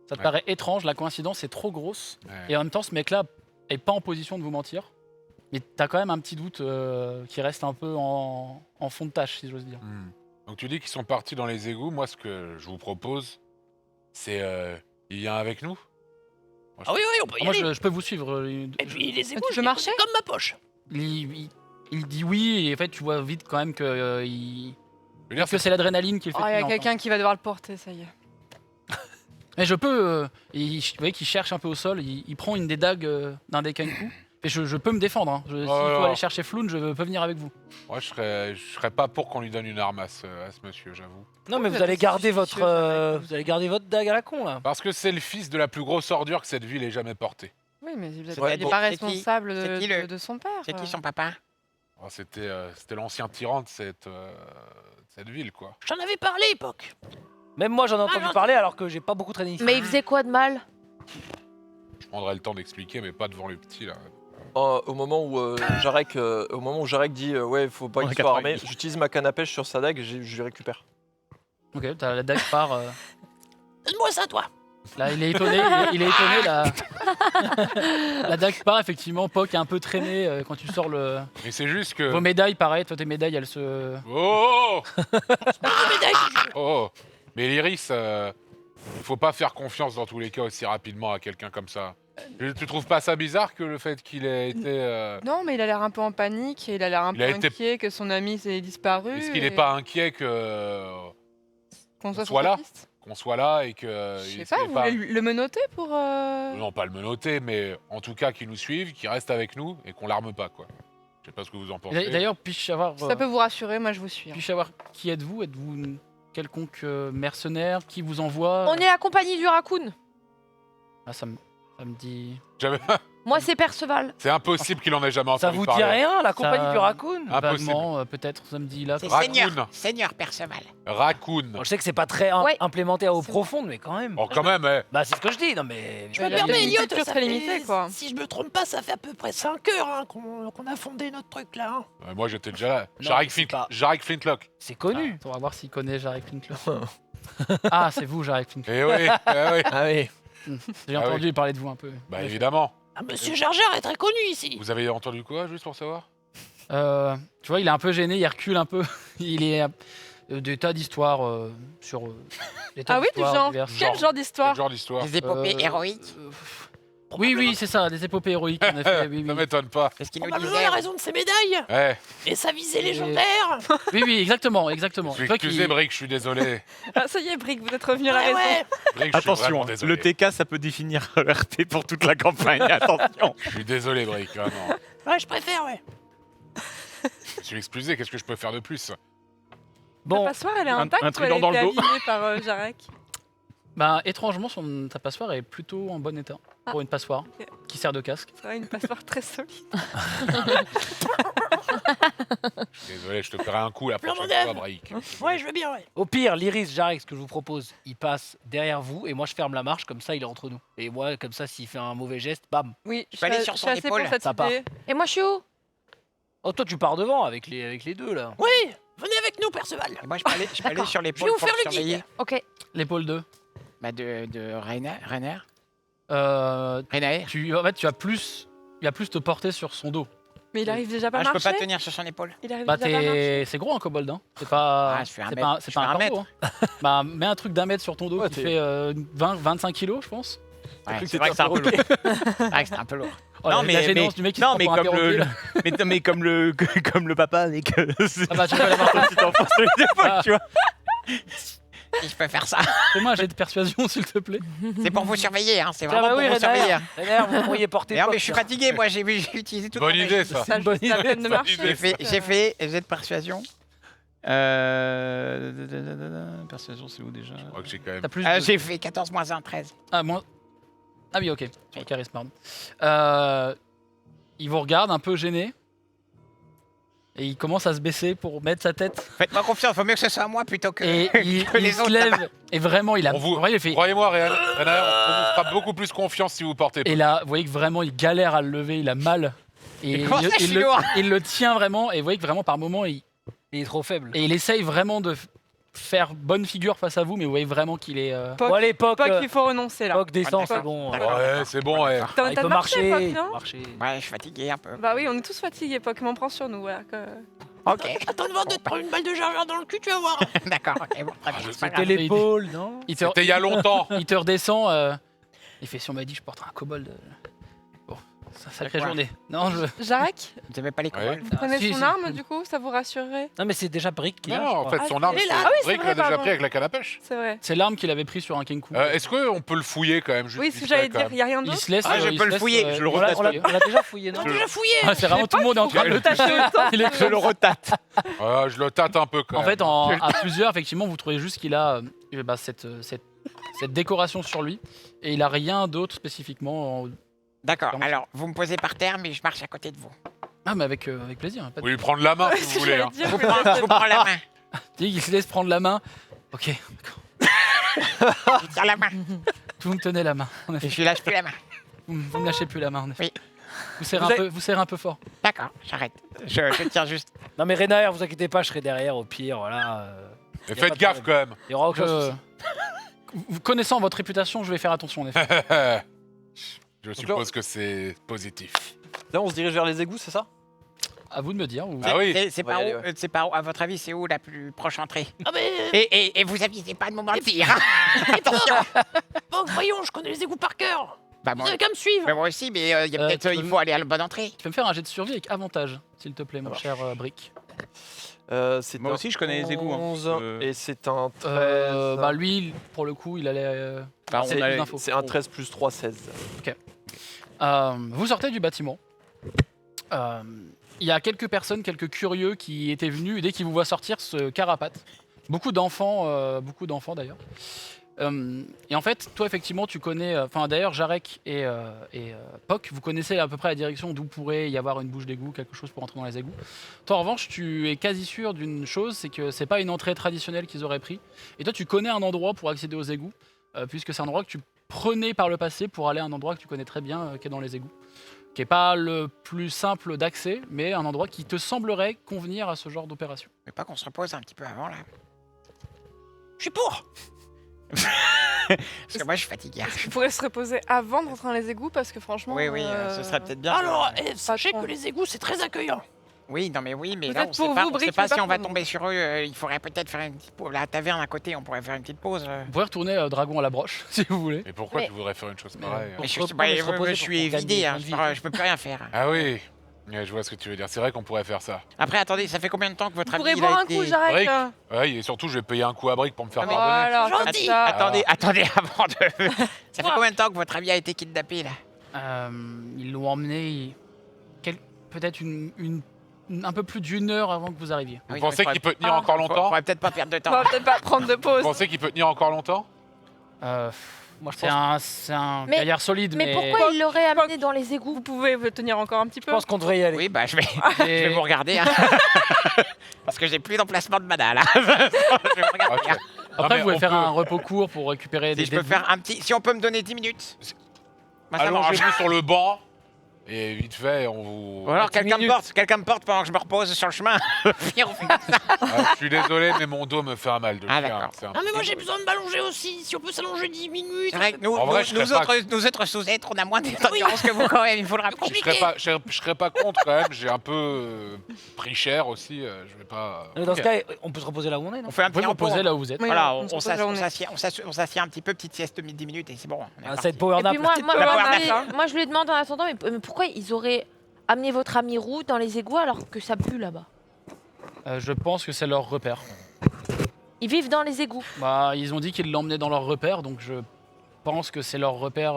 G: ça te
E: Ouais.
G: paraît étrange, la coïncidence est trop grosse,
E: Ouais.
G: et en même temps ce mec-là est pas en position de vous mentir, mais t'as quand même un petit doute qui reste un peu en fond de tâche, si j'ose dire.
E: Donc tu dis qu'ils sont partis dans les égouts. Moi, ce que je vous propose, c'est il vient avec nous. Moi,
C: Ah oui, on peut y
G: Moi
C: aller.
G: je peux vous suivre.
C: Et puis les égouts,
D: tu
C: je
D: veux
C: les
D: marcher
C: connais comme ma poche.
G: Il dit oui, et en fait tu vois vite quand même que
E: je veux dire,
G: que c'est l'adrénaline qui le fait
D: Oh, il y a
G: tenir,
D: quelqu'un qui va devoir le porter, ça y est.
G: Mais je peux. Vous voyez qu'il cherche un peu au sol, il prend une des dagues d'un des Kenku. Et je peux me défendre. Hein. S'il faut
E: alors.
G: aller chercher Floun, je peux venir avec vous.
E: moi, je serais pas pour qu'on lui donne une arme à ce monsieur, j'avoue.
C: Non, mais
D: Vous
C: vous allez
D: êtes
C: garder
D: suspicieux,
C: vous allez garder votre dague à la con là.
E: Parce que c'est le fils de la plus grosse ordure que cette ville ait jamais portée.
D: Oui, mais il
B: Ouais,
D: n'est
B: bon,
D: pas
I: c'est qui
D: responsable
I: C'est qui le-
D: de son père.
I: C'est qui son papa?
E: Oh, c'était l'ancien tyran de cette ville, quoi.
C: J'en avais parlé, époque. Même moi, j'en ai entendu parler alors que j'ai pas beaucoup traîné ici.
F: Mais il faisait quoi de mal?
E: Je prendrai le temps d'expliquer, mais pas devant le petit, là.
B: Au moment où Jarek dit ouais, faut pas
A: On
B: qu'il
A: est
B: soit armé,
A: 90.
B: j'utilise ma canne à pêche sur sa dague et je lui récupère.
G: Ok, t'as la dague part.
C: Donne-moi ça, toi.
G: Là, il est étonné. Il est étonné. La dague part, effectivement. Poc est un peu traîné quand tu sors le.
E: Mais c'est juste que...
G: Vos médailles, pareil. Toi, tes médailles, elles se.
E: Oh Oh Mais l'Iris, faut pas faire confiance dans tous les cas aussi rapidement à quelqu'un comme ça. Tu trouves pas ça bizarre que le fait qu'il ait été...
D: Non, mais il a l'air un peu en panique et il a l'air un
E: Il
D: peu
E: a été-
D: inquiet que son ami s'est disparu.
E: Est-ce qu'il
D: et
E: n'est pas inquiet que
D: qu'on soit
E: soit
D: sur sa
E: là
D: piste.
E: qu'on soit là et que...
D: Je sais
E: est-ce
D: pas,
E: qu'il est
D: vous voulez le menotter pour.
E: Non, pas le menotter, mais en tout cas qu'il nous suive, qu'il reste avec nous et qu'on l'arme pas, quoi. Je sais pas ce que vous en pensez.
G: D'ailleurs, puis-je savoir.
D: Si ça peut vous rassurer, moi je vous suis. hein.
G: Puis-je savoir qui êtes-vous? Êtes-vous une quelconque mercenaire? Qui vous envoie?
F: On est la compagnie du raccoon.
G: Ah, ça me dit.
E: Jamais-
F: Moi, c'est Perceval.
E: C'est impossible qu'il en ait jamais
C: Ça
E: entendu
C: vous
E: parler.
C: dit rien, la compagnie
G: Ça-
C: du raccoon?
E: Impossible.
G: Vaguement, peut-être, ça me dit là.
I: C'est
E: Raccoon.
I: Seigneur Perceval.
E: Raccoon.
C: Bon, je sais que c'est pas très
F: Ouais.
C: implémenté à eau
D: C'est
C: profonde, mais quand même.
E: Oh, quand même, eh.
C: Bah, c'est ce que je dis, non mais.
D: Je me permets, Elliot, ça fait-
C: Si je me trompe pas, ça fait à peu près 5 heures qu'on a fondé notre truc là. Hein.
E: Moi, j'étais déjà là.
C: Non,
E: Jarek
C: c'est pas-
E: Flintlock.
C: C'est connu.
G: On va voir s'il connaît Jarek Flintlock. Ah, c'est vous, Jarek Flintlock.
E: Eh oui, eh oui.
C: Ah oui.
G: J'ai
E: Ah
G: entendu parler de vous un peu.
E: Bah,
G: Bref.
E: évidemment.
C: Ah, Monsieur Jar Jar est très connu ici.
E: Vous avez entendu quoi, juste pour savoir?
G: Tu vois, il est un peu gêné, il recule un peu. Il est des tas d'histoires sur. Des tas
D: Ah oui, du
G: d'histoires
D: genre.
G: diverses.
D: Quel genre
E: Quel
D: d'histoire?
E: genre d'histoire?
I: Des épopées
G: Euh,
I: héroïques.
G: Oui, c'est ça, des épopées héroïques en effet. Oui,
E: Ça
G: oui.
E: m'étonne pas.
I: C'est ce qu'il nous
C: Probablement
I: disait.
C: la raison de ses médailles.
E: Eh,
C: Et sa visée
G: Et-
C: légendaire.
G: Oui, exactement.
E: je suis
G: Tu vois qu'il-
E: excusé, Brick, je suis désolé.
D: Ah, ça y est, Brick, vous êtes revenu à la
C: Ouais,
D: raison.
C: ouais.
E: Brick, je suis
A: Attention,
E: vraiment désolé.
A: le TK ça peut définir RP pour toute la campagne. Attention.
E: Je suis désolé, Brick, vraiment.
C: Ouais, je préfère, ouais.
E: Je suis excusé, qu'est-ce que je peux faire de plus?
D: La
C: Bon,
D: passoire, elle est
A: Un-
D: intacte
A: un
D: ou elle
A: trident
D: a
A: dans
D: été
A: le dos.
D: abîmée par Jarek?
G: Bah, étrangement, ta passoire est plutôt en bon état pour une passoire
D: ok.
G: qui sert de casque.
D: C'est vrai, une passoire très solide.
E: Je suis désolé, je te ferai un coup la
C: Plan
E: prochaine
C: modèle.
E: fois, Brick.
C: ouais, je veux bien, ouais. Au pire, l'Iris Jarek, ce que je vous propose, il passe derrière vous et moi je ferme la marche, comme ça il est entre nous. Et moi, comme ça, s'il fait un mauvais geste, bam.
D: Oui, je
I: peux aller
D: suis
I: sur
D: je
I: son
D: suis assez pour
I: épaule.
D: cette
C: Ça part.
D: idée.
F: Et moi, je suis où?
C: Oh, toi, tu pars devant avec les deux là. Oui, venez avec nous, Perceval.
I: Et moi, je peux aller sur l'épaule
C: vous
I: pour
C: faire
I: le
C: le guide.
I: surveiller.
F: Ok.
G: L'épaule 2.
I: Bah, de Rainer. Rainer.
G: En fait, tu vas plus te porter sur son dos.
D: Mais il arrive déjà pas
I: Ah,
D: à
I: je peux
D: marcher.
I: pas tenir sur son épaule.
D: Il arrive
G: Bah,
D: déjà pas à marcher.
G: c'est gros un kobold, hein. C'est pas.
I: Ah, je fais un
G: c'est
I: mètre.
G: pas, c'est
I: Je
G: pas
I: fais
G: un
I: un
G: corbeau, hein. Bah, mets un truc d'1 mètre sur ton dos
B: Ouais,
G: qui
B: t'es-
G: fait 20-25 kilos, je pense.
I: Ouais,
A: C'est vrai que c'est un peu lourd.
I: c'est vrai que c'est un peu lourd.
G: Oh,
A: Non,
G: la gênance du mec qui se
A: non,
G: prend
A: mais
G: pour un
A: comme
G: perroquet, là.
A: mais comme le comme le papa avec
G: Ah bah, tu peux l'avoir.
A: un petit enfant sur les épaules,
G: Ah.
A: tu vois.
I: Si je peux faire ça.
G: Fais-moi un jet de persuasion, s'il te plaît.
I: C'est pour vous surveiller, hein. C'est
C: Ah
I: vraiment
C: bah
I: pour
C: oui,
I: vous surveiller.
C: Reiner, vous pourriez porter.
I: Non, mais
C: Puck,
I: je suis
C: là.
I: fatigué. Moi, j'ai utilisé toute
E: Bonne
I: mon
E: idée,
I: magie.
E: ça.
D: Ça,
G: bonne
D: c'est à
G: idée,
D: peine de
G: ça.
D: marcher.
I: J'ai fait jet de persuasion.
A: Persuasion, c'est où déjà?
E: Je crois que j'ai quand même.
G: T'as plus
I: J'ai fait 14 moins 1, 13.
G: Ah, moins... ah oui, ok. Sur le charisme, pardon. Il vous regarde un peu gêné. Et il commence à se baisser pour mettre sa tête.
I: Faites-moi confiance, faut mieux que ce soit moi plutôt que,
G: Et il,
I: que
G: il
I: les
G: se
I: autres.
G: lève.
I: là-bas.
G: Et vraiment, il a.
E: On vous-
G: en vrai, il fait.
E: Croyez-moi, Renard, on vous fera beaucoup plus confiance si vous portez.
G: Et là, vous voyez que vraiment, il galère à le lever, il a mal. Et
I: comment ça, je suis
G: le,
I: lourd
G: il le tient vraiment. Et vous voyez que vraiment, par moment,
C: Il est trop faible.
G: et il essaye vraiment de faire bonne figure face à vous, mais vous voyez vraiment qu'il est.
D: Poc,
C: Bon, allez, Poc,
D: Poc, il faut renoncer là.
C: Poc, descend,
I: d'accord.
C: c'est bon.
E: Ouais, c'est bon, ouais.
D: T'as
C: Il
D: t'as
C: peut
D: marché,
C: marcher.
D: Poc, non
C: marcher.
I: Ouais, je suis fatigué un peu.
D: Bah oui, on est tous fatigués, Poc, mais on prend sur nous, voilà.
I: Ok,
F: Attends de voir de te prendre une balle de chargeur dans le cul, tu vas voir.
I: d'accord, ok, bon, très bien, c'est pas
C: C'était
I: grave.
C: l'épaule, non?
G: Il te,
E: C'était il y a longtemps.
G: il te redescend. Il fait si on m'a dit je porterai un kobold. Bon, c'est une sacrée
I: quoi
G: journée. Non, je.
D: Jarek,
I: Vous aimez pas les
E: Ouais.
I: kobolds
D: vous prenez
G: si,
D: son
G: si.
D: arme du coup, ça vous rassurerait?
C: Non, mais c'est déjà Brick qui l'a.
E: Non,
C: je
E: en
C: crois.
E: fait,
D: Ah,
E: son
D: c'est
E: arme,
D: là.
E: c'est
D: Ah oui, c'est
E: Brick
D: vrai,
E: l'a déjà
D: pardon.
E: pris avec la canne à pêche.
D: C'est vrai.
G: C'est l'arme qu'il avait pris sur un Kenku.
E: Est-ce qu'on peut le fouiller quand même juste
D: Oui,
E: vite
D: ce que
E: fait,
D: j'allais
E: quand
D: dire,
E: même
D: y a rien
G: Il
D: d'autre.
G: se laisse.
I: Ah, je
G: il
I: peux
G: se
I: le fouiller,
G: laisse,
I: je le
C: On l'a
I: retate.
C: on l'a déjà fouillé, non?
F: On l'a déjà fouillé.
G: Ah, c'est vraiment tout le monde est en train de le
D: Taché autant.
G: Il est
I: Je le retate.
E: Je le tâte un peu quand
G: En
E: même.
G: fait, à plusieurs, effectivement, vous trouvez juste qu'il a cette décoration sur lui et il a rien d'autre spécifiquement.
I: D'accord,
G: Comment
I: alors vous me posez par terre, mais je marche à côté de vous.
G: Ah, mais avec plaisir. Pas de...
E: Vous lui prendre la main
D: Ouais,
E: si
D: c'est
E: vous
D: ce que
E: voulez.
D: j'allais
E: hein.
D: dire,
I: Je vous
D: mais
I: prends, je vous prends la main.
G: Il se laisse prendre la main. Ok, d'accord.
I: Je tire la main.
G: Vous me tenez la main. En effet.
I: Et je lâche plus la main.
G: Vous me lâchez plus la main. En effet.
I: Oui.
G: Vous serrez, vous serrez un peu fort.
I: D'accord, j'arrête. Je tiens juste.
C: Non, mais Renaer, vous inquiétez pas, je serai derrière au pire, voilà.
E: Et
C: Y a pas
E: faites
C: de
E: gaffe
C: problème.
E: quand même.
C: Il y aura aucun
G: Je-
C: souci.
G: Vous connaissant votre réputation, je vais faire attention en effet.
E: Je suppose que c'est positif.
B: Là, on se dirige vers les égouts, c'est ça?
G: À vous de me dire.
E: Ah oui.
I: C'est
B: On va
I: par
B: y
I: où
B: aller, ouais.
I: c'est par où, à votre avis, c'est où la plus proche entrée?
F: Ah mais
I: Et vous avisez pas de moment de tir. hein. Attention.
F: bon, voyons, je connais les égouts par cœur.
I: Bah
F: Vous
I: moi,
F: avez qu'à me suivre.
I: moi aussi, mais il y a peut-être,
G: tu peux
I: il
G: me-
I: faut aller à la bonne entrée.
G: Tu peux me faire un jet de survie avec avantage, s'il te plaît, mon cher Brick.
B: C'est
A: Moi
B: un
A: aussi, je connais les égouts, hein.
B: 11, et c'est un 13.
G: Bah lui, pour le coup, il allait.
A: Bah, on
B: c'est,
A: a
G: les infos.
B: c'est un 13 plus 3, 16.
G: Vous sortez du bâtiment. Il y a quelques personnes, quelques curieux qui étaient venus et dès qu'ils vous voient sortir se carapatent. Beaucoup d'enfants d'ailleurs. Et en fait, toi effectivement, tu connais. Enfin d'ailleurs, Jarek et Poc, vous connaissez à peu près la direction d'où pourrait y avoir une bouche d'égout, quelque chose pour entrer dans les égouts. Toi en revanche, tu es quasi sûr d'une chose, c'est que c'est pas une entrée traditionnelle qu'ils auraient pris. Et toi, tu connais un endroit pour accéder aux égouts, puisque c'est un endroit que tu prenais par le passé pour aller à un endroit que tu connais très bien, qui est dans les égouts, qui est pas le plus simple d'accès, mais un endroit qui te semblerait convenir à ce genre d'opération.
I: Mais pas qu'on se repose un petit peu avant là.
F: Je suis pour.
I: Parce que moi, je suis fatigué.
D: On pourrait se reposer avant d'entrer dans les égouts parce que franchement.
I: Oui, oui, ce serait peut-être bien.
F: Alors, sachez
D: trop.
F: que les égouts, c'est très accueillant.
I: Oui, non mais oui, mais
D: Peut-être
I: là on sait
D: pour
I: pas,
D: vous,
I: on sait
D: Brick,
I: pas
D: mais
I: si
D: pas
I: on va
D: pour nous.
I: tomber sur eux. Il faudrait peut-être faire une petite pause. La taverne à côté, on pourrait faire une petite pause.
G: Vous pouvez retourner Dragon à la broche, si vous voulez.
E: Mais pourquoi
F: Mais-
E: tu voudrais faire une chose pareille
I: Mais je,
C: se
I: suis-
C: reprendre et se
I: moi,
C: reposer
I: je
C: pour
I: suis
C: gagner
I: vidé, hein,
C: plein de vie.
I: je peux plus rien faire.
E: Ah oui. Ouais, je vois ce que tu veux dire. C'est vrai qu'on pourrait faire ça.
I: Après, attendez, ça fait combien de temps que votre
D: Vous
I: ami
D: pourrez
I: il
D: boire
I: a
D: un
I: été...
D: coup, Jarek.
E: Brick. Ouais, et surtout, je vais payer un coup à Brick pour me faire pardonner.
D: Voilà,
F: Gentil.
D: comme ça.
I: Attendez, attendez, avant de... Ça fait combien de temps que votre ami a été kidnappé là?
G: Ils l'ont emmené peut-être un peu plus d'une heure avant que vous arriviez.
E: Vous
I: Oui,
E: pensez
I: mais
E: qu'il peut tenir
D: Ah.
E: encore
I: On
E: longtemps
I: pourrait peut-être pas perdre de
D: On
I: temps.
D: va peut-être pas prendre de
E: Vous
D: pause.
E: pensez qu'il peut tenir encore longtemps
C: Moi, je
G: C'est un
F: Mais-
G: gaillard solide,
F: Mais pourquoi il l'aurait amené dans les égouts?
D: Vous pouvez vous tenir encore un petit peu.
C: pense qu'on devrait y aller.
I: Oui, bah je vais vous regarder. Hein. Parce que j'ai plus d'emplacement de mana là. Je vais vous regarder,
E: Ok.
I: hein.
G: Après,
E: mais
G: vous pouvez
E: on
G: faire
E: peut-
G: un repos court pour récupérer des
I: Si je peux
G: dés.
I: faire un petit... Si on peut me donner 10 minutes. Moi, ça m'arrange.
E: Allongez-vous sur le banc. Et vite fait, on vous...
I: Ou alors
C: 10
I: quelqu'un me
C: minutes.
I: porte pendant que je me repose sur le chemin. Puis on fait comme ça.
E: Je suis désolé, mais mon dos me fait un mal de
I: Ah,
E: chien.
I: d'accord.
E: C'est un-
F: Ah mais moi j'ai besoin de m'allonger aussi. Si on peut s'allonger 10 minutes.
I: C'est vrai que nous,
E: En vrai,
I: nous,
E: je
I: nous
E: serais pas-
I: autres, nous autres sous-êtres, on a moins d'endurance que vous quand même, il faut le rappeler.
E: Je serais pas contre quand même. J'ai un peu pris cher aussi. Je vais pas...
C: Mais dans ce cas, on peut se reposer là où on est, non?
I: On fait un
G: Vous pouvez
I: petit
G: vous
I: repos.
G: poser là où vous êtes.
D: Oui,
I: Voilà,
D: on se
I: on
D: repose la journée.
I: s'assied un petit peu, petite sieste de 10 minutes et c'est bon. on est
C: Ah, ça va
I: parti.
C: être power
F: Et
C: nap.
F: puis moi,
D: petite power nap,
F: moi, je lui demande en attendant, mais pourquoi ils auraient amené votre ami Roux dans les égouts alors que ça pue là-bas?
G: Je pense que c'est leur repère.
F: Ils vivent dans les égouts.
G: Bah, ils ont dit qu'ils l'emmenaient dans leur repère, donc je pense que c'est leur repère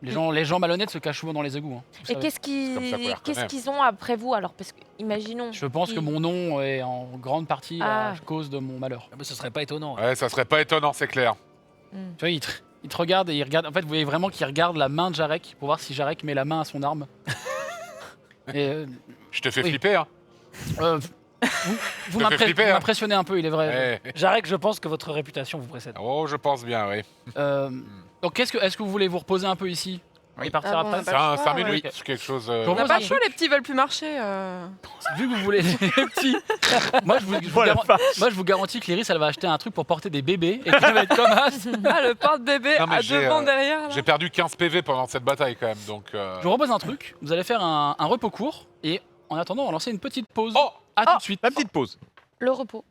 G: Les gens malhonnêtes se cachent souvent dans les égouts. Hein, vous
F: Et
G: savez.
F: qu'est-ce
E: comme ça qu'on les
F: qu'est-ce
E: reconnaît.
F: qu'ils ont après vous alors? Parce que, imaginons.
G: Je pense que mon nom est en grande partie à cause de mon malheur.
C: Ah, mais ce serait pas étonnant.
E: Ouais, ça serait pas étonnant, c'est clair.
G: Tu vois, il te regarde et il regarde. En fait, vous voyez vraiment qu'il regarde la main de Jarek pour voir si Jarek met la main à son arme. Et
E: Je te fais
G: Oui.
E: flipper, hein.
G: vous
E: Ça fait flipper, hein.
G: m'impressionnez un peu, il est vrai.
E: Eh.
C: Jarek, je pense que votre réputation vous précède.
E: Oh, je pense bien, oui.
G: Donc, est-ce que vous voulez vous reposer un peu ici et partir
D: Ah bon,
G: après
D: Pas le choix,
E: 5
D: ouais.
E: minutes, quelque chose.
G: Pour
D: On n'a
G: moi,
D: pas
G: c'est
D: le
G: un
D: choix,
G: truc.
D: les petits veulent plus marcher.
G: Vu que vous voulez les petits, moi je vous
A: Voilà,
G: moi, je vous garantis que l'Iris elle va acheter un truc pour porter des bébés et qu'elle va être comme As.
D: Ah, le porte-bébé
E: Non, mais
D: à
E: j'ai,
D: devant derrière. là.
E: J'ai perdu 15 PV pendant cette bataille quand même, donc.
G: Je vous propose un truc, vous allez faire un repos court et en attendant on va lancer une petite pause.
E: Oh
G: À tout de suite.
A: La petite pause.
F: Le repos.